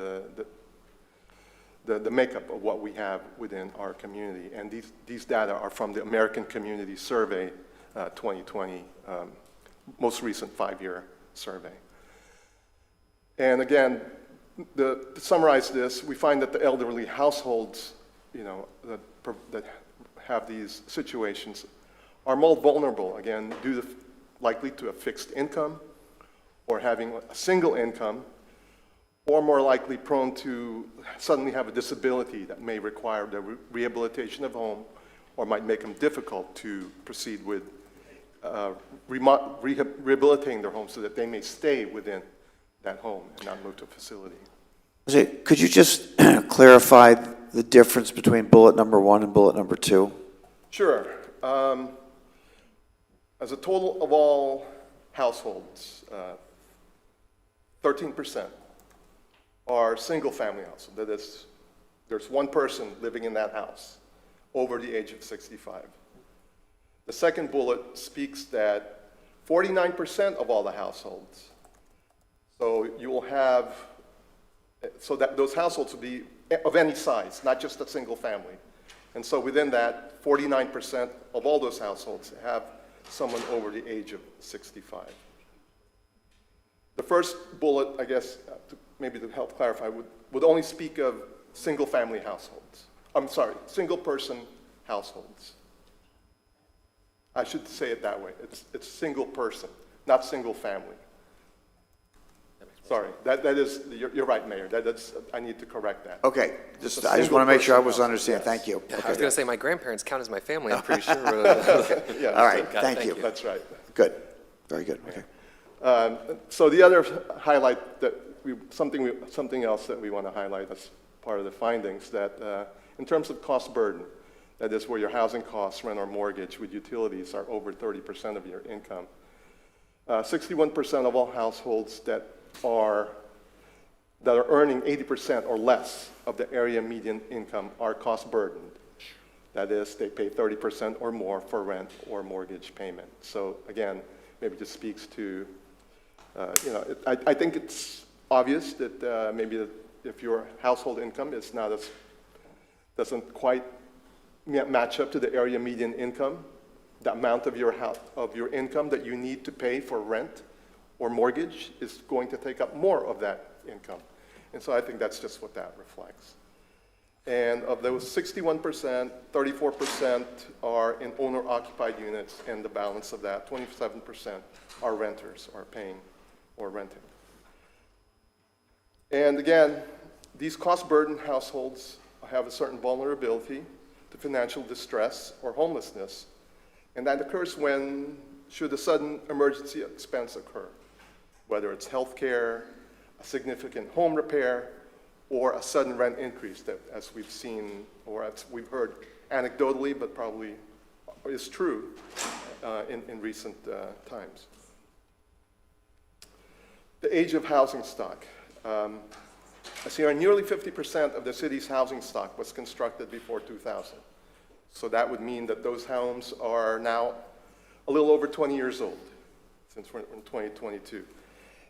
the makeup of what we have within our community. And these data are from the American Community Survey 2020, most recent 5-year survey. And again, to summarize this, we find that the elderly households, that have these situations are more vulnerable, again, likely to a fixed income or having a single income, or more likely prone to suddenly have a disability that may require the rehabilitation of home or might make them difficult to proceed with rehabilitating their home so that they may stay within that home and not move to a facility. Could you just clarify the difference between bullet number 1 and bullet number 2? Sure. As a total of all households, 13% are single-family households. That is, there's one person living in that house over the age of 65. The second bullet speaks that 49% of all the households, so you will have, so that those households will be of any size, not just a single family. And so within that, 49% of all those households have someone over the age of 65. The first bullet, I guess, maybe to help clarify, would only speak of single-family households. I'm sorry, single-person households. I should say it that way. It's single person, not single family. Sorry, that is, you're right, Mayor. I need to correct that. Okay, I just want to make sure I was understanding. Thank you. I was going to say my grandparents count as my family, I'm pretty sure. Yeah, all right, thank you. That's right. Good, very good, okay. So the other highlight that something else that we want to highlight as part of the findings, that in terms of cost burden, that is where your housing costs, rent or mortgage with utilities are over 30% of your income. 61% of all households that are earning 80% or less of the area median income are cost burdened. That is, they pay 30% or more for rent or mortgage payment. So again, maybe just speaks to, I think it's obvious that maybe if your household income is not doesn't quite match up to the area median income, the amount of your income that you need to pay for rent or mortgage is going to take up more of that income. And so I think that's just what that reflects. And of those 61%, 34% are in owner-occupied units, and the balance of that, 27%, are renters, are paying or renting. And again, these cost-burdened households have a certain vulnerability to financial distress or homelessness, and that occurs should a sudden emergency expense occur, whether it's health care, a significant home repair, or a sudden rent increase that, as we've seen, or as we've heard anecdotally, but probably is true in recent times. The age of housing stock. I see nearly 50% of the city's housing stock was constructed before 2000. So that would mean that those homes are now a little over 20 years old, since we're in 2022.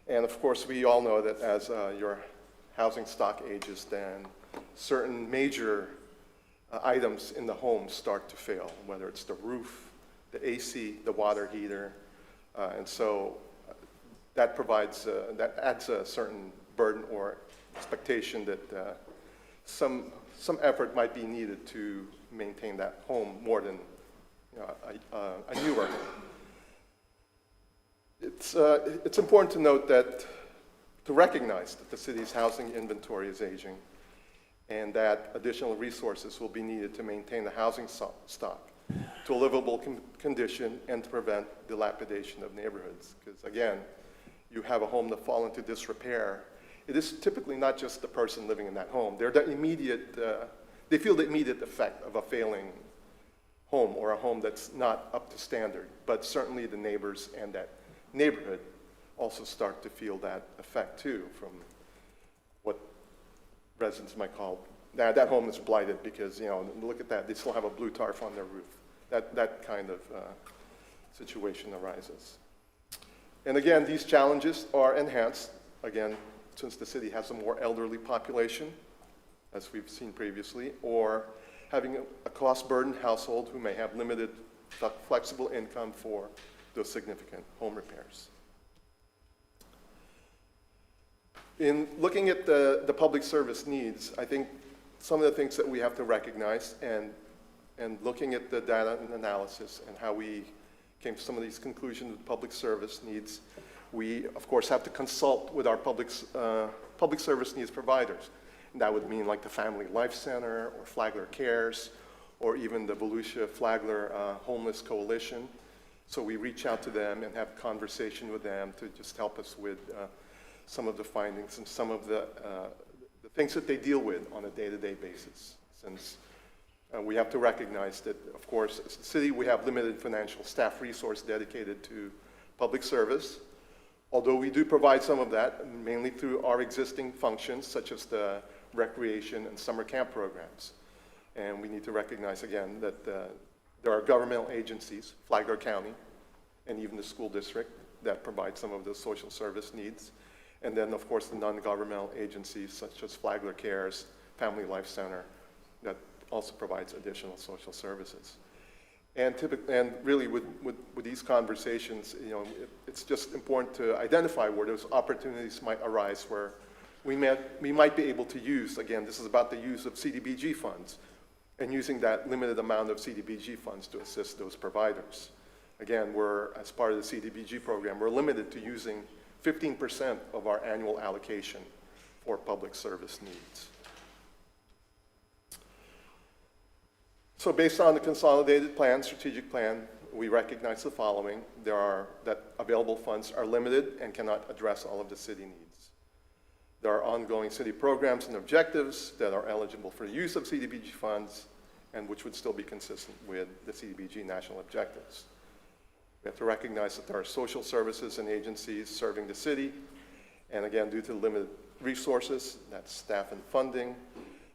And of course, we all know that as your housing stock ages, then certain major items in the home start to fail, whether it's the roof, the AC, the water heater. And so that adds a certain burden or expectation that some effort might be needed to maintain that home more than It's important to note that, to recognize that the city's housing inventory is aging and that additional resources will be needed to maintain the housing stock to a livable condition and to prevent dilapidation of neighborhoods. Because again, you have a home that fall into disrepair. It is typically not just the person living in that home. They're the immediate, they feel the immediate effect of a failing home or a home that's not up to standard, but certainly the neighbors and that neighborhood also start to feel that effect too from what residents might call, that home is blighted because, you know, look at that, they still have a blue tarp on their roof. That kind of situation arises. And again, these challenges are enhanced, again, since the city has a more elderly population, as we've seen previously, or having a cost-burdened household who may have limited flexible income for those significant home repairs. In looking at the public service needs, I think some of the things that we have to recognize and looking at the data and analysis and how we came to some of these conclusions with public service needs, we, of course, have to consult with our public service needs providers. And that would mean like the Family Life Center or Flagler Cares or even the Volusia Flagler Homeless Coalition. So we reach out to them and have conversation with them to just help us with some of the findings and some of the things that they deal with on a day-to-day basis. Since we have to recognize that, of course, as a city, we have limited financial staff resource dedicated to public service. Although we do provide some of that, mainly through our existing functions, such as the recreation and summer camp programs. And we need to recognize, again, that there are governmental agencies, Flagler County, and even the school district, that provide some of those social service needs. And then, of course, the non-governmental agencies, such as Flagler Cares, Family Life Center, that also provides additional social services. And really with these conversations, you know, it's just important to identify where those opportunities might arise where we might be able to use, again, this is about the use of Cdbg funds and using that limited amount of Cdbg funds to assist those providers. Again, as part of the Cdbg program, we're limited to using 15% of our annual allocation for public service needs. So based on the consolidated plan, strategic plan, we recognize the following. That available funds are limited and cannot address all of the city needs. There are ongoing city programs and objectives that are eligible for use of Cdbg funds and which would still be consistent with the Cdbg national objectives. We have to recognize that there are social services and agencies serving the city, and again, due to limited resources, that's staff and funding,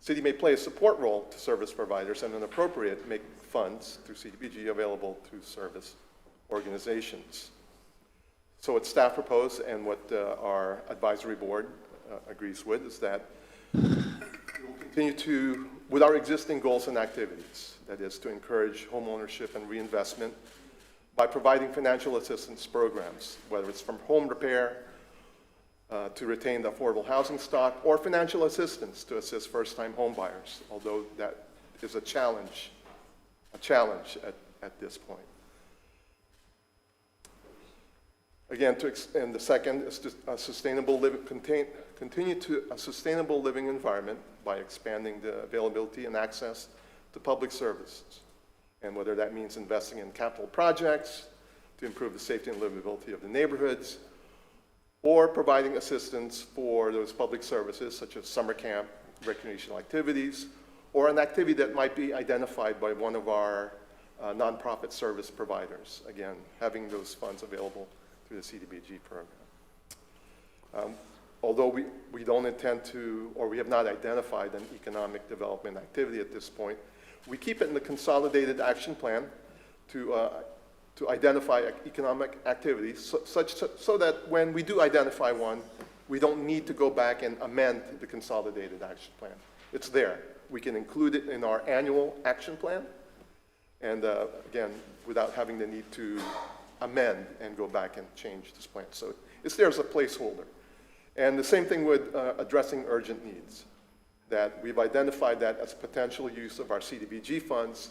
city may play a support role to service providers and when appropriate, make funds through Cdbg available to service organizations. So what staff propose and what our advisory board agrees with is that we will continue with our existing goals and activities, that is to encourage home ownership and reinvestment by providing financial assistance programs, whether it's from home repair, to retain the affordable housing stock, or financial assistance to assist first-time home buyers, although that is a challenge at this point. Again, and the second is to continue to a sustainable living environment by expanding the availability and access to public services, and whether that means investing in capital projects to improve the safety and livability of the neighborhoods, or providing assistance for those public services such as summer camp, recreational activities, or an activity that might be identified by one of our nonprofit service providers. Again, having those funds available through the Cdbg program. Although we don't intend to, or we have not identified an economic development activity at this point, we keep it in the consolidated action plan to identify economic activities so that when we do identify one, we don't need to go back and amend the consolidated action plan. It's there. We can include it in our annual action plan, and again, without having the need to amend and go back and change this plan. So it's there as a placeholder. And the same thing with addressing urgent needs, that we've identified that as potential use of our Cdbg funds,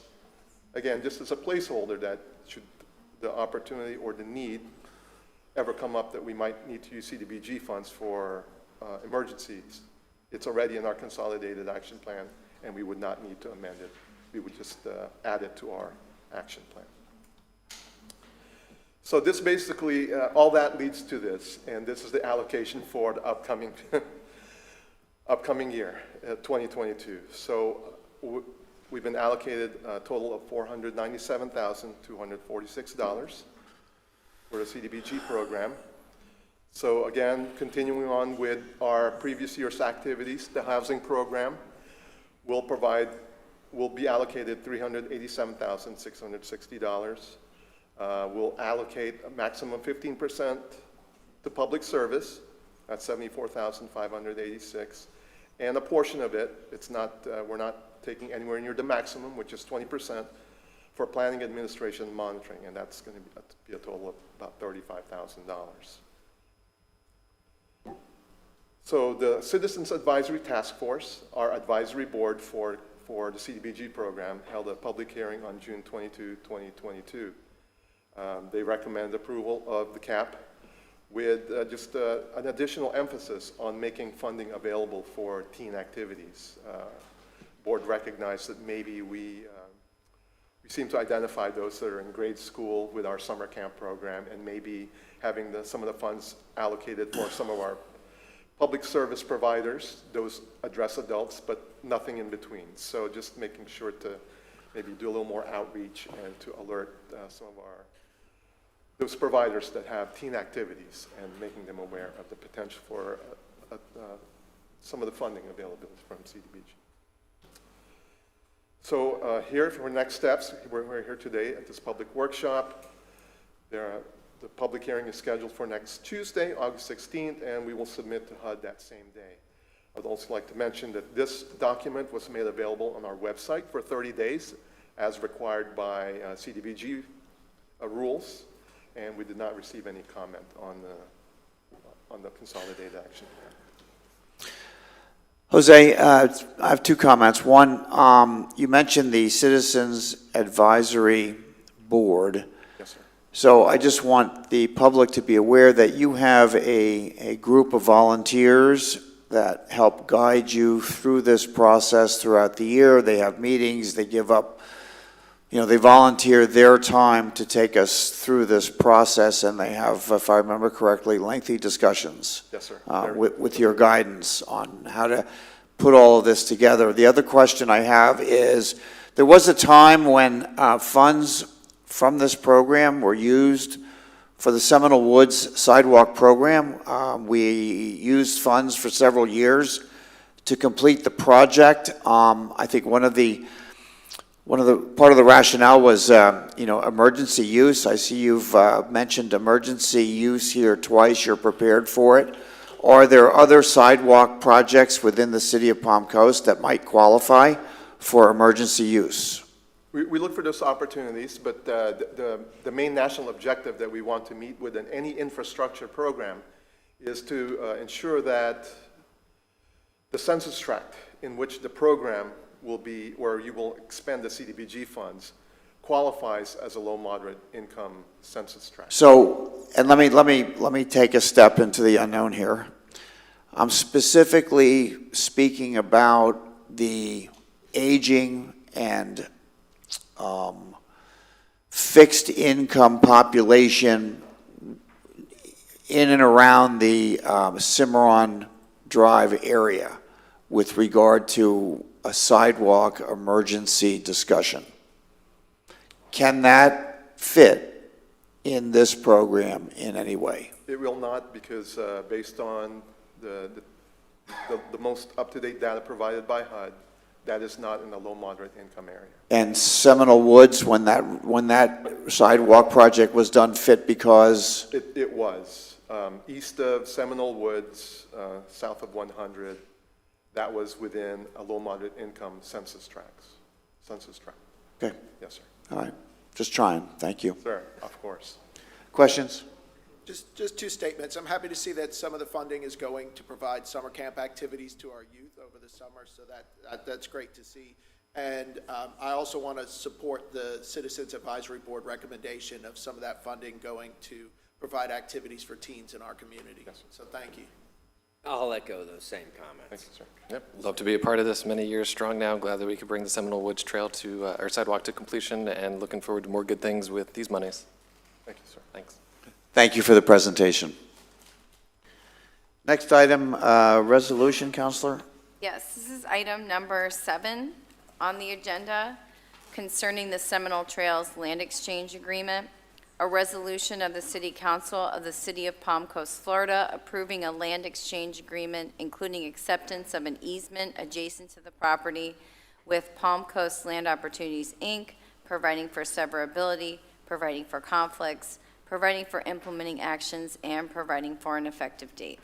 again, just as a placeholder that should the opportunity or the need ever come up that we might need to use CDBG funds for emergencies, it's already in our consolidated action plan, and we would not need to amend it. We would just add it to our action plan. So this basically, all that leads to this, and this is the allocation for the upcoming upcoming year, 2022. So we've been allocated a total of $497,246 for the CDBG program. So again, continuing on with our previous year's activities, the housing program will be allocated $387,660. We'll allocate a maximum 15% to public service, that's $74,586. And a portion of it, it's not, we're not taking anywhere near the maximum, which is 20%, for planning, administration, and monitoring, and that's going to be a total of about $35,000. So the Citizens Advisory Task Force, our advisory board for the CDBG program, held a public hearing on June 22, 2022. They recommend approval of the cap with just an additional emphasis on making funding available for teen activities. Board recognized that maybe we seem to identify those that are in grade school with our summer camp program, and maybe having some of the funds allocated for some of our public service providers. Those address adults, but nothing in between. So just making sure to maybe do a little more outreach and to alert some of those providers that have teen activities and making them aware of the potential for some of the funding available from CDBG. So here for next steps, we're here today at this public workshop. The public hearing is scheduled for next Tuesday, August 16th, and we will submit to HUD that same day. I'd also like to mention that this document was made available on our website for 30 days as required by CDBG rules, and we did not receive any comment on the consolidated action plan. Jose, I have two comments. One, you mentioned the Citizens Advisory Board. Yes, sir. So I just want the public to be aware that you have a group of volunteers that help guide you through this process throughout the year. They have meetings, they give up, they volunteer their time to take us through this process, and they have, if I remember correctly, lengthy discussions. Yes, sir. With your guidance on how to put all of this together. The other question I have is, there was a time when funds from this program were used for the Seminole Woods Sidewalk Program. We used funds for several years to complete the project. I think part of the rationale was, emergency use. I see you've mentioned emergency use here twice. You're prepared for it. Are there other sidewalk projects within the city of Palm Coast that might qualify for emergency use? We look for those opportunities, but the main national objective that we want to meet with any infrastructure program is to ensure that the census tract in which the program will be, where you will expend the CDBG funds, qualifies as a low moderate income census tract. So, and let me take a step into the unknown here. I'm specifically speaking about the aging and fixed income population in and around the Cimarron Drive area with regard to a sidewalk emergency discussion. Can that fit in this program in any way? It will not, because based on the most up-to-date data provided by HUD, that is not in the low moderate income area. And Seminole Woods, when that sidewalk project was done, fit because? It was. East of Seminole Woods, south of 100, that was within a low moderate income census tract. Okay. Yes, sir. All right. Just trying. Thank you. Sir, of course. Questions? Just two statements. I'm happy to see that some of the funding is going to provide summer camp activities to our youth over the summer, so that's great to see. And I also want to support the Citizens Advisory Board recommendation of some of that funding going to provide activities for teens in our community. So thank you. I'll echo those same comments. Thank you, sir. Yep. Love to be a part of this, many years strong now. Glad that we could bring the Seminole Woods Trail to, or sidewalk to completion, and looking forward to more good things with these monies. Thank you, sir. Thanks. Thank you for the presentation. Next item, resolution, Counselor. Yes, this is item number 7 on the agenda concerning the Seminole Trails Land Exchange Agreement, a resolution of the City Council of the City of Palm Coast, Florida, approving a land exchange agreement including acceptance of an easement adjacent to the property with Palm Coast Land Opportunities, Inc., providing for severability, providing for conflicts, providing for implementing actions, and providing for an effective date.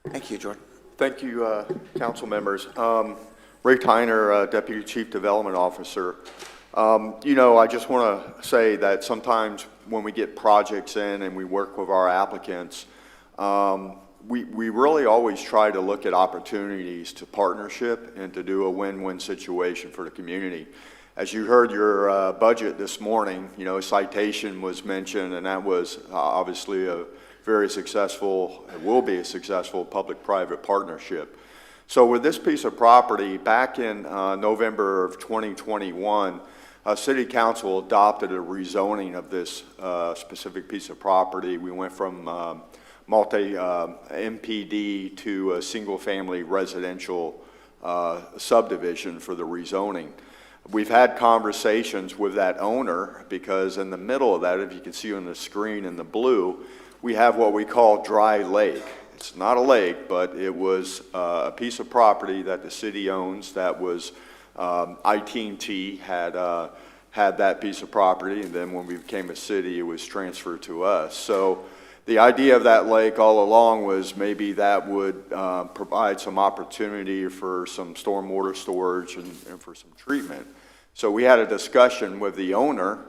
Thank you, Jordan. Thank you, council members. Ray Tyner, Deputy Chief Development Officer. I just want to say that sometimes when we get projects in and we work with our applicants, we really always try to look at opportunities to partnership and to do a win-win situation for the community. As you heard your budget this morning, Citation was mentioned, and that was obviously a very successful, it will be a successful public-private partnership. So with this piece of property, back in November of 2021, City Council adopted a rezoning of this specific piece of property. We went from multi-MPD to a single-family residential subdivision for the rezoning. We've had conversations with that owner because in the middle of that, if you can see on the screen in the blue, we have what we call dry lake. It's not a lake, but it was a piece of property that the city owns that was IT&T had that piece of property, and then when we became a city, it was transferred to us. So the idea of that lake all along was maybe that would provide some opportunity for some stormwater storage and for some treatment. So we had a discussion with the owner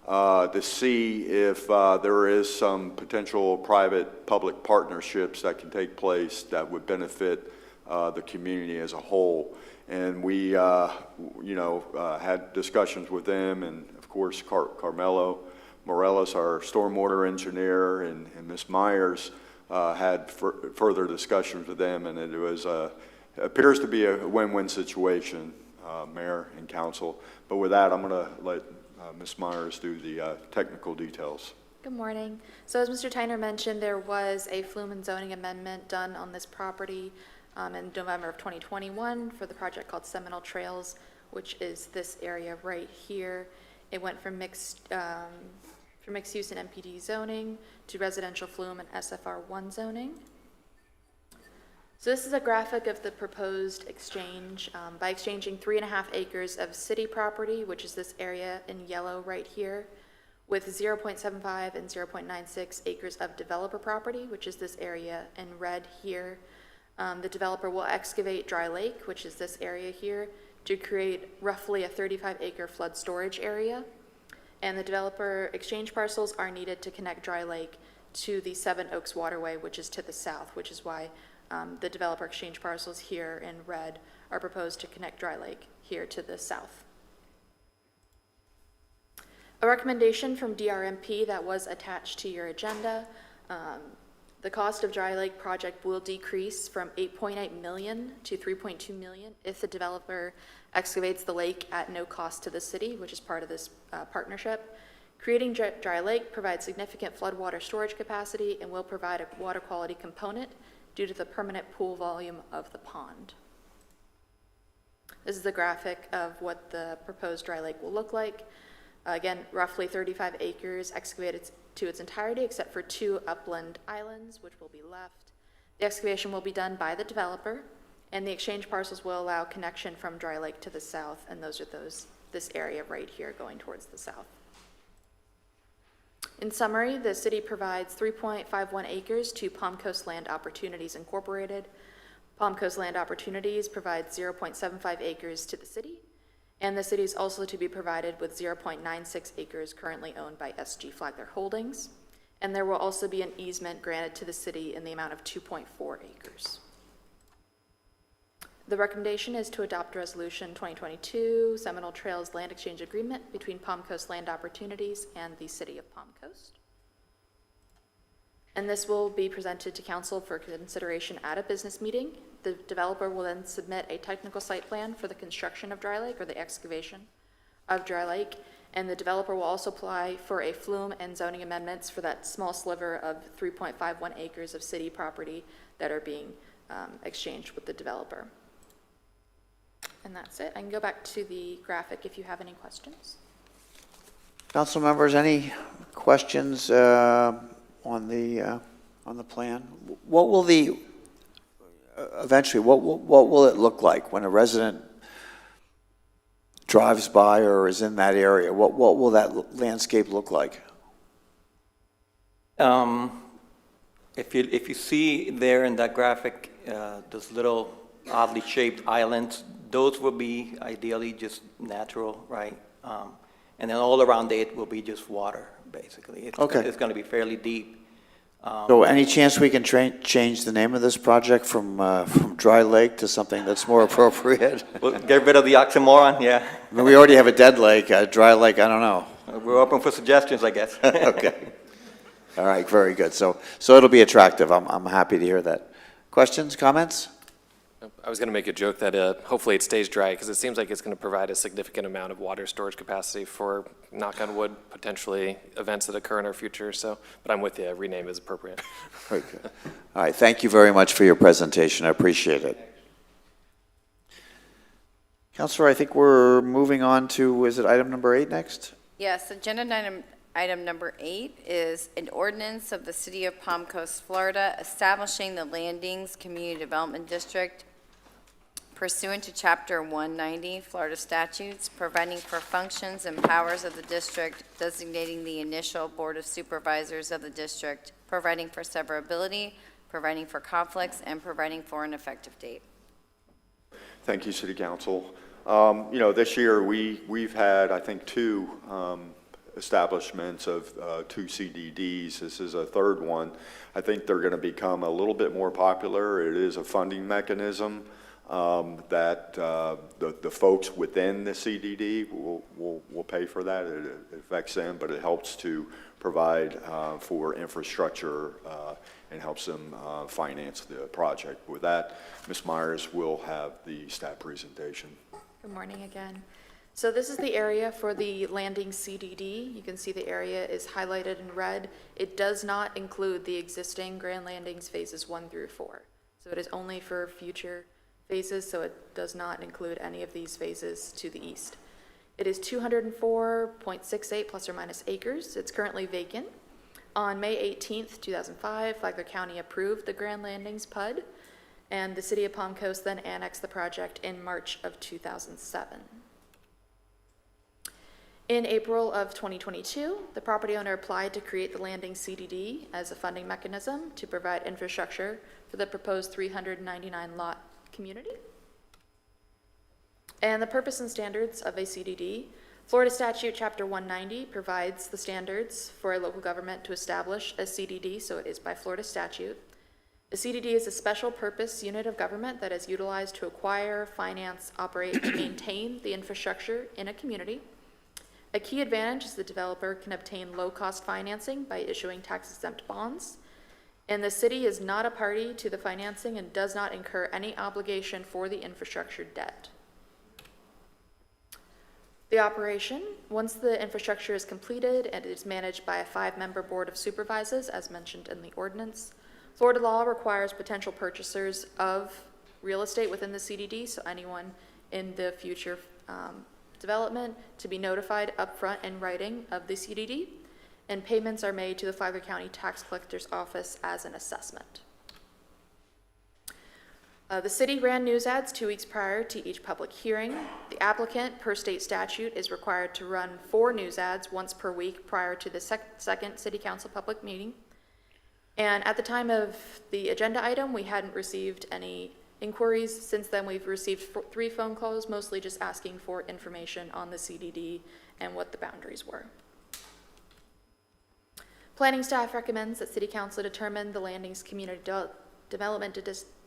to see if there is some potential private-public partnerships that can take place that would benefit the community as a whole. And we, had discussions with them, and of course, Carmelo Morales, our stormwater engineer, and Ms. Myers had further discussions with them, and it was appears to be a win-win situation, Mayor and Council. But with that, I'm going to let Ms. Myers do the technical details. Good morning. So as Mr. Tyner mentioned, there was a flume and zoning amendment done on this property in November of 2021 for the project called Seminole Trails, which is this area right here. It went from mixed use and MPD zoning to residential flume and SFR1 zoning. So this is a graphic of the proposed exchange. By exchanging 3.5 acres of city property, which is this area in yellow right here, with 0.75 and 0.96 acres of developer property, which is this area in red here. The developer will excavate dry lake, which is this area here, to create roughly a 35-acre flood storage area. And the developer exchange parcels are needed to connect dry lake to the Seven Oaks Waterway, which is to the south, which is why the developer exchange parcels here in red are proposed to connect dry lake here to the south. A recommendation from DRMP that was attached to your agenda. The cost of dry lake project will decrease from $8.8 million to $3.2 million if the developer excavates the lake at no cost to the city, which is part of this partnership. Creating dry lake provides significant floodwater storage capacity and will provide a water quality component due to the permanent pool volume of the pond. This is the graphic of what the proposed dry lake will look like. Again, roughly 35 acres excavated to its entirety except for 2 upland islands, which will be left. The excavation will be done by the developer, and the exchange parcels will allow connection from dry lake to the south, and those are this area right here going towards the south. In summary, the city provides 3.51 acres to Palm Coast Land Opportunities Incorporated. Palm Coast Land Opportunities provides 0.75 acres to the city, and the city is also to be provided with 0.96 acres currently owned by SG Flagler Holdings. And there will also be an easement granted to the city in the amount of 2.4 acres. The recommendation is to adopt Resolution 2022 Seminole Trails Land Exchange Agreement between Palm Coast Land Opportunities and the City of Palm Coast. and this will be presented to council for consideration at a business meeting. The developer will then submit a technical site plan for the construction of Dry Lake or the excavation of Dry Lake, and the developer will also apply for a flume and zoning amendments for that small sliver of 3.51 acres of city property that are being exchanged with the developer. And that's it. I can go back to the graphic if you have any questions. Council members, any questions on the plan? What will the eventually what will it look like when a resident drives by or is in that area? What will that landscape look like? If you see there in that graphic, those little oddly shaped islands, those will be ideally just natural, right? And then all around it will be just water, basically. It's going to be fairly deep. So any chance we can change the name of this project from Dry Lake to something that's more appropriate? We'll get rid of the oxymoron, yeah. I mean, we already have a dead lake, a dry lake, I don't know. We're open for suggestions, I guess. Okay. All right, very good. So it'll be attractive. I'm happy to hear that. Questions, comments? I was going to make a joke that hopefully it stays dry, because it seems like it's going to provide a significant amount of water storage capacity for, knock on wood, potentially events that occur in our future. So, but I'm with you. Rename is appropriate. Very good. All right, thank you very much for your presentation. I appreciate it. Councilor, I think we're moving on to, is it item number 8 next? Yes, agenda item number 8 is an ordinance of the City of Palm Coast, Florida, establishing the Landings Community Development District pursuant to Chapter 190 Florida statutes, providing for functions and powers of the district, designating the initial Board of Supervisors of the district, providing for severability, providing for conflicts, and providing for an effective date. Thank you, City Council. You know, this year we've had, I think, 2 establishments of 2 CDDs. This is a 3rd one. I think they're going to become a little bit more popular. It is a funding mechanism that the folks within the CDD will pay for that. It affects them, but it helps to provide for infrastructure and helps them finance the project. With that, Ms. Myers will have the staff presentation. Good morning again. So this is the area for the landing CDD. You can see the area is highlighted in red. It does not include the existing Grand Landings phases 1 through 4. So it is only for future phases, so it does not include any of these phases to the east. It is 204.68 plus or minus acres. It's currently vacant. On May 18th, 2005, Flagler County approved the Grand Landings PUD, and the City of Palm Coast then annexed the project in March of 2007. In April of 2022, the property owner applied to create the landing CDD as a funding mechanism to provide infrastructure for the proposed 399 lot community. And the purpose and standards of a CDD, Florida Statute Chapter 190 provides the standards for a local government to establish a CDD, so it is by Florida statute. The CDD is a special purpose unit of government that is utilized to acquire, finance, operate, and maintain the infrastructure in a community. A key advantage is the developer can obtain low-cost financing by issuing tax-exempt bonds, and the city is not a party to the financing and does not incur any obligation for the infrastructure debt. The operation, once the infrastructure is completed and it is managed by a 5-member board of supervisors, as mentioned in the ordinance, Florida law requires potential purchasers of real estate within the CDD, so anyone in the future development, to be notified upfront in writing of the CDD, and payments are made to the Flagler County Tax Collector's Office as an assessment. The city ran news ads 2 weeks prior to each public hearing. The applicant, per state statute, is required to run 4 news ads once per week prior to the second city council public meeting. And at the time of the agenda item, we hadn't received any inquiries. Since then, we've received 3 phone calls, mostly just asking for information on the CDD and what the boundaries were. Planning staff recommends that City Council determine the Landings Community Development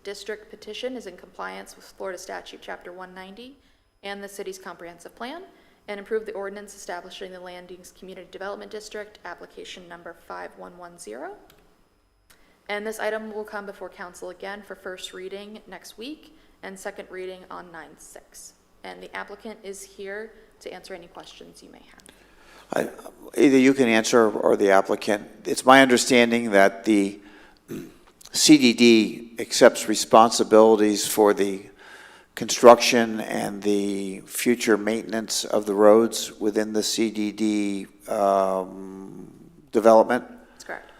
District petition is in compliance with Florida Statute Chapter 190 and the city's comprehensive plan, and approve the ordinance establishing the Landings Community Development District, application number 5110. And this item will come before council again for first reading next week and second reading on 9/6. And the applicant is here to answer any questions you may have. Either you can answer or the applicant. It's my understanding that the CDD accepts responsibilities for the construction and the future maintenance of the roads within the CDD development? That's correct.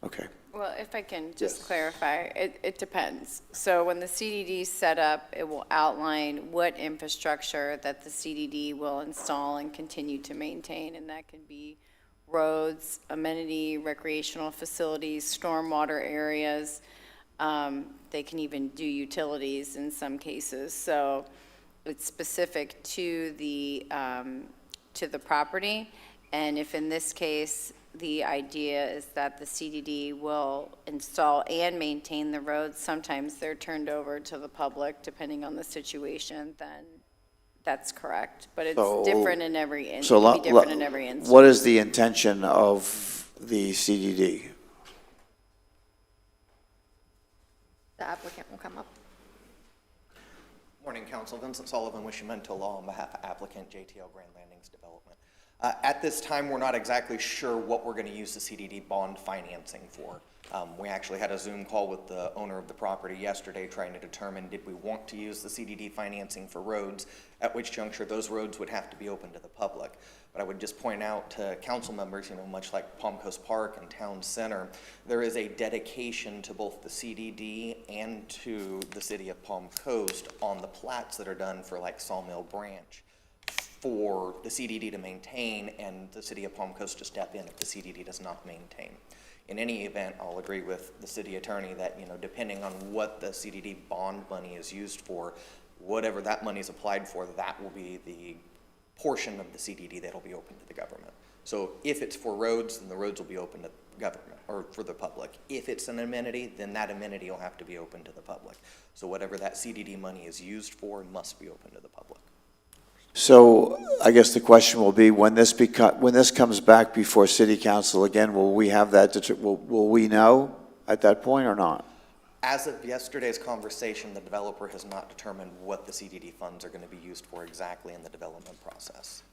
Okay. Well, if I can just clarify, it depends. So when the CDD is set up, it will outline what infrastructure that the CDD will install and continue to maintain, and that could be roads, amenity, recreational facilities, stormwater areas. They can even do utilities in some cases. So it's specific to the property. And if in this case, the idea is that the CDD will install and maintain the roads, sometimes they're turned over to the public, depending on the situation, then that's correct. But it's different in every instance. What is the intention of the CDD? The applicant will come up. Morning, Council. Vincent Sullivan, Wishimento Law, on behalf of applicant JTL Grand Landings Development. At this time, we're not exactly sure what we're going to use the CDD bond financing for. We actually had a Zoom call with the owner of the property yesterday trying to determine did we want to use the CDD financing for roads, at which juncture those roads would have to be open to the public. But I would just point out to council members, much like Palm Coast Park and Town Center, there is a dedication to both the CDD and to the city of Palm Coast on the plats that are done for like Sawmill Branch for the CDD to maintain and the city of Palm Coast to step in if the CDD does not maintain. In any event, I'll agree with the city attorney that, depending on what the CDD bond money is used for, whatever that money is applied for, that will be the portion of the CDD that will be open to the government. So if it's for roads, then the roads will be open to government or for the public. If it's an amenity, then that amenity will have to be open to the public. So whatever that CDD money is used for must be open to the public. So I guess the question will be, when this comes back before City Council again, will we have that, will we know at that point or not? As of yesterday's conversation, the developer has not determined what the CDD funds are going to be used for exactly in the development process.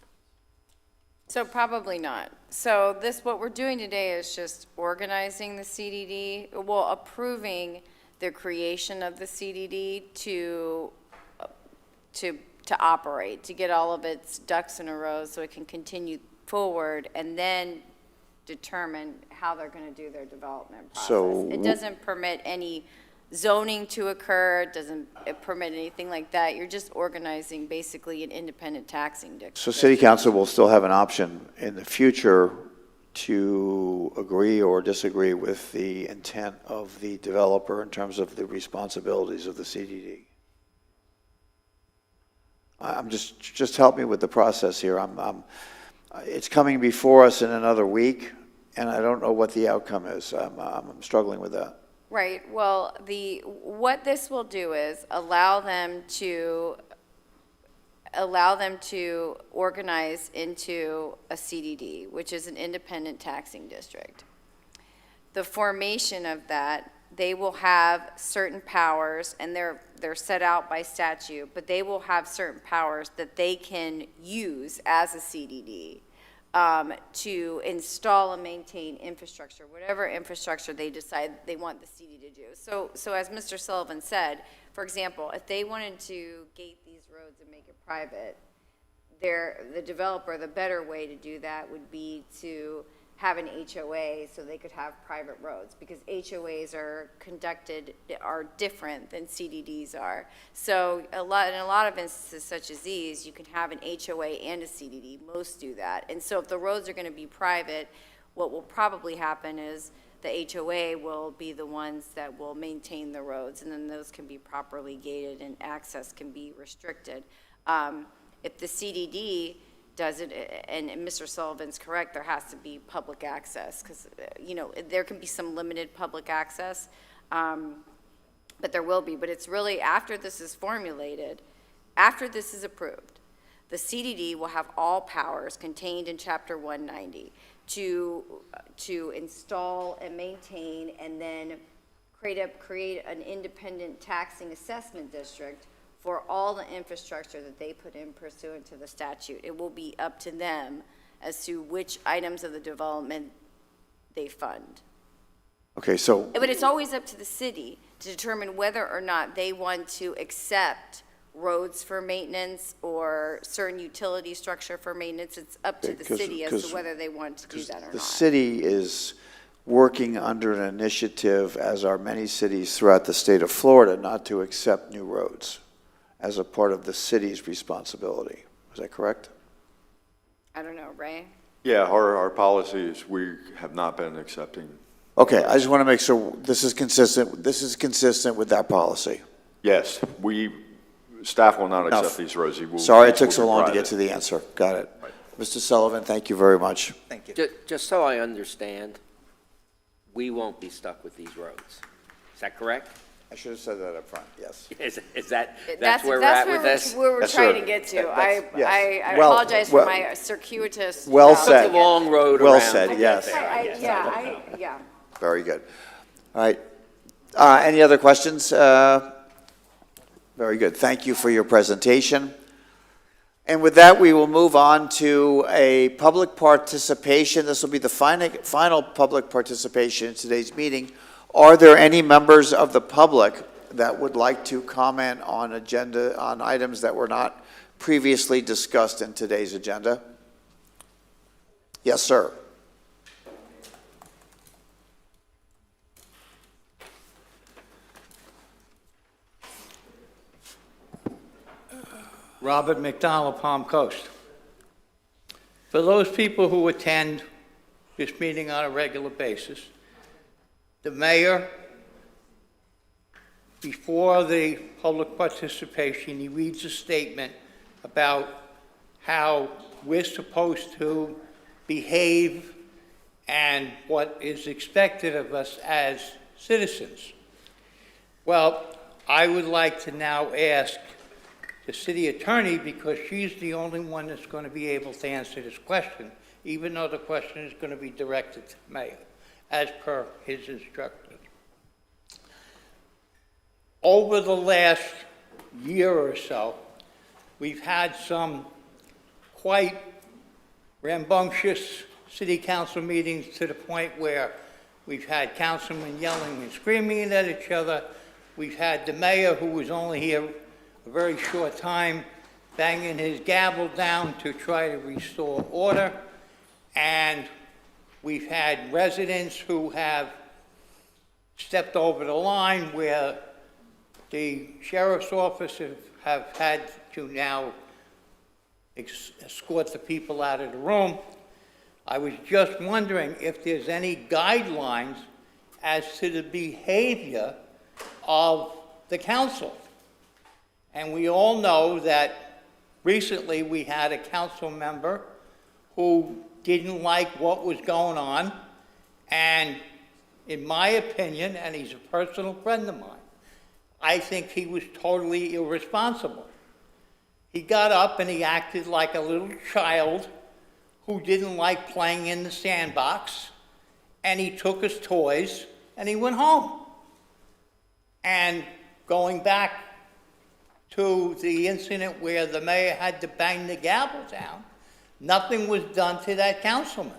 So probably not. So what we're doing today is just organizing the CDD, well, approving the creation of the CDD to operate, to get all of its ducks in a row so it can continue forward, and then determine how they're going to do their development process. So it doesn't permit any zoning to occur, it doesn't permit anything like that. You're just organizing basically an independent taxing district. So City Council will still have an option in the future to agree or disagree with the intent of the developer in terms of the responsibilities of the CDD. I'm just help me with the process here. It's coming before us in another week, and I don't know what the outcome is. I'm struggling with that. Right. Well, what this will do is allow them to organize into a CDD, which is an independent taxing district. The formation of that, they will have certain powers, and they're set out by statute, but they will have certain powers that they can use as a CDD to install and maintain infrastructure, whatever infrastructure they decide they want the CDD to do. So as Mr. Sullivan said, for example, if they wanted to gate these roads and make it private, the developer, the better way to do that would be to have an HOA so they could have private roads, because HOAs are different than CDDs are. So in a lot of instances such as these, you can have an HOA and a CDD. Most do that. And so if the roads are going to be private, what will probably happen is the HOA will be the ones that will maintain the roads, and then those can be properly gated and access can be restricted. If the CDD does it, and Mr. Sullivan's correct, there has to be public access, because there can be some limited public access, but there will be. But it's really after this is formulated, after this is approved, the CDD will have all powers contained in Chapter 190 to install and maintain and then create an independent taxing assessment district for all the infrastructure that they put in pursuant to the statute. It will be up to them as to which items of the development they fund. Okay, so, But it's always up to the city to determine whether or not they want to accept roads for maintenance or certain utility structure for maintenance. It's up to the city as to whether they want to do that or the not. city is working under an initiative, as are many cities throughout the state of Florida, not to accept new roads as a part of the city's responsibility. Is that correct? I don't know, Ray? Yeah, our policies, we have not been accepting. Okay, I just want to make sure this is consistent with that policy. Yes, staff will not accept these roads. Sorry it took so long to get to the answer. Got it. Mr. Sullivan, thank you very much. Thank you. Just so I understand, we won't be stuck with these roads. Is that correct? I should have said that up front, yes. Is that's where we're at with this? Where we're Yes, trying sir. to get to. Yes. I Well, apologize for my circuitous. Well route. said. It's a long road Well around. said, yes. Yeah. Very good. All right. Any other questions? Very good. Thank you for your presentation. And with that, we will move on to a public participation. This will be the final public participation in today's meeting. Are there any members of the public that would like to comment on items that were not previously discussed in today's agenda? Yes, sir. Robert McDonald, Palm Coast. For those people who attend this meeting on a regular basis, the mayor, before the public participation, he reads a statement about how we're supposed to behave and what is expected of us as citizens. Well, I would like to now ask the city attorney, because she's the only one that's going to be able to answer this question, even though the question is going to be directed to the mayor, as per his instructions. Over the last year or so, we've had some quite rambunctious city council meetings to the point where we've had councilmen yelling and screaming at each other. We've had the mayor, who was only here a very short time, banging his gavel down to try to restore order. And we've had residents who have stepped over the line where the sheriff's office have had to now escort the people out of the room. I was just wondering if there's any guidelines as to the behavior of the council. And we all know that recently we had a council member who didn't like what was going on, and in my opinion, and he's a personal friend of mine, I think he was totally irresponsible. He got up and he acted like a little child who didn't like playing in the sandbox, and he took his toys and he went home. And going back to the incident where the mayor had to bang the gavel down, nothing was done to that councilman.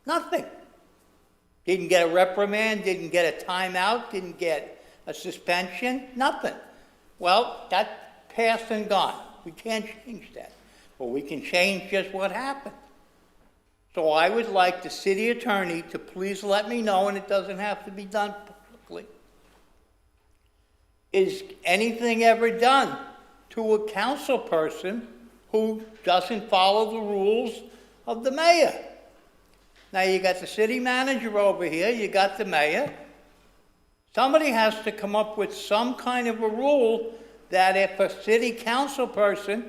Nothing. Didn't get a reprimand, didn't get a timeout, didn't get a suspension, nothing. Well, that's past and gone. We can't change that. But we can change just what happened. So I would like the city attorney to please let me know, and it doesn't have to be done publicly. Is anything ever done to a council person who doesn't follow the rules of the mayor? Now, you got the city manager over here, you got the mayor. Somebody has to come up with some kind of a rule that if a city council person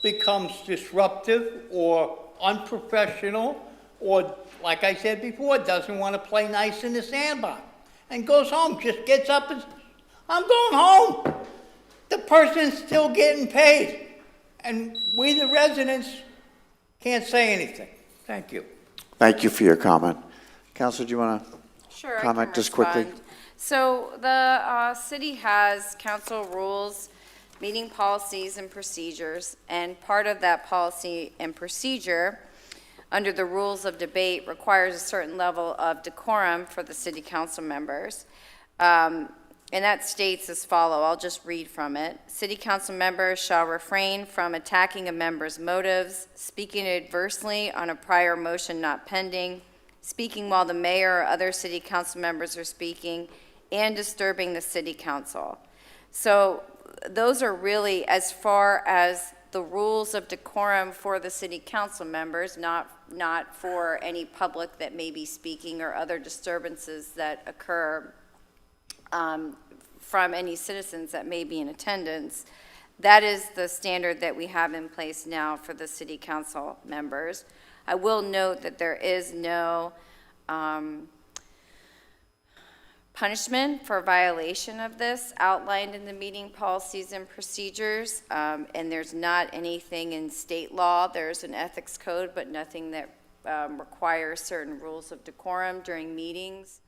becomes disruptive or unprofessional, or, like I said before, doesn't want to play nice in the sandbox, and goes home, just gets up and says, I'm going home. The person's still getting paid. And we, the residents, can't say anything. Thank you. Thank you for your comment. Councilor, do you want to Sure, I comment can just quickly? respond. So the city has council rules, meeting policies and procedures, and part of that policy and procedure under the rules of debate requires a certain level of decorum for the city council members. And that states as follow, I'll just read from it. City council members shall refrain from attacking a member's motives, speaking adversely on a prior motion not pending, speaking while the mayor or other city council members are speaking, and disturbing the city council. So those are really as far as the rules of decorum for the city council members, not for any public that may be speaking or other disturbances that occur from any citizens that may be in attendance. That is the standard that we have in place now for the city council members. I will note that there is no punishment for violation of this outlined in the meeting policies and procedures, and there's not anything in state law. There's an ethics code, but nothing that requires certain rules of decorum during meetings.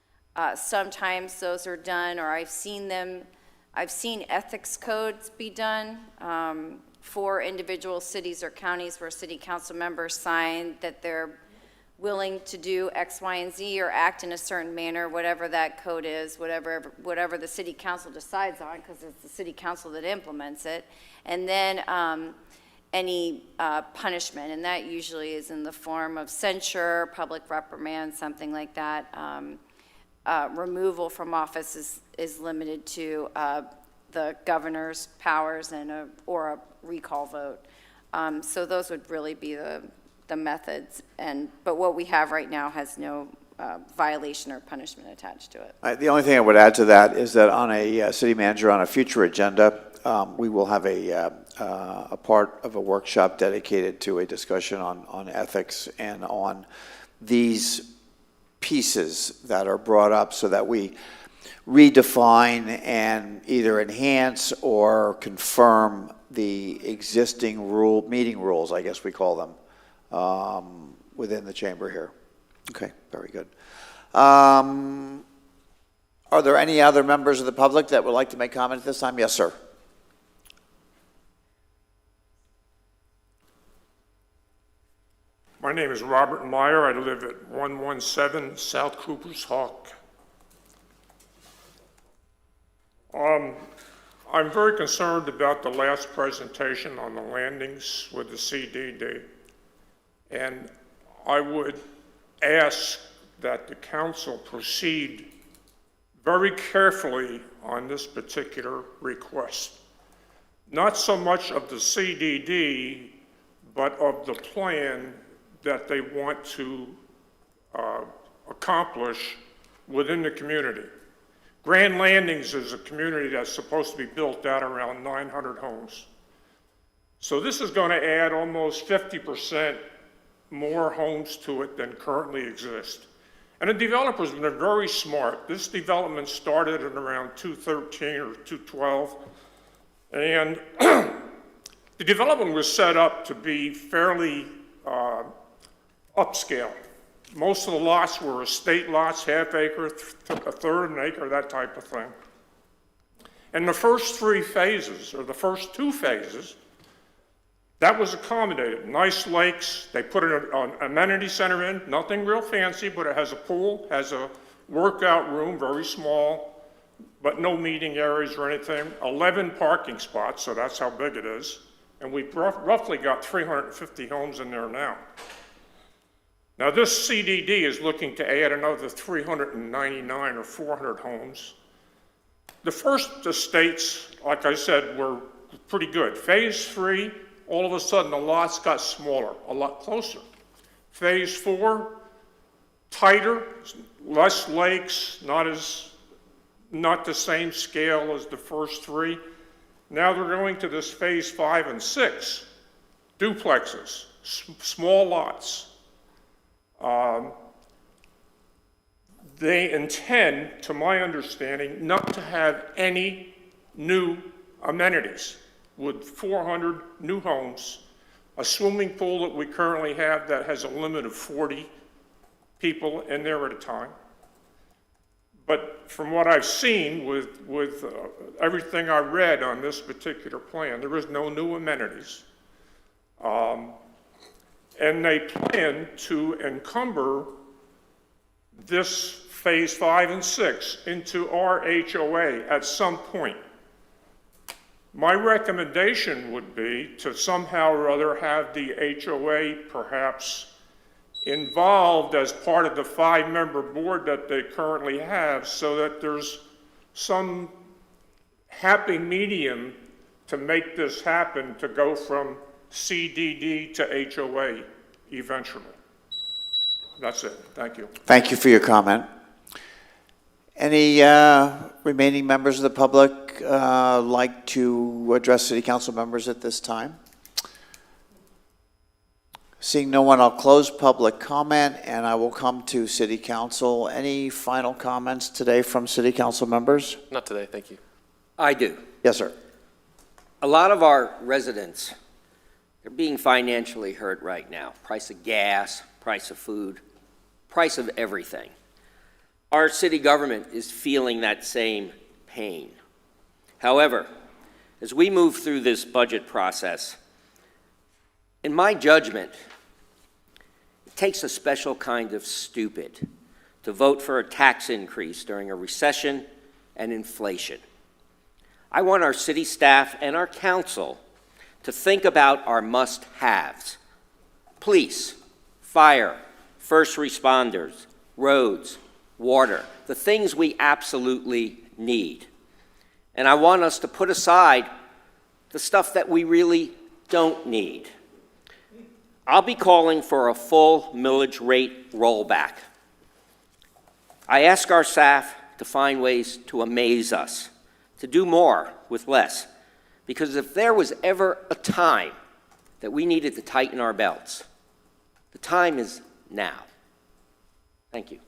Sometimes those are done, or I've seen ethics codes be done for individual cities or counties where city council members sign that they're willing to do X, Y, and Z or act in a certain manner, whatever that code is, whatever the city council decides on, because it's the city council that implements it. And then any punishment, and that usually is in the form of censure, public reprimand, something like that. Removal from office is limited to the governor's powers and or a recall vote. So those would really be the methods. But what we have right now has no violation or punishment attached to it. The only thing I would add to that is that on a city manager on a future agenda, we will have a part of a workshop dedicated to a discussion on ethics and on these pieces that are brought up so that we redefine and either enhance or confirm the existing meeting rules, I guess we call them, within the chamber here. Okay, very good. Are there any other members of the public that would like to make comment at this time? Yes, sir. My name is Robert Meyer. I live at 117 South Cooper's Hawk. I'm very concerned about the last presentation on the landings with the CDD. And I would ask that the council proceed very carefully on this particular request. Not so much of the CDD, but of the plan that they want to accomplish within the community. Grand Landings is a community that's supposed to be built out around 900 homes. So this is going to add almost 50% more homes to it than currently exist. And the developers have been very smart. This development started at around 2013 or 2012. And the development was set up to be fairly upscale. Most of the lots were estate lots, half acre, a third an acre, that type of thing. And the first three phases, or the first two phases, that was accommodated. Nice lakes, they put an amenity center in, nothing real fancy, but it has a pool, has a workout room, very small, but no meeting areas or anything. 11 parking spots, so that's how big it is. And we've roughly got 350 homes in there now. Now this CDD is looking to add another 399 or 400 homes. The first estates, like I said, were pretty good. Phase 3, all of a sudden the lots got smaller, a lot closer. Phase 4, tighter, less lakes, not the same scale as the first 3. Now they're going to this phase 5 and 6, duplexes, small lots. They intend, to my understanding, not to have any new amenities with 400 new homes, a swimming pool that we currently have that has a limit of 40 people in there at a time. But from what I've seen with everything I read on this particular plan, there is no new amenities. And they plan to encumber this phase 5 and 6 into our HOA at some point. My recommendation would be to somehow or other have the HOA perhaps involved as part of the 5-member board that they currently have, so that there's some happy medium to make this happen, to go from CDD to HOA eventually. That's it. Thank you. Thank you for your comment. Any remaining members of the public like to address City Council members at this time? Seeing no one, I'll close public comment, and I will come to City Council. Any final comments today from City Council members? Not today, thank you. I do. Yes, sir. A lot of our residents, they're being financially hurt right now. Price of gas, price of food, price of everything. Our city government is feeling that same pain. However, as we move through this budget process, in my judgment, it takes a special kind of stupid to vote for a tax increase during a recession and inflation. I want our city staff and our council to think about our must-haves: police, fire, first responders, roads, water, the things we absolutely need. And I want us to put aside the stuff that we really don't need. I'll be calling for a full millage rate rollback. I ask our staff to find ways to amaze us, to do more with less, because if there was ever a time that we needed to tighten our belts, the time is now. Thank you.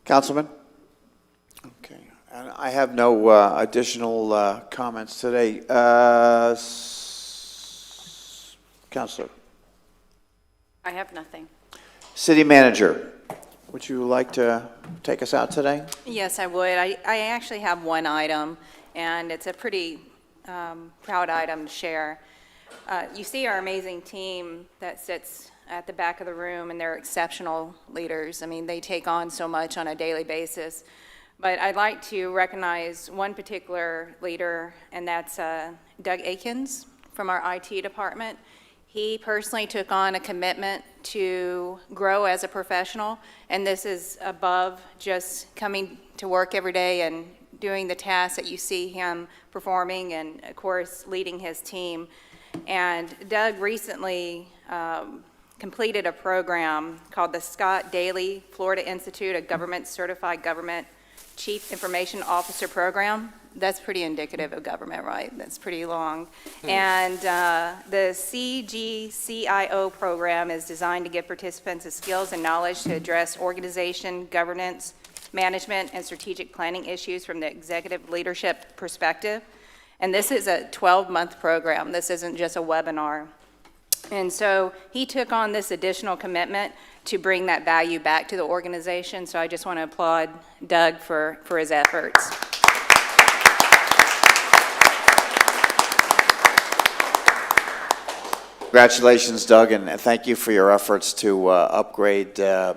Councilman? Okay. And I have no additional comments today. Councilor? I have nothing. City Manager, would you like to take us out today? Yes, I would. I actually have one item, and it's a pretty proud item to share. You see our amazing team that sits at the back of the room, and they're exceptional leaders. I mean, they take on so much on a daily basis. But I'd like to recognize one particular leader, and that's Doug Akins from our IT department. He personally took on a commitment to grow as a professional, and this is above just coming to work every day and doing the tasks that you see him performing, and of course leading his team. And Doug recently completed a program called the Scott Daly Florida Institute of Government Certified Government Chief Information Officer Program. That's pretty indicative of government, right? That's pretty long. And the CGCIO program is designed to give participants the skills and knowledge to address organization, governance, management, and strategic planning issues from the executive leadership perspective. And this is a 12-month program. This isn't just a webinar. And so he took on this additional commitment to bring that value back to the organization. So I just want to applaud Doug for his efforts. Congratulations, Doug, and thank you for your efforts to upgrade, our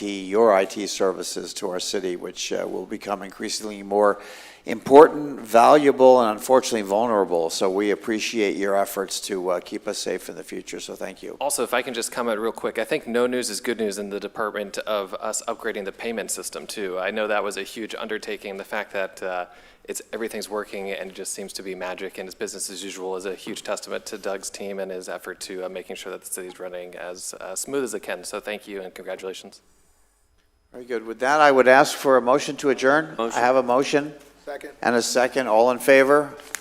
your IT services to our city, which will become increasingly more important, valuable, and unfortunately vulnerable. So we appreciate your efforts to keep us safe in the future. So thank you. Also, if I can just comment real quick, I think no news is good news in the department of us upgrading the payment system too. I know that was a huge undertaking. The fact that everything's working and it just seems to be magic and it's business as usual is a huge testament to Doug's team and his effort to making sure that the city's running as smooth as it can. So thank you and congratulations. Very good. With that, I would ask for a motion to adjourn. Motion. I have a motion. Second. And a second. All in favor?